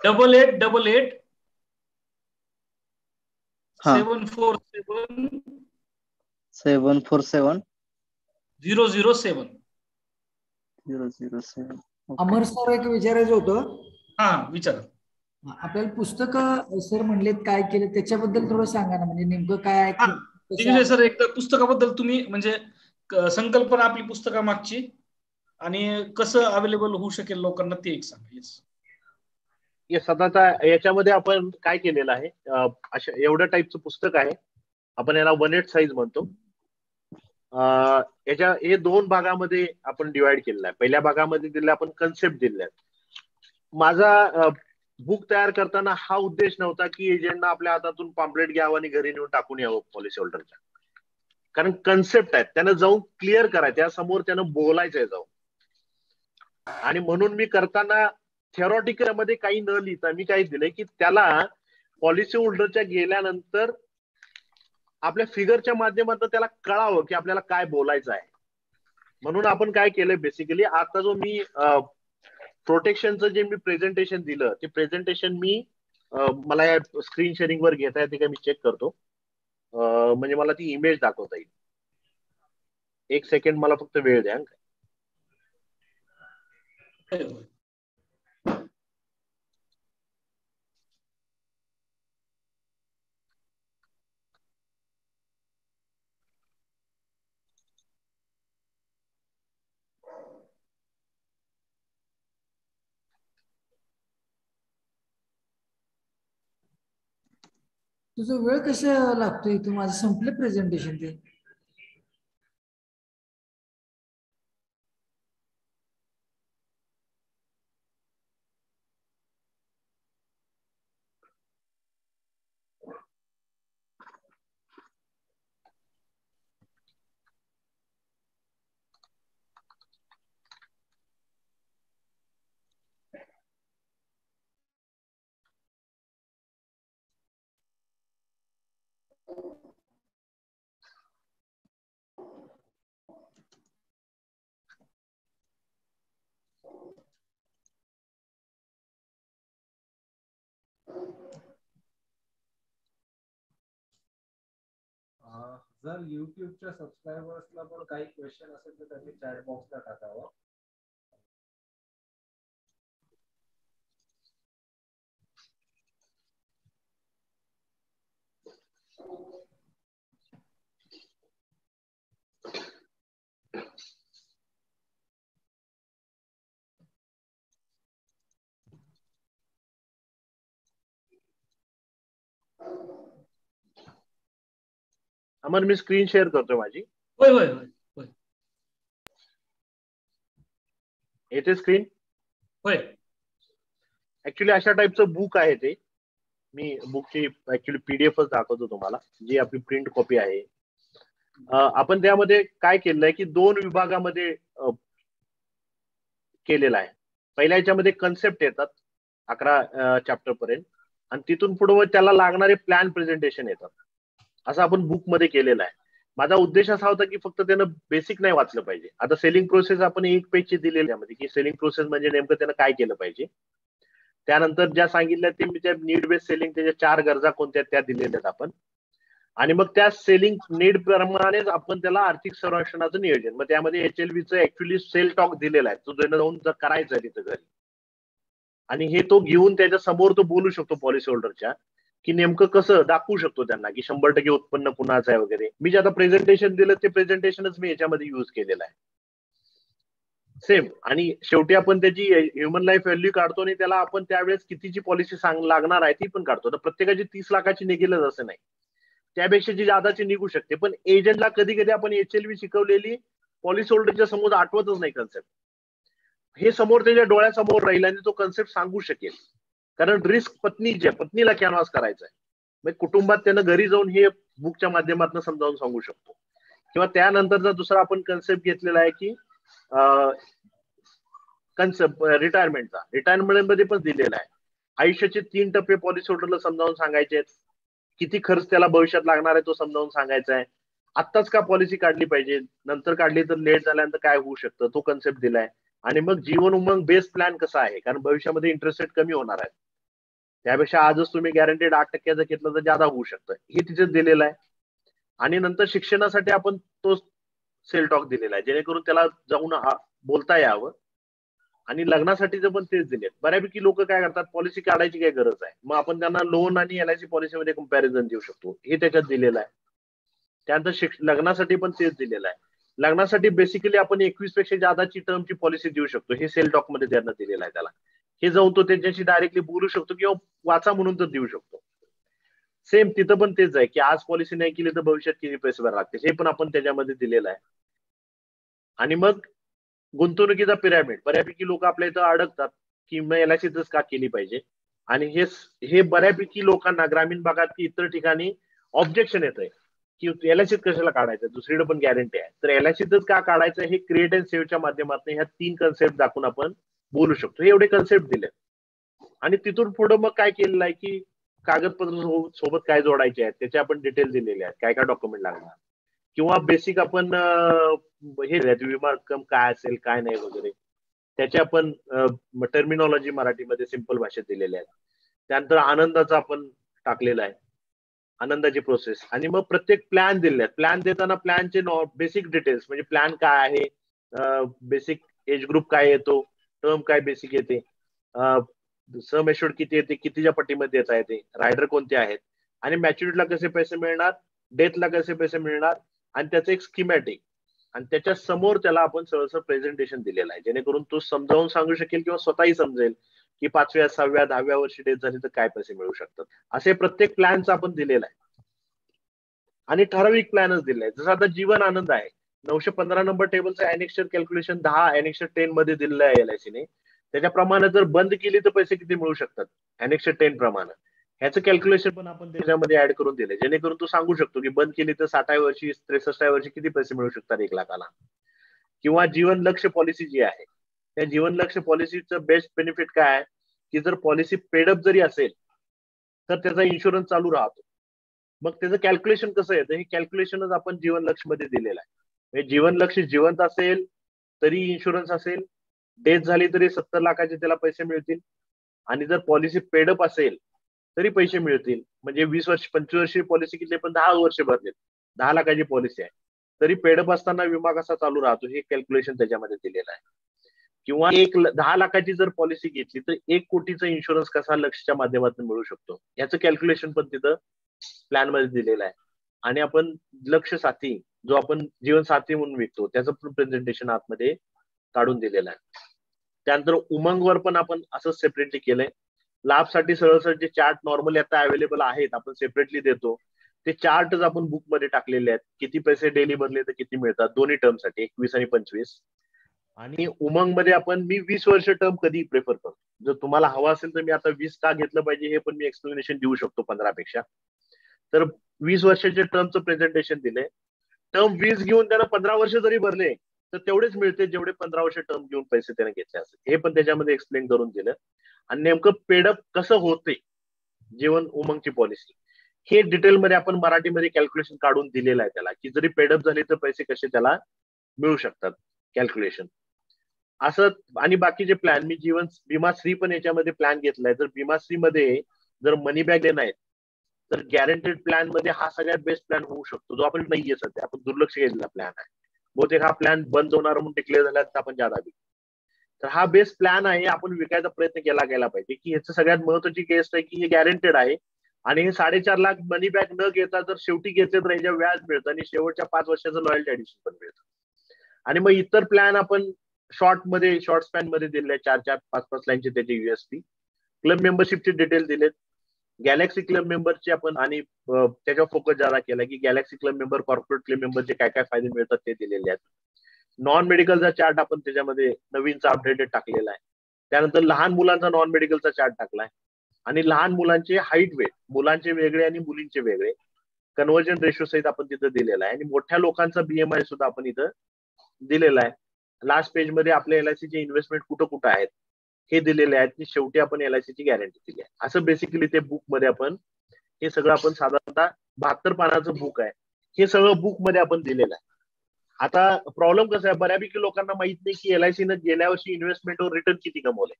8888 8888 747 007. अमर सर, एक विचारायचं होतं. हा, विचारा. आपल्याला पुस्तक सर म्हणलेत काय केलं त्याच्याबद्दल थोडं सांगा ना, म्हणजे नेमकं काय आहे. दिग्विजय सर, एकदा पुस्तकाबद्दल तुम्ही, म्हणजे संकल्पना आपली पुस्तकामागची आणि कसं अवेलेबल होऊ शकेल लोकांना ते एक सांगा. येस, आता याच्यामध्ये आपण काय केलेलं आहे, अशा एवढ्या टाईपचं पुस्तक आहे. आपण याला 1/8 साईज म्हणतो. याच्या हे 2 भागामध्ये आपण डिवाइड केलेला आहे. पहिल्या भागामध्ये दिलेला आपण कन्सेप्ट दिलेला आहे. माझा बुक तयार करताना हा उद्देश नव्हता की एजंटना आपल्या हातातून पॅम्पलेट घ्यावं आणि घरी नेऊन टाकून यावं पॉलिसी होल्डरच्या. कारण कन्सेप्ट आहेत, त्यानं जाऊन क्लिअर करायचं, त्यासमोर त्यानं बोलायचंय जाऊन. आणि म्हणून मी करताना थेरॉटिकल मध्ये काही न लिहिता मी काय दिलंय की त्याला पॉलिसी होल्डरच्या गेल्यानंतर आपल्या फिगरच्या माध्यमातून त्याला कळावं की आपल्याला काय बोलायचं आहे. म्हणून आपण काय केलंय, बेसिकली आता जो मी प्रोटेक्शनचं जे मी प्रेझेंटेशन दिलं, ते प्रेझेंटेशन मी मला या स्क्रीन शेअरिंग वर घेता येते का मी चेक करतो. म्हणजे मला ती इमेज दाखवता येईल. 1 सेकंड मला फक्त वेळ द्या. तुझं वेळ कसं लागतोय? तू माझं संपलं प्रेझेंटेशन ते. जर युट्यूबच्या सबस्क्रायबर्सला पण काही क्वेश्चन असेल तर त्यांनी चॅट बॉक्सला टाकावं. अमर, मी स्क्रीन शेअर करतोय माझी. होय होय होय. येते स्क्रीन? होय. ऍक्च्युली अशा टाईपचं बुक आहे ते. मी बुकची ऍक्च्युली पीडीएफच दाखवतो तुम्हाला, जी आपली प्रिंट कॉपी आहे. आपण त्यामध्ये काय केलेलं आहे की 2 विभागामध्ये केलेलं आहे. पहिल्या याच्यामध्ये कन्सेप्ट येतात 11 चॅप्टर पर्यंत, आणि तिथून पुढे त्याला लागणारे प्लॅन प्रेझेंटेशन येतात. असं आपण बुक मध्ये केलेलं आहे. माझा उद्देश असा होता की फक्त त्यानं बेसिक नाही वाचलं पाहिजे. आता सेलिंग प्रोसेस आपण 1 पेजची दिलेली आहे, की सेलिंग प्रोसेस म्हणजे नेमकं त्यानं काय केलं पाहिजे. त्यानंतर ज्या सांगितल्या ते त्या नीड बेस्ड सेलिंग, त्याच्या 4 गरजा कोणत्या त्या दिलेल्या आहेत आपण. आणि मग त्या सेलिंग नीड प्रमाणेच आपण त्याला आर्थिक संरक्षणाचं नियोजन, मग त्यामध्ये HLVचं ऍक्च्युली सेल टॉक दिलेला आहे, तो जाऊन करायचा आहे तिथं घरी. आणि हे तो घेऊन त्याच्या समोर तो बोलू शकतो पॉलिसी होल्डरच्या, की नेमकं कसं दाखवू शकतो त्यांना की 100% उत्पन्न कुणाचं आहे वगैरे. मी जे आता प्रेझेंटेशन दिलं ते प्रेझेंटेशनच मी याच्यामध्ये युज केलेलं आहे सेम. आणि शेवटी आपण त्याची ह्युमन लाईफ व्हॅल्यू काढतो आणि त्याला आपण त्यावेळेस कितीची पॉलिसी लागणार आहे ती पण काढतो. तर प्रत्येकाची 30 लाखाची निघेलच असं नाही, त्यापेक्षा जी जादाची निघू शकते. पण एजंटला कधी कधी आपण HLV शिकवलेली पॉलिसी होल्डरच्या समोर आठवतच नाही कन्सेप्ट. हे समोर त्याच्या डोळ्यासमोर राहील आणि तो कन्सेप्ट सांगू शकेल. कारण रिस्क पत्नीला कॅनव्हास करायचा आहे. मग कुटुंबात त्यानं घरी जाऊन हे बुकच्या माध्यमातून समजावून सांगू शकतो. किंवा त्यानंतरचा दुसरा आपण कन्सेप्ट घेतलेला आहे की कन्सेप्ट रिटायरमेंट मध्ये पण दिलेला आहे. आयुष्याचे 3 टप्पे पॉलिसी होल्डरला समजावून सांगायचे आहेत. किती खर्च त्याला भविष्यात लागणार आहे तो समजावून सांगायचा आहे. आत्ताच का पॉलिसी काढली पाहिजे, नंतर काढली तर लेट झाल्यानंतर काय होऊ शकतं, तो कन्सेप्ट दिलाय. आणि मग जीवन उमंग बेस्ट प्लॅन कसा आहे, कारण भविष्यामध्ये इंटरेस्ट रेट कमी होणार आहे, त्यापेक्षा आजच तुम्ही गॅरंटेड 8% घेतलं तर जादा होऊ शकतं, हे तिथे दिलेलं आहे. आणि नंतर शिक्षणासाठी आपण तो सेल टॉक दिलेला आहे, जेणेकरून त्याला जाऊन बोलता यावं. आणि लग्नासाठीचं पण तेच दिले. बऱ्यापैकी लोक काय करतात, पॉलिसी काढायची काय गरज आहे, मग आपण त्यांना लोन आणि LIC पॉलिसीमध्ये कंपॅरिझन देऊ शकतो, हे त्याच्यात दिलेलं आहे. त्यानंतर लग्नासाठी पण तेच दिलेलं आहे. लग्नासाठी बेसिकली आपण 21 पेक्षा जादाची टर्मची पॉलिसी देऊ शकतो, हे सेल टॉक मध्ये त्यांना दिलेलं आहे. त्याला हे जाऊन तो त्यांच्याशी डायरेक्टली बोलू शकतो किंवा वाचा म्हणून तर देऊ शकतो. सेम तिथं पण तेच आहे की आज पॉलिसी नाही केली तर भविष्यात किती पैसे भरावे लागतील, हे पण आपण त्याच्यामध्ये दिलेलं आहे. आणि मग गुंतवणुकीचा पिरॅमिड, बऱ्यापैकी लोक आपल्या इथं अडकतात की मग LICच का केली पाहिजे. आणि हे बऱ्यापैकी लोकांना ग्रामीण भागात की इतर ठिकाणी ऑब्जेक्शन येत आहे की LICच कशाला काढायचं, दुसरीकडे पण गॅरंटी आहे, तर LICच का काढायचं, हे क्रिएट अँड सेव्हच्या माध्यमातून ह्या 3 कन्सेप्ट दाखवून आपण बोलू शकतो. हे एवढे कन्सेप्ट दिले. आणि तिथून पुढे मग काय केलेलं आहे की कागदपत्र सोबत काय जोडायचे आहेत त्याचे आपण डिटेल दिलेले आहेत, काय काय डॉक्युमेंट लागणार, किंवा बेसिक आपण हे विमा रक्कम काय असेल काय नाही वगैरे त्याचे आपण टर्मिनॉलॉजी मराठीमध्ये सिंपल भाषेत दिलेले आहेत. त्यानंतर आनंदाचा आपण टाकलेला आहे, आनंदाची प्रोसेस. आणि मग प्रत्येक प्लॅन दिले आहेत. प्लॅन देताना प्लॅनचे बेसिक डिटेल्स म्हणजे प्लॅन काय आहे, बेसिक एज ग्रुप काय येतो, टर्म काय बेसिक येते, सम एश्युर्ड किती येते, कितीच्या पट्टीमध्ये देता येते, रायडर कोणते आहेत, आणि मॅच्युरिटीला कसे पैसे मिळणार, डेथला कसे पैसे मिळणार, आणि त्याचं एक स्कीमॅटिक. आणि त्याच्या समोर त्याला आपण सहसा प्रेझेंटेशन दिलेलं आहे, जेणेकरून तो समजावून सांगू शकेल किंवा स्वतःही समजेल की 5व्या 6व्या 10व्या वर्षी डेथ झाली तर काय पैसे मिळू शकतात. असे प्रत्येक प्लॅनचा आपण दिलेला आहे आणि ठराविक प्लॅनच दिले आहे. जसं आता जीवन आनंद आहे, 915 नंबर टेबलचं अनेक्शर कॅल्क्युलेशन 10 अनेक्शर 10 मध्ये दिलेलं आहे LICने. त्याच्याप्रमाणे जर बंद केली तर पैसे किती मिळू शकतात अनेक्शर 10 प्रमाणे, ह्याचं कॅल्क्युलेशन पण आपण त्याच्यामध्ये ऍड करून दिले, जेणेकरून तो सांगू शकतो की बंद केली तर 60व्या वर्षी 63व्या वर्षी किती पैसे मिळू शकतात 1 लाखाला. किंवा जीवन लक्ष्य पॉलिसी जी आहे, त्या जीवन लक्ष्य पॉलिसीचं बेस्ट बेनिफिट काय आहे की जर पॉलिसी पेडअप जरी असेल तर त्याचा इन्शुरन्स चालू राहतो. मग त्याचं कॅल्क्युलेशन कसं येतं, हे कॅल्क्युलेशनच आपण जीवन लक्ष्य मध्ये दिलेलं आहे. म्हणजे जीवन लक्ष्य जिवंत असेल तरी इन्शुरन्स असेल, डेथ झाली तरी 70 लाखाचे त्याला पैसे मिळतील, आणि जर पॉलिसी पेडअप असेल तरी पैसे मिळतील. म्हणजे 20 वर्ष 25 वर्षी पॉलिसी किती पण 10 वर्ष भरले, 10 लाखाची पॉलिसी आहे तरी पेडअप असताना विमा कसा चालू राहतो हे कॅल्क्युलेशन त्याच्यामध्ये दिलेलं आहे. किंवा 10 लाखाची जर पॉलिसी घेतली तर 1 कोटीचा इन्शुरन्स कसा लक्ष्यच्या माध्यमातून मिळू शकतो याचं कॅल्क्युलेशन पण तिथं प्लॅन मध्ये दिलेलं आहे. आणि आपण लक्ष्य साथी जो आपण जीवन साथी म्हणून विकतो त्याचं पण प्रेझेंटेशन आतमध्ये काढून दिलेलं आहे. त्यानंतर उमंगवर पण आपण असं सेपरेटली केलंय. लाभसाठी सरळ जे चार्ट नॉर्मली आता अवेलेबल आहेत आपण सेपरेटली देतो, ते चार्टच आपण बुक मध्ये टाकलेले आहेत. किती पैसे डेली भरले तर किती मिळतात दोन्ही टर्मसाठी 21 आणि 25. आणि उमंग मध्ये आपण मी 20 वर्ष टर्म कधी प्रेफर करतो. जर तुम्हाला हवा असेल तर मी आता 20 का घेतलं पाहिजे हे पण मी एक्सप्लेनेशन देऊ शकतो 15 पेक्षा. तर 20 वर्षाच्या टर्मचं प्रेझेंटेशन दिलंय. टर्म 20 घेऊन त्याला 15 वर्ष जरी भरले तर तेवढेच मिळते जेवढे 15 वर्ष टर्म घेऊन पैसे त्याने घेतले असते, हे पण त्याच्यामध्ये एक्सप्लेन करून दिलं. आणि नेमकं पेडअप कसं होते जीवन उमंगची पॉलिसी हे डिटेलमध्ये आपण मराठीमध्ये कॅल्क्युलेशन काढून दिलेलं आहे त्याला, की जरी पेडअप झाले तर पैसे कसे त्याला मिळू शकतात कॅल्क्युलेशन असं. आणि बाकीचे प्लॅन मी जीवन भीमाश्री पण याच्यामध्ये प्लॅन घेतलाय. तर भीमाश्री मध्ये जर मनी बॅग देणार आहेत तर गॅरंटेड प्लॅन मध्ये हा सगळ्यात बेस्ट प्लॅन होऊ शकतो, जो आपण नाहीये सध्या, आपण दुर्लक्ष केलेला प्लॅन आहे. बहुतेक हा प्लॅन बंद होणार म्हणून डिक्लेअर झाला तर आपण जादा विकू. तर हा बेस्ट प्लॅन आहे, आपण विकायचा प्रयत्न केला पाहिजे. की ह्याचं सगळ्यात महत्वाची केस आहे की हे गॅरंटेड आहे आणि हे 4.5 लाख मनी बॅक न घेता जर शेवटी घेतले तर ह्याच्या व्याज मिळतं आणि शेवटच्या 5 वर्षाचं लॉयल्टी ऍडिशन पण मिळतं. आणि मग इतर प्लॅन आपण शॉर्ट स्पॅन मध्ये दिले 4-4, 5-5 लाईनचे त्याचे USP. क्लब मेंबरशिपचे डिटेल दिलेत. गॅलेक्सी क्लब मेंबरचे आपण आणि त्याच्यावर फोकस जादा केला की Galaxy club member corporate club मेंबरचे काय काय फायदे मिळतात ते दिलेले आहेत. नॉन मेडिकलचा चार्ट आपण त्याच्यामध्ये नवीनचा अपडेटेड टाकलेला आहे. त्यानंतर लहान मुलांचा नॉन मेडिकलचा चार्ट टाकलाय आणि लहान मुलांचे हाईट वेट मुलांचे वेगळे आणि मुलींचे वेगळे कन्व्हर्जन रेशो सहित आपण तिथं दिलेला आहे. आणि मोठ्या लोकांचा BMI सुद्धा आपण इथं दिलेला आहे. लास्ट पेज मध्ये आपल्या LICचे इन्व्हेस्टमेंट कुठं कुठं आहेत हे दिलेले आहेत की शेवटी आपण LICची गॅरंटी दिली आहे. असं बेसिकली ते बुक मध्ये आपण हे सगळं आपण साधारणतः 72 पानाचं बुक आहे, हे सगळं बुक मध्ये आपण दिलेलं आहे. आता प्रॉब्लेम कसा आहे, बऱ्यापैकी लोकांना माहित नाही की LICनं गेल्या वर्षी इन्व्हेस्टमेंटवर रिटर्न किती कमवलंय.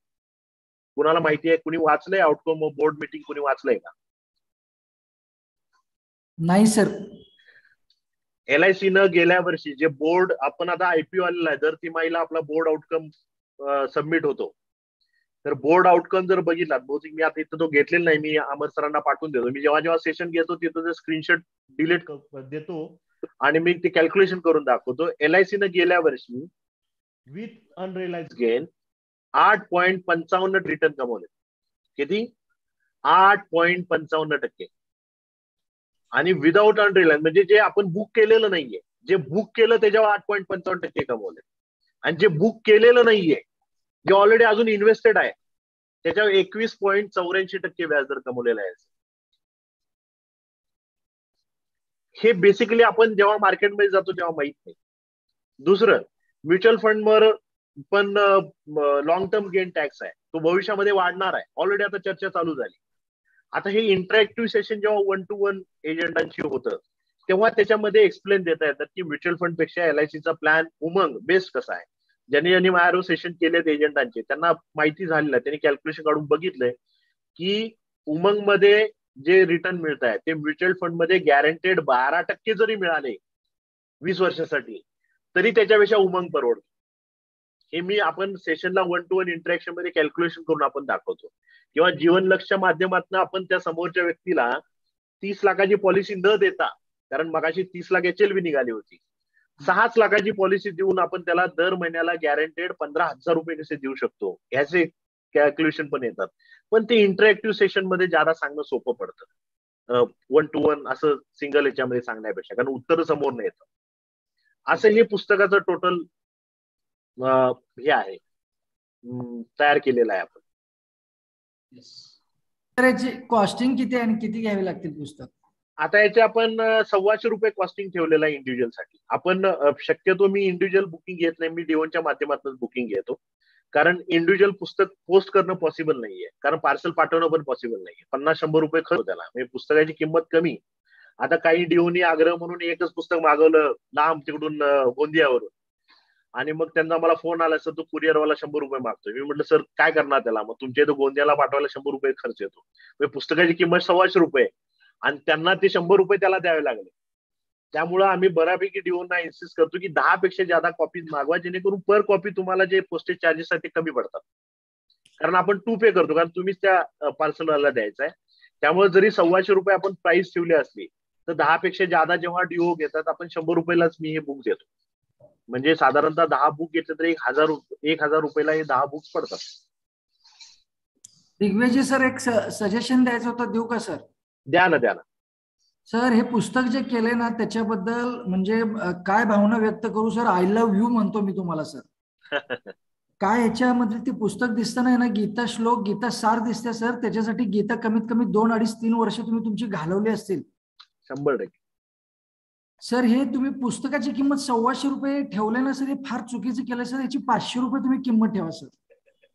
कुणाला माहिती आहे, कुणी वाचलंय आउटकम बोर्ड मीटिंग कुणी वाचलंय का? नाही सर. LICनं गेल्या वर्षी जे बोर्ड आपण आता IPO आलेला आहे, दर तिमाहीला आपला बोर्ड आउटकम सबमिट होतो. तर बोर्ड आउटकम जर बघितला, बहुतेक मी आता इथं तो घेतलेला नाही, मी अमर सरांना पाठवून देतो. मी जेव्हा सेशन घेतो तिथं ते स्क्रीनशॉट डिलीट देतो आणि मी ते कॅल्क्युलेशन करून दाखवतो. LICनं गेल्या वर्षी विथ अनरिअलाइज गेन 8.55 रिटर्न कमवले. किती? 8.55%. आणि विदाऊट अनरिअलाइज म्हणजे जे आपण बुक केलेलं नाहीये, जे बुक केलं त्याच्यावर 8.55% कमवले. आणि जे बुक केलेलं नाहीये, जे ऑलरेडी अजून इन्व्हेस्टेड आहे त्याच्यावर 21.84% व्याजदर कमवलेला आहे. हे बेसिकली आपण जेव्हा मार्केटमध्ये जातो तेव्हा माहित नाही. दुसरं, म्युच्युअल फंडवर पण लॉंग टर्म गेन टॅक्स आहे, तो भविष्यामध्ये वाढणार आहे. ऑलरेडी आता चर्चा चालू झाली. आता हे इंटरॅक्टिव्ह सेशन जेव्हा 1-to-1 एजंटांशी होतं तेव्हा त्याच्यामध्ये एक्सप्लेन देता येतात की म्युच्युअल फंड पेक्षा LICचा प्लॅन उमंग बेस्ट कसा आहे. ज्यांनी माझ्यावर सेशन केलेत एजंटांचे त्यांना माहिती झालेलं आहे, त्यांनी कॅल्क्युलेशन काढून बघितलंय की उमंग मध्ये जे रिटर्न मिळत आहे ते म्युच्युअल फंड मध्ये गॅरंटेड 12% जरी मिळाले 20 वर्षासाठी तरी त्याच्यापेक्षा उमंग परवडतो. हे मी आपण सेशनला 1-to-1 इंटरॅक्शन मध्ये कॅल्क्युलेशन करून आपण दाखवतो. किंवा जीवन लक्ष्य माध्यमातून आपण त्या समोरच्या व्यक्तीला 30 लाखाची पॉलिसी न देता, कारण मगाशी 30 लाख HLV निघाली होती, 6 लाखाची पॉलिसी देऊन आपण त्याला दर महिन्याला गॅरंटेड 15,000 रुपये कसे देऊ शकतो ह्याचे कॅल्क्युलेशन पण येतात. पण ते इंटरॅक्टिव्ह सेशन मध्ये ज्यादा सांगणं सोपं पडतं 1-to-1 असं सिंगल याच्यामध्ये सांगण्यापेक्षा, कारण उत्तर समोर नाही येतं. असं हे पुस्तकाचं टोटल हे आहे, तयार केलेलं आहे आपण. तर याची कॉस्टिंग किती आहे आणि किती घ्यावी लागतील पुस्तक? आता याचे आपण 1,200 रुपये कॉस्टिंग ठेवलेलं आहे इंडिव्हिज्युअलसाठी. आपण शक्यतो मी इंडिव्हिज्युअल बुकिंग घेत नाही, मी डिओनच्या माध्यमातून बुकिंग घेतो. कारण इंडिव्हिज्युअल पुस्तक पोस्ट करणं पॉसिबल नाहीये, कारण पार्सल पाठवणं पण पॉसिबल नाहीये. 50-100 रुपये खर्च त्याला, म्हणजे पुस्तकाची किंमत कमी. आता काही डिओनी आग्रह म्हणून एकच पुस्तक मागवलं लांब तिकडून गोंदियावरून, आणि मग त्यांना मला फोन आला, सर तो कुरिअरवाला 100 रुपये मागतोय. मी म्हटलं सर काय करणार त्याला, मग तुमच्या इथं गोंदियाला पाठवायला 100 रुपये खर्च येतो. म्हणजे पुस्तकाची किंमत 1,200 रुपये आणि त्यांना ते 100 रुपये त्याला द्यावे लागले. त्यामुळे आम्ही बऱ्यापैकी डिओना इन्सिस्ट करतो की 10 पेक्षा जादा कॉपीज मागवा, जेणेकरून पर कॉपी तुम्हाला जे पोस्टेज चार्जेस आहेत ते कमी पडतात. कारण आपण 2 पे करतो, कारण तुम्हीच त्या पार्सलवाला द्यायचा आहे. त्यामुळे जरी 1,200 रुपये आपण प्राइस ठेवली असली तर 10 पेक्षा जादा जेव्हा डिओ घेतात आपण 100 रुपयालाच मी हे बुक देतो. म्हणजे साधारणतः 10 बुक घेतले तर 1,000 रुपयाला हे 10 बुक्स पडतात. दिग्विजय सर, एक सजेशन द्यायचं होतं, देऊ का सर? द्या ना. सर हे पुस्तक जे केले ना त्याच्याबद्दल म्हणजे काय भावना व्यक्त करू सर? आय लव्ह यू म्हणतो मी तुम्हाला सर. काय ह्याच्यामध्ये ते पुस्तक दिसतं ना, गीता श्लोक, गीता सार दिसते सर. त्याच्यासाठी गीता कमीत कमी 2-2.5-3 वर्ष तुम्ही तुमची घालवली असतील. 100%. सर हे तुम्ही पुस्तकाची किंमत 1,200 रुपये ठेवले ना सर, हे फार चुकीचं केलं सर. याची 500 रुपये तुम्ही किंमत ठेवा सर.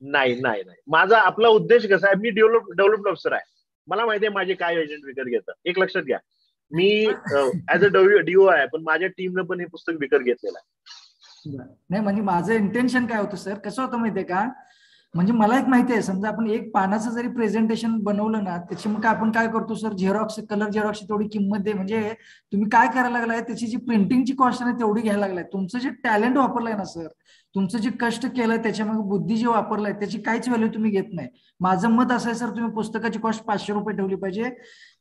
नाही. माझा आपला उद्देश कसा आहे, मी डेव्हलपमेंट ऑफिसर आहे. मला माहिती आहे माझे काय एजंट विकत घेतात. एक लक्षात घ्या, मी ऍज अ डीओ आहे, पण माझ्या टीमनं पण हे पुस्तक विकत घेतलेलं आहे. नाही म्हणजे माझं इंटेन्शन काय होतं सर, कसं होतं माहितीये का, म्हणजे मला एक माहिती आहे, समजा आपण एक पानाचं जरी प्रेझेंटेशन बनवलं ना, त्याची मग आपण काय करतो सर, झेरॉक्स, कलर झेरॉक्स तेवढी किंमत दे. म्हणजे तुम्ही काय करायला लागलाय, त्याची जी प्रिंटिंगची कॉस्ट आहे तेवढी घ्यायला लागलाय. तुमचं जे टॅलेंट वापरलंय ना सर, तुमचं जे कष्ट केलंय त्याच्यामध्ये बुद्धी जे वापरलाय त्याची काहीच व्हॅल्यू तुम्ही घेत नाही. माझं मत असं आहे सर, तुम्ही पुस्तकाची कॉस्ट 500 रुपये ठेवली पाहिजे.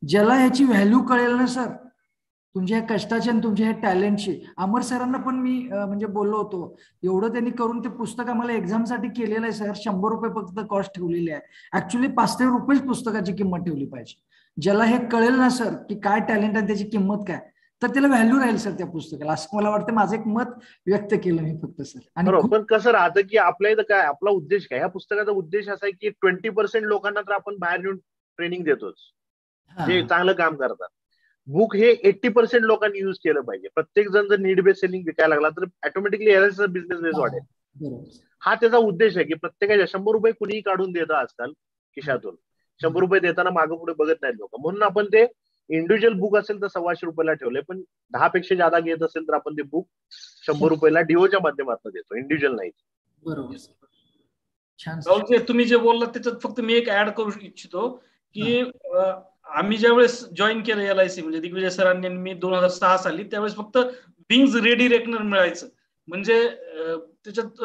ज्याला ह्याची व्हॅल्यू कळेल ना सर, तुमच्या कष्टाची आणि तुमच्या ह्या टॅलेंटची. अमर सरांना पण मी म्हणजे बोललो होतो, एवढं त्यांनी करून ते पुस्तक आम्हाला एक्झामसाठी केलेलं आहे सर. 100 रुपये फक्त कॉस्ट ठेवलेली आहे. ऍक्च्युली 500 रुपये पुस्तकाची किंमत ठेवली पाहिजे. ज्याला हे कळेल ना सर की काय टॅलेंट आहे, त्याची किंमत काय, तर त्याला व्हॅल्यू राहील सर त्या पुस्तकाला, असं मला वाटतं. माझं एक मत व्यक्त केलं मी फक्त सर. आणि पण कसं राहतं की आपल्या इथं काय, आपला उद्देश काय, ह्या पुस्तकाचा उद्देश असा आहे की 20% लोकांना तर आपण बाहेर येऊन ट्रेनिंग देतोच जे चांगलं काम करतात. बुक हे 80% लोकांनी युज केलं पाहिजे. प्रत्येक जण जर नीड बेस्ड सेलिंग विकायला लागला तर ऑटोमॅटिकली याचा बिझनेस बेस वाढेल. हा त्याचा उद्देश आहे की प्रत्येकाच्या 100 रुपये कुणीही काढून देतं आजकाल खिशातून. 100 रुपये देताना मागं पुढे बघत नाहीत लोक, म्हणून आपण ते इंडिव्हिज्युअल बुक असेल तर 1,200 रुपयाला ठेवले, पण 10 पेक्षा जादा घेत असेल तर आपण ते बुक 100 रुपयाला डीओच्या माध्यमातून देतो, इंडिव्हिज्युअल नाही. बरोबर. छान. तुम्ही जे बोललात त्याच्यात फक्त मी एक ऍड करू इच्छितो की आम्ही ज्यावेळेस जॉईन केलं LIC, म्हणजे दिग्विजय सरांनी मी 2006 साली, त्यावेळेस फक्त विंग्स रेडी रेकनर मिळायचं. म्हणजे त्याच्यात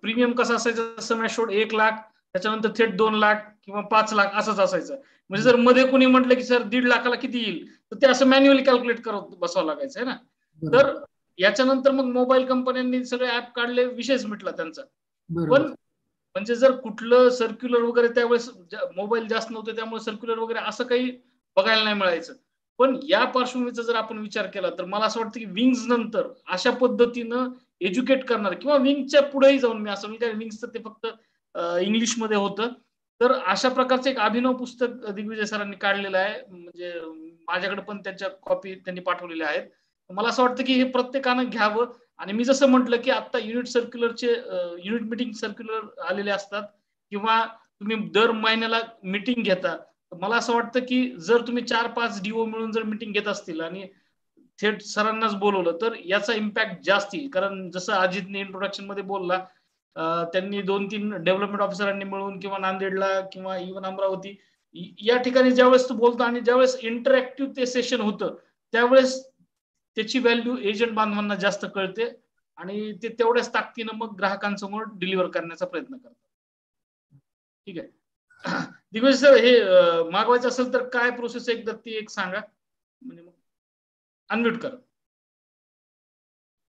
प्रीमियम कसं असायचं, सम ॲश्योर्ड 1 लाख, त्याच्यानंतर थेट 2 लाख किंवा 5 लाख असंच असायचं. म्हणजे जर मध्ये कोणी म्हटलं की सर 1.5 लाखाला किती येईल, तर ते असं मॅन्युअली कॅल्क्युलेट करत बसावं लागायचं आहे ना. तर याच्यानंतर मग मोबाईल कंपन्यांनी सगळे ऍप काढले, विषयच मिटला त्यांचा. पण म्हणजे जर कुठलं सर्क्युलर वगैरे, त्यावेळेस मोबाईल जास्त नव्हते त्यामुळे सर्क्युलर वगैरे असं काही बघायला नाही मिळायचं. पण या पार्श्वभूमीचा जर आपण विचार केला तर मला असं वाटतं की विंग्स नंतर अशा पद्धतीनं एज्युकेट करणार, किंवा विंगच्या पुढेही जाऊन, मी असं म्हणजे विंग्सचं ते फक्त इंग्लिशमध्ये होतं, तर अशा प्रकारचं एक अभिनव पुस्तक दिग्विजय सरांनी काढलेलं आहे. म्हणजे माझ्याकडे पण त्याच्या कॉपी त्यांनी पाठवलेल्या आहेत. मला असं वाटतं की हे प्रत्येकानं घ्यावं. आणि मी जसं म्हटलं की आता युनिट मीटिंग सर्क्युलर आलेले असतात, किंवा तुम्ही दर महिन्याला मीटिंग घेता. मला असं वाटतं की जर तुम्ही 4-5 DO मिळून जर मीटिंग घेत असतील आणि थेट सरांनाच बोलवलं तर याचा इम्पॅक्ट जास्त येईल. कारण जसं अजितने इंट्रोडक्शन मध्ये बोलला, त्यांनी 2-3 डेव्हलपमेंट ऑफिसरांनी मिळून, किंवा नांदेडला किंवा इव्हन अमरावती या ठिकाणी ज्यावेळेस तू बोलतो आणि ज्यावेळेस इंटरॅक्टिव्ह ते सेशन होतं त्यावेळेस त्याची व्हॅल्यू एजंट बांधवांना जास्त कळते आणि ते तेवढ्याच ताकदीनं मग ग्राहकांसमोर डिलिव्हर करण्याचा प्रयत्न करतात. ठीक आहे. दिग्विजय सर, हे मागवायचं असेल तर काय प्रोसेस एकदा ती एक सांगा. म्हणजे मग अनम्यूट कर.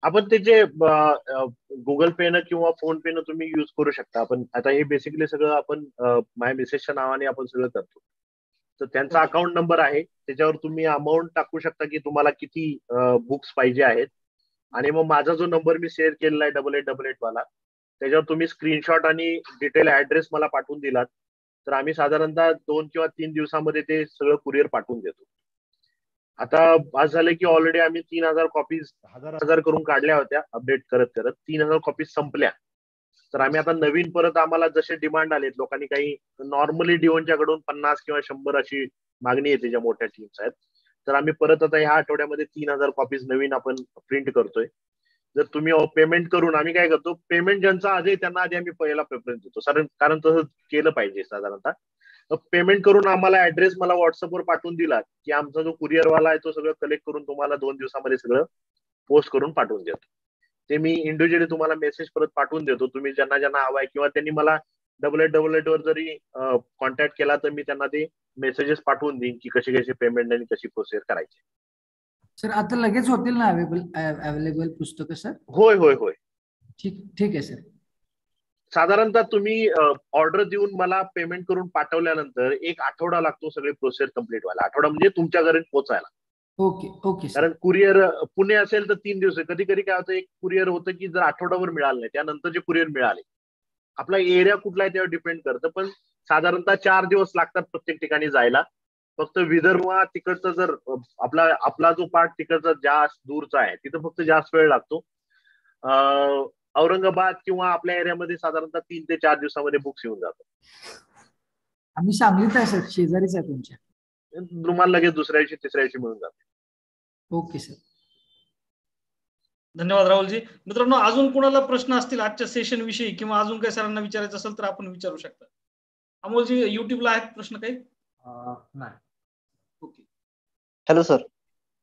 आपण त्याचे गुगल पे न किंवा फोन पे न तुम्ही युज करू शकता. आपण आता हे बेसिकली सगळं आपण माय मेसेजच्या नावाने आपण सगळं करतो. तर त्यांचा अकाउंट नंबर आहे, त्याच्यावर तुम्ही अमाऊंट टाकू शकता की तुम्हाला किती बुक्स पाहिजे आहेत. आणि मग माझा जो नंबर मी शेअर केलेला आहे 8888 वाला, त्याच्यावर तुम्ही स्क्रीनशॉट आणि डिटेल ऍड्रेस मला पाठवून दिलात तर आम्ही साधारणतः 2 किंवा 3 दिवसामध्ये ते सगळं कुरिअर पाठवून देतो. आता आज झालं की ऑलरेडी आम्ही 3000 कॉपीज हजार करून काढल्या होत्या. अपडेट करत करत 3000 कॉपीज संपल्या. तर आम्ही आता नवीन परत आम्हाला जसे डिमांड आलेत, लोकांनी काही नॉर्मली डिओनच्याकडून 50 किंवा 100 अशी मागणी येते ज्या मोठ्या टीम्स आहेत, तर आम्ही परत आता ह्या आठवड्यामध्ये 3000 कॉपीज नवीन आपण प्रिंट करतोय. जर तुम्ही पेमेंट करून, आम्ही काय करतो, पेमेंट ज्यांचा आधी त्यांना आधी आम्ही पहिला प्रेफरन्स देतो, कारण तसं केलं पाहिजे साधारणतः. पेमेंट करून आम्हाला ऍड्रेस मला व्हॉट्सअपवर पाठवून दिला की आमचा जो कुरिअरवाला आहे तो सगळं कलेक्ट करून तुम्हाला 2 दिवसामध्ये सगळं पोस्ट करून पाठवून देतो. ते मी इंडिव्हिज्युअली तुम्हाला मेसेज परत पाठवून देतो. तुम्ही ज्यांना ज्यांना हवाय किंवा त्यांनी मला 8888 वर जरी कॉन्टॅक्ट केला तर मी त्यांना ते मेसेजेस पाठवून देईन की कशी कशी पेमेंट आणि कशी प्रोसेस करायची. सर आता लगेच होतील ना अवेलेबल पुस्तकं सर? होय होय होय. ठीक आहे सर. साधारणतः तुम्ही ऑर्डर देऊन मला पेमेंट करून पाठवल्यानंतर 1 आठवडा लागतो सगळे प्रोसेस कम्प्लीट व्हायला. आठवडा म्हणजे तुमच्या घरी पोहोचायला. ओके. कारण कुरिअर पुणे असेल तर 3 दिवस. कधी कधी काय होतं, एक कुरिअर होतं की जर आठवड्यावर मिळालं नाही त्यानंतर जे कुरिअर मिळाले, आपला एरिया कुठला आहे त्यावर डिपेंड करतं, पण साधारणतः 4 दिवस लागतात प्रत्येक ठिकाणी जायला. फक्त विदर्भ तिकडचं जर आपला जो पार्ट तिकडचा जास्त दूरचा आहे तिथं फक्त जास्त वेळ लागतो. औरंगाबाद किंवा आपल्या एरियामध्ये साधारणतः 3 ते 4 दिवसामध्ये बुक्स येऊन जातात. आम्ही सांगलीत आहे सर, शेजारीच आहे तुमच्या. तुम्हाला लगेच दुसऱ्या दिवशी तिसऱ्या दिवशी मिळून जाते. Okay sir. धन्यवाद राहुलजी. मित्रांनो, अजून कोणाला प्रश्न असतील आजच्या सेशन विषयी किंवा अजून काही सरांना विचारायचं असेल तर आपण विचारू शकता. अमोलजी, युट्यूबला आहेत प्रश्न काही? नाही. ओके. Hello sir.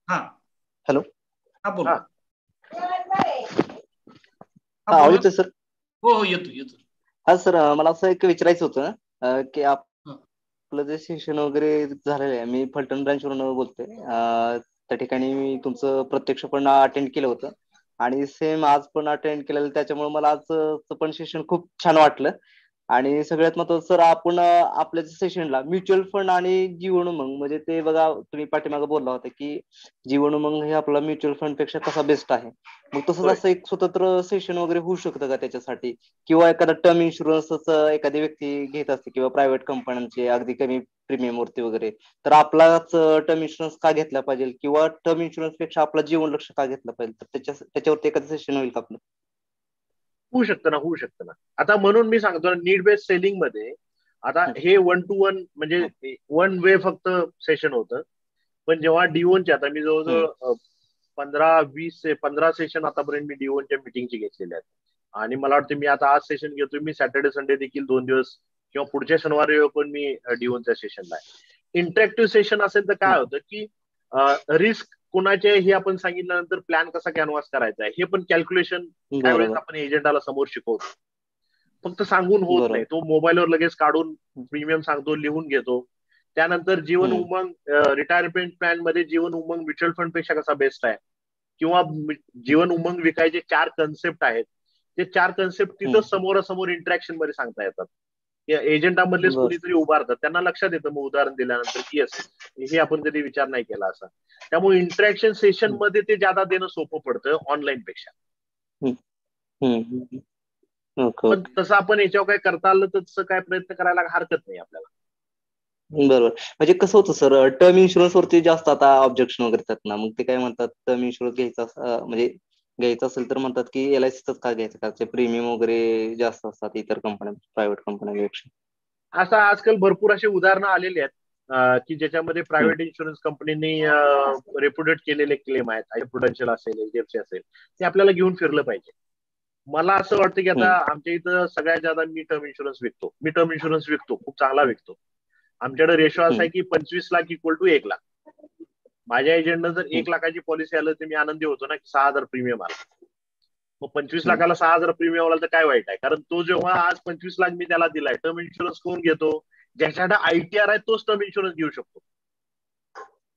हा हॅलो. हा बोला. आवाज येतोय सर? हो येतो. हा सर, मला असं एक विचारायचं होतं की आपलं जे सेशन वगैरे झालेलं आहे, मी फलटण ब्रांच वरून बोलतोय. त्या ठिकाणी मी तुमचं प्रत्यक्ष पण अटेंड केलं होतं आणि सेम आज पण अटेंड केलेलं, त्याच्यामुळे मला आजचं पण सेशन खूप छान वाटलं. आणि सगळ्यात महत्त्वाचं सर, आपण आपल्या सेशनला म्युच्युअल फंड आणि जीवन उमंग, म्हणजे ते बघा तुम्ही पाठीमागे बोलला होता की जीवन उमंग हे आपला म्युच्युअल फंड पेक्षा कसा बेस्ट आहे. मग तसंच असं एक स्वतंत्र सेशन वगैरे होऊ शकतं का त्याच्यासाठी? किंवा एखादा टर्म इन्शुरन्स एखादी व्यक्ती घेत असते किंवा प्रायव्हेट कंपन्यांचे अगदी कमी प्रीमियम वरती वगैरे, तर आपलाच टर्म इन्शुरन्स का घेतला पाहिजे किंवा टर्म इन्शुरन्स पेक्षा आपला जीवन लक्ष का घेतलं पाहिजे, तर त्याच्यावरती एखादं सेशन होईल का आपलं? होऊ शकतं ना. आता म्हणून मी सांगतो, नीड बेस्ड सेलिंग मध्ये आता हे 1 to 1 म्हणजे 1 वे फक्त सेशन होतं. पण जेव्हा डिओनचे, आता मी जवळजवळ 15 सेशन आतापर्यंत मी डिओनच्या मिटिंगचे घेतलेले आहेत. आणि मला वाटतं मी आता आज सेशन घेतोय, मी सॅटर्डे संडे देखील 2 दिवस किंवा पुढच्या शनिवारी पण मी डिओनच्या सेशनला आहे. इंटरॅक्टिव्ह सेशन असेल तर काय होतं की रिस्क कोणाचे हे आपण सांगितल्यानंतर प्लॅन कसा कॅनव्हास करायचा आहे हे पण कॅल्क्युलेशन त्यावेळेस आपण एजंटाला समोर शिकवतो. फक्त सांगून होत नाही, तो मोबाईलवर लगेच काढून प्रीमियम सांगतो, लिहून घेतो. त्यानंतर जीवन उमंग रिटायरमेंट प्लॅन मध्ये जीवन उमंग म्युच्युअल फंड पेक्षा कसा बेस्ट आहे, किंवा जीवन उमंग विकायचे 4 कन्सेप्ट आहेत, ते 4 कन्सेप्ट तिथं समोरासमोर इंटरॅक्शन मध्ये सांगता येतात. एजंटामधलेच कोणीतरी उभारतात, त्यांना लक्षात येतं मग उदाहरण दिल्यानंतर की हे आपण कधी विचार नाही केला असा. त्यामुळे इंटरॅक्शन सेशन मध्ये ते ज्यादा देणं सोपं पडतं ऑनलाईन पेक्षा. पण तसं आपण याच्यावर काय करता आलं तर तसं काय प्रयत्न करायला हरकत नाही आपल्याला. बरोबर. म्हणजे कसं होतं सर, टर्म इन्शुरन्स वरती जास्त आता ऑब्जेक्शन वगैरे येतात ना, मग ते काय म्हणतात टर्म इन्शुरन्स घ्यायचं असेल तर म्हणतात की LICच का घ्यायचं, का प्रीमियम वगैरे जास्त असतात इतर कंपन्या, प्रायव्हेट कंपन्यांपेक्षा. असं आजकाल भरपूर असे उदाहरणं आलेली आहेत की ज्याच्यामध्ये प्रायव्हेट इन्शुरन्स कंपनीने रेप्युटेड केलेले क्लेम आहेत, प्रुडेन्शियल असेल, HDFC असेल, ते आपल्याला घेऊन फिरलं पाहिजे. मला असं वाटतं की आता आमच्या इथं सगळ्यात जास्त मी टर्म इन्शुरन्स विकतो, खूप चांगला विकतो. आमच्याकडे रेशो असा आहे की 25 लाख इक्वल टू 1 लाख. माझ्या एजंटनं जर 1 लाखाची पॉलिसी आलं तर मी आनंदी होतो ना, की 6,000 प्रीमियम आला. मग 25 लाखाला 6,000 प्रीमियम आला तर काय वाईट आहे? कारण तो जेव्हा आज 25 लाख मी त्याला दिलाय, टर्म इन्शुरन्स कोण घेतो? ज्याच्याकडे ITR आहे तोच टर्म इन्शुरन्स घेऊ शकतो.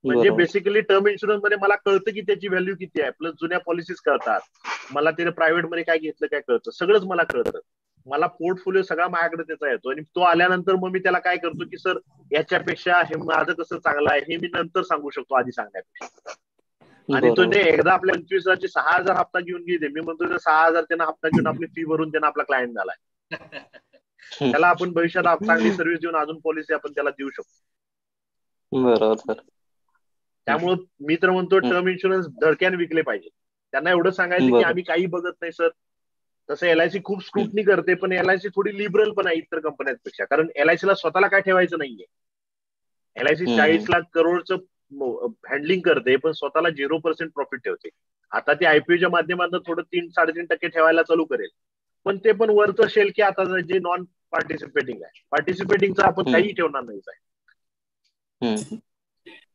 म्हणजे बेसिकली टर्म इन्शुरन्स मध्ये मला कळतं की त्याची व्हॅल्यू किती आहे, प्लस जुन्या पॉलिसीज कळतात मला, त्याने प्रायव्हेट मध्ये काय घेतलं काय कळतं, सगळंच मला कळतं. मला पोर्टफोलिओ सगळा माझ्याकडे त्याचा येतो. आणि तो आल्यानंतर मग मी त्याला काय करतो की सर याच्यापेक्षा हे माझं कसं चांगलं आहे हे मी नंतर सांगू शकतो आधी सांगण्यापेक्षा. आणि तो एकदा आपल्या 25,000चे 6,000 हप्ता घेऊन गेले, मी म्हणतो 6,000 त्यांना हप्ता घेऊन आपली फी भरून त्यांना आपला क्लायंट झालाय. त्याला आपण भविष्यात चांगली सर्व्हिस देऊन अजून पॉलिसी आपण त्याला देऊ शकतो. बरोबर. त्यामुळे मी तर म्हणतो टर्म इन्शुरन्स धडक्याने विकले पाहिजे. त्यांना एवढं सांगायचं की आम्ही काही बघत नाही सर. तसं LIC खूप स्क्रुटनी करते, पण LIC थोडी लिबरल पण आहे इतर कंपन्यांपेक्षा. कारण LICला स्वतःला काय ठेवायचं नाहीये. LIC 40 लाख करोडचं हँडलिंग करते, पण स्वतःला 0% प्रॉफिट ठेवते. आता ती IPOच्या माध्यमातून थोडं 3-3.5% ठेवायला चालू करेल, पण ते पण वरचं शेल की आता जे नॉन पार्टिसिपेटिंग आहे, पार्टिसिपेटिंगचं आपण काही ठेवणार नाही आहे.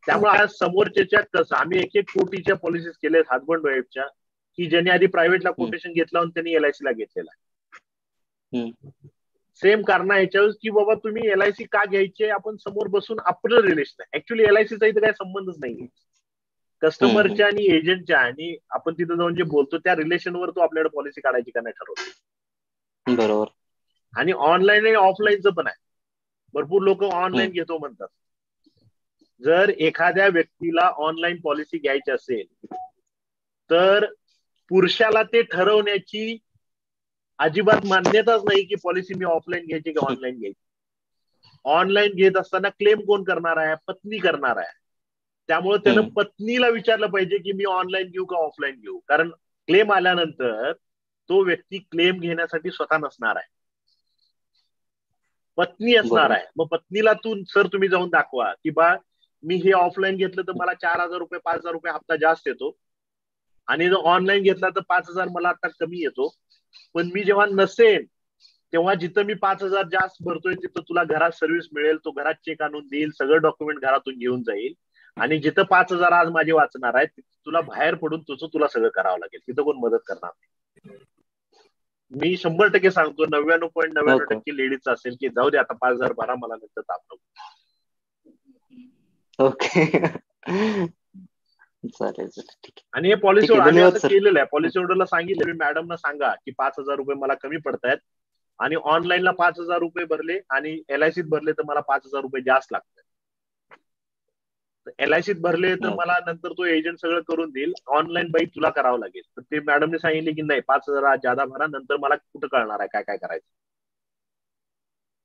त्यामुळे आज समोरच्या कसं आम्ही 1-1 कोटीच्या पॉलिसीज केल्या हजबंड वाईफच्या, की ज्यांनी आधी प्रायव्हेटला कोटेशन घेतलं आणि त्यांनी LICला घेतलेला. सेम कारण ह्याच्यावर की बाबा तुम्ही LIC का घ्यायचे, आपण समोर बसून आपलं रिलेशन आहे. ऍक्च्युली LICचा इथं काही संबंधच नाहीये. कस्टमरच्या आणि एजंटच्या आणि आपण तिथं जाऊन जे बोलतो त्या रिलेशनवर तो आपल्याकडे पॉलिसी काढायची का नाही ठरवतो. बरोबर. आणि ऑनलाईन आणि ऑफलाईनचं पण आहे. भरपूर लोक ऑनलाईन घेतो म्हणतात. जर एखाद्या व्यक्तीला ऑनलाईन पॉलिसी घ्यायची असेल तर पुरुषाला ते ठरवण्याची अजिबात मान्यताच नाही की पॉलिसी मी ऑफलाईन घ्यायची की ऑनलाईन घ्यायची. ऑनलाईन घेत असताना क्लेम कोण करणार आहे? पत्नी करणार आहे. त्यामुळे त्यानं पत्नीला विचारलं पाहिजे की मी ऑनलाईन घेऊ का ऑफलाईन घेऊ. कारण क्लेम आल्यानंतर तो व्यक्ती क्लेम घेण्यासाठी स्वतः नसणार आहे, पत्नी असणार आहे. मग पत्नीला तुम्ही जाऊन दाखवा की बा मी हे ऑफलाईन घेतलं तर मला 4,000 रुपये 5,000 रुपये हप्ता जास्त येतो, आणि जर ऑनलाईन घेतला तर 5,000 मला आता कमी येतो. पण मी जेव्हा नसेल तेव्हा जिथं मी 5,000 जास्त भरतोय तिथं तुला घरात सर्व्हिस मिळेल, तो घरात चेक आणून देईल, सगळं डॉक्युमेंट घरातून घेऊन जाईल. आणि जिथं 5,000 आज माझे वाचणार आहे तुला बाहेर पडून तुला सगळं करावं लागेल, तिथं कोण मदत करणार नाही. मी 100% सांगतो 99.99% लेडीजचं असेल की जाऊ दे आता 5,000 भरा, मला नंतर ताप नको. ओके चालेल ठीक आहे. आणि हे पॉलिसी आम्ही असं केलेलं आहे. पॉलिसी होल्डरला सांगितलं, मी मॅडमना सांगा की 5,000 रुपये मला कमी पडतायत आणि ऑनलाईनला 5,000 रुपये भरले आणि LICत भरले तर मला 5,000 रुपये जास्त लागतात. LICत भरले तर मला नंतर तो एजंट सगळं करून देईल, ऑनलाईन बाई तुला करावं लागेल. तर ते मॅडमने सांगितले की नाही 5,000 जादा भरा, नंतर मला कुठं कळणार आहे काय काय करायचं.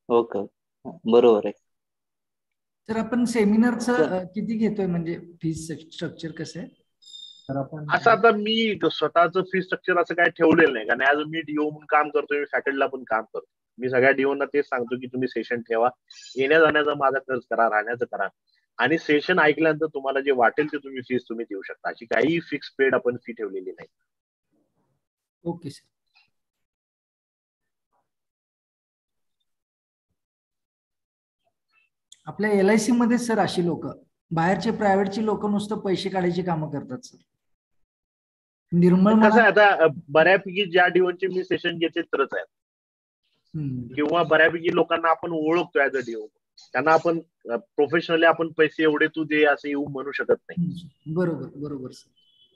ओके बरोबर आहे. तर आपण सेमिनारचं किती घेतोय, म्हणजे फीस स्ट्रक्चर कसं आहे? तर आपण असं आता मी स्वतःचं फी स्ट्रक्चर असं काय ठेवलेलं नाही, कारण ऍज मी DO म्हणून काम करतोय, मी फॅकल्टीला पण काम करतो. मी सगळ्या DOना तेच सांगतो की तुम्ही सेशन ठेवा, येण्या जाण्याचा माझा खर्च करा, राहण्याचं करा, आणि सेशन ऐकल्यानंतर तुम्हाला जे वाटेल ते तुम्ही फीस तुम्ही देऊ शकता. अशी काही फिक्स पेड आपण फी ठेवलेली नाही. Okay sir. आपल्या LIC मध्ये सर अशी लोक बाहेरचे प्रायव्हेटची लोक नुसतं पैसे काढायची कामं करतात सर. निर्मळ कसं आहे आता बऱ्यापैकी ज्या DOचे मी सेशन घेते तरच आहेत, किंवा बऱ्यापैकी लोकांना आपण ओळखतो ऍज अ DO, त्यांना आपण प्रोफेशनली आपण पैसे एवढे तू दे असं येऊ म्हणू शकत नाही. बरोबर बरोबर सर.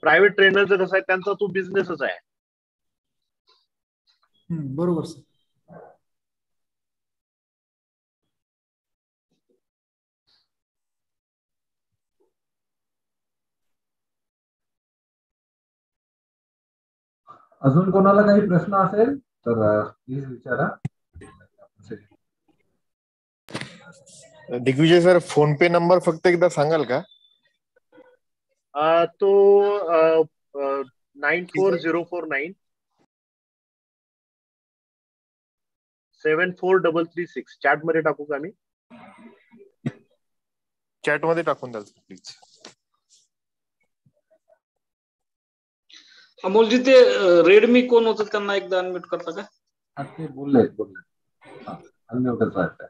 प्रायव्हेट ट्रेनरचं कसं आहे, त्यांचा तो बिझनेसच आहे. बरोबर सर. अजून कोणाला काही प्रश्न असेल तर प्लीज विचारा. दिग्विजय सर, फोन पे नंबर फक्त एकदा सांगाल का? तो 94049 74336 चॅट मध्ये टाकू का मी? चॅट मध्ये टाकून द्याल प्लीज. अमोलजी, ते रेडमी कोण होतं त्यांना एकदा अनम्यूट करता का? ते बोलले अनम्यूटच वाटतं.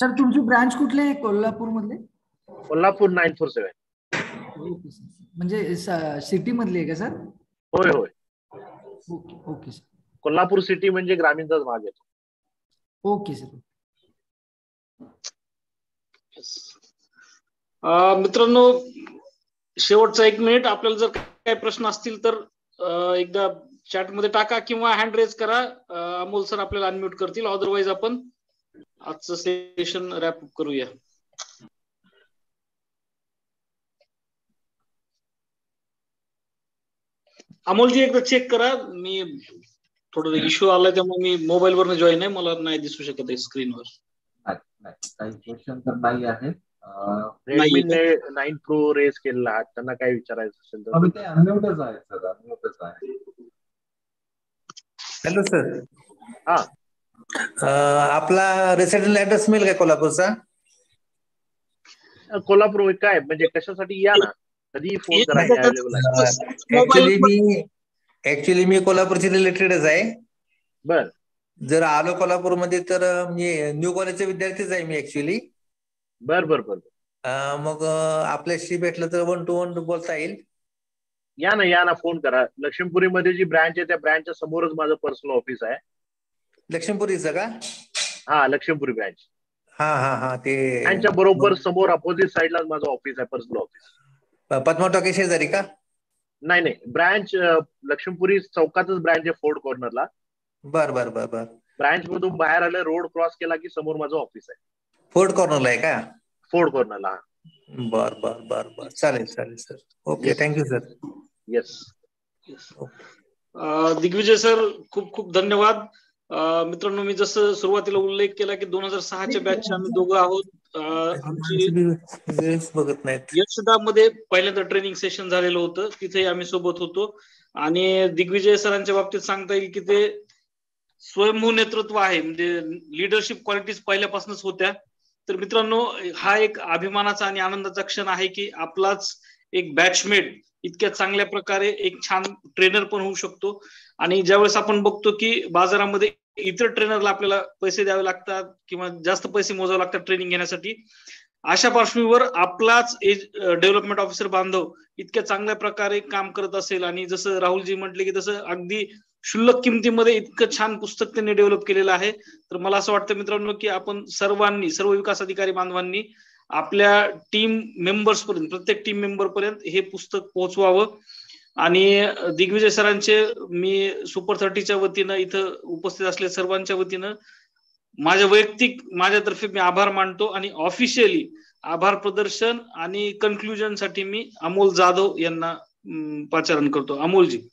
सर तुमची ब्रांच कुठली आहे कोल्हापूर मधले? कोल्हापूर 947. म्हणजे सिटी मधली आहे का सर? होय होय. Okay okay sir. Kolhapur city म्हणजे ग्रामीणचाच भाग येतो. Okay sir. मित्रांनो, शेवटचा 1 मिनिट. आपल्याला जर काही प्रश्न असतील तर एकदा चॅट मध्ये टाका किंवा हँड रेज करा. अमोल सर आपल्याला अनम्यूट करतील. अदरवाईज आपण आजचं सेशन रॅप अप करूया. अमोलजी एकदा चेक करा. मी थोडं इश्यू आलाय त्यामुळे मी मोबाईल वरनं जॉईन आहे, मला नाही दिसू शकत आहे स्क्रीनवर. काही क्वेश्चन तर नाही आहे. रेडमी 9 Pro रेस केलेला, त्यांना काय विचारायचं असेल तर आम्ही ते अनम्यूटच आहे सर, अनम्यूटच आहे. Hello sir. हा, आपला रेसिडेंट ऍड्रेस मिळेल का कोल्हापूरचा? कोल्हापूर काय म्हणजे कशासाठी या ना, कधी फोन करा, अवेलेबल आहे. ऍक्च्युली मी कोल्हापूरची रिलेटेडच आहे. बर. जर आलो कोल्हापूरमध्ये तर मी न्यू कॉलेजचे विद्यार्थीच आहे मी ऍक्च्युली. बर बर बर. मग आपल्याशी भेटलं तर 1 to 1 बोलता येईल. या ना, फोन करा. लक्ष्मीपुरीमध्ये जी ब्रँच आहे त्या ब्रँचच्या समोरच माझं पर्सनल ऑफिस आहे. लक्ष्मीपुरीचं का? हा, लक्ष्मीपुरी ब्रँच. हा ते ब्रँचच्या बरोबर समोर अपोजिट साइडलाच माझं ऑफिस आहे, पर्सनल ऑफिस. पद्मा टॉकीज शेजारी का? नाही, ब्रँच लक्ष्मीपुरी चौकातच ब्रँच आहे, फोर्ड कॉर्नरला. बर. ब्रँच मधून बाहेर आलं, रोड क्रॉस केला की समोर माझं ऑफिस आहे. फोर्ड कॉर्नरला आहे का? फोर्ड कॉर्नरला. बर. चालेल sir. Okay, thank you sir. Yes. Digvijay sir, खूप खूप धन्यवाद. मित्रांनो, मी जसं सुरुवातीला उल्लेख केला की 2006च्या बॅचचे आम्ही दोघं आहोत. आमची बघत नाहीत. यशदामध्ये पहिल्यांदा ट्रेनिंग सेशन झालेलं होतं, तिथे आम्ही सोबत होतो. आणि दिग्विजय सरांच्या बाबतीत सांगता येईल की ते स्वयंभू नेतृत्व आहे, म्हणजे लिडरशिप क्वालिटीज पहिल्यापासूनच होत्या. तर मित्रांनो, हा एक अभिमानाचा आणि आनंदाचा क्षण आहे की आपलाच एक बॅचमेट इतक्या चांगल्या प्रकारे एक छान ट्रेनर पण होऊ शकतो. आणि ज्यावेळेस आपण बघतो की बाजारामध्ये इतर ट्रेनरला आपल्याला पैसे द्यावे लागतात किंवा जास्त पैसे मोजावे लागतात ट्रेनिंग घेण्यासाठी, अशा पार्श्वभूमीवर आपलाच डेव्हलपमेंट ऑफिसर बांधव इतक्या चांगल्या प्रकारे काम करत असेल आणि जसं राहुलजी म्हटले की तसं अगदी क्षुल्लक किमतीमध्ये इतकं छान पुस्तक त्यांनी डेव्हलप केलेलं आहे. तर मला असं वाटतं मित्रांनो की आपण सर्वांनी, सर्व विकास अधिकारी बांधवांनी आपल्या टीम मेंबर्स पर्यंत, प्रत्येक टीम मेंबर पर्यंत हे पुस्तक पोहोचवावं. आणि दिग्विजय सरांचे मी सुपर 30च्या वतीनं, इथं उपस्थित असलेल्या सर्वांच्या वतीनं माझ्यातर्फे मी आभार मानतो. आणि ऑफिशियली आभार प्रदर्शन आणि कन्क्लुजन साठी मी अमोल जाधव यांना पाचारण करतो. अमोलजी.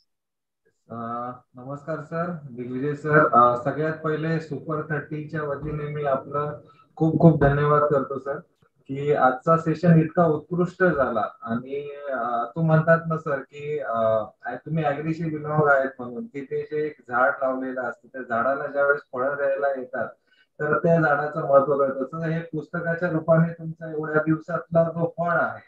नमस्कार सर, दिग्विजय सर. सगळ्यात पहिले सुपर 30च्या वतीने मी आपलं खूप खूप धन्यवाद करतो सर की आजचा सेशन इतका उत्कृष्ट झाला. आणि तू म्हणतात ना सर की तुम्ही ऍग्रीशी बिलॉंग आहेत म्हणून, की ते जे एक झाड लावलेलं असतं त्या झाडाला ज्यावेळेस फळं द्यायला येतात तर त्या झाडाचं महत्व कळतं. तसं हे पुस्तकाच्या रूपाने तुमचा एवढ्या दिवसातला जो फळ आहे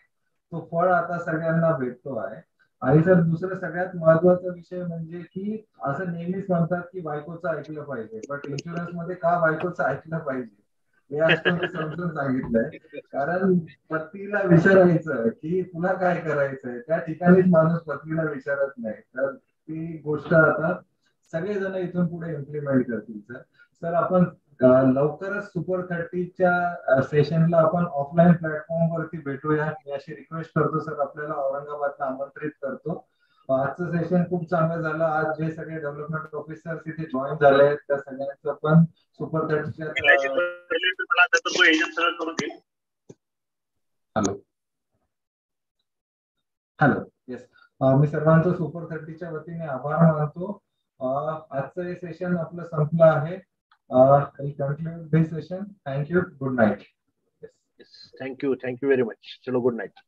तो फळ आता सगळ्यांना भेटतो आहे. आणि सर, दुसरं सगळ्यात महत्वाचा विषय म्हणजे की असं नेहमीच म्हणतात की बायकोचं ऐकलं पाहिजे, बट इन्शुरन्स मध्ये का बायकोचं ऐकलं पाहिजे हे आज तुम्ही समजून सांगितलंय. कारण पत्नीला विचारायचं की तुला काय करायचंय, त्या ठिकाणीच माणूस पत्नीला विचारत नाही. तर ती गोष्ट आता सगळेजण इथून पुढे इम्प्लिमेंट करतील सर. सर, आपण लवकरच सुपर 30च्या सेशनला आपण ऑफलाईन प्लॅटफॉर्म वरती भेटूया, मी अशी रिक्वेस्ट करतो सर. आपल्याला औरंगाबादला आमंत्रित करतो. आजचं सेशन खूप चांगलं झालं. आज जे सगळे डेव्हलपमेंट ऑफिसर्स इथे जॉईन झाले आहेत त्या सगळ्यांचं पण सुपर 30च्या हॅलो येस, मी सर्वांचं सुपर 30च्या वतीने आभार मानतो. आजचं हे सेशन आपलं संपलं आहे. Conclude this session. Thank you. Good night. Thank you very much. चलो, गुड नाईट.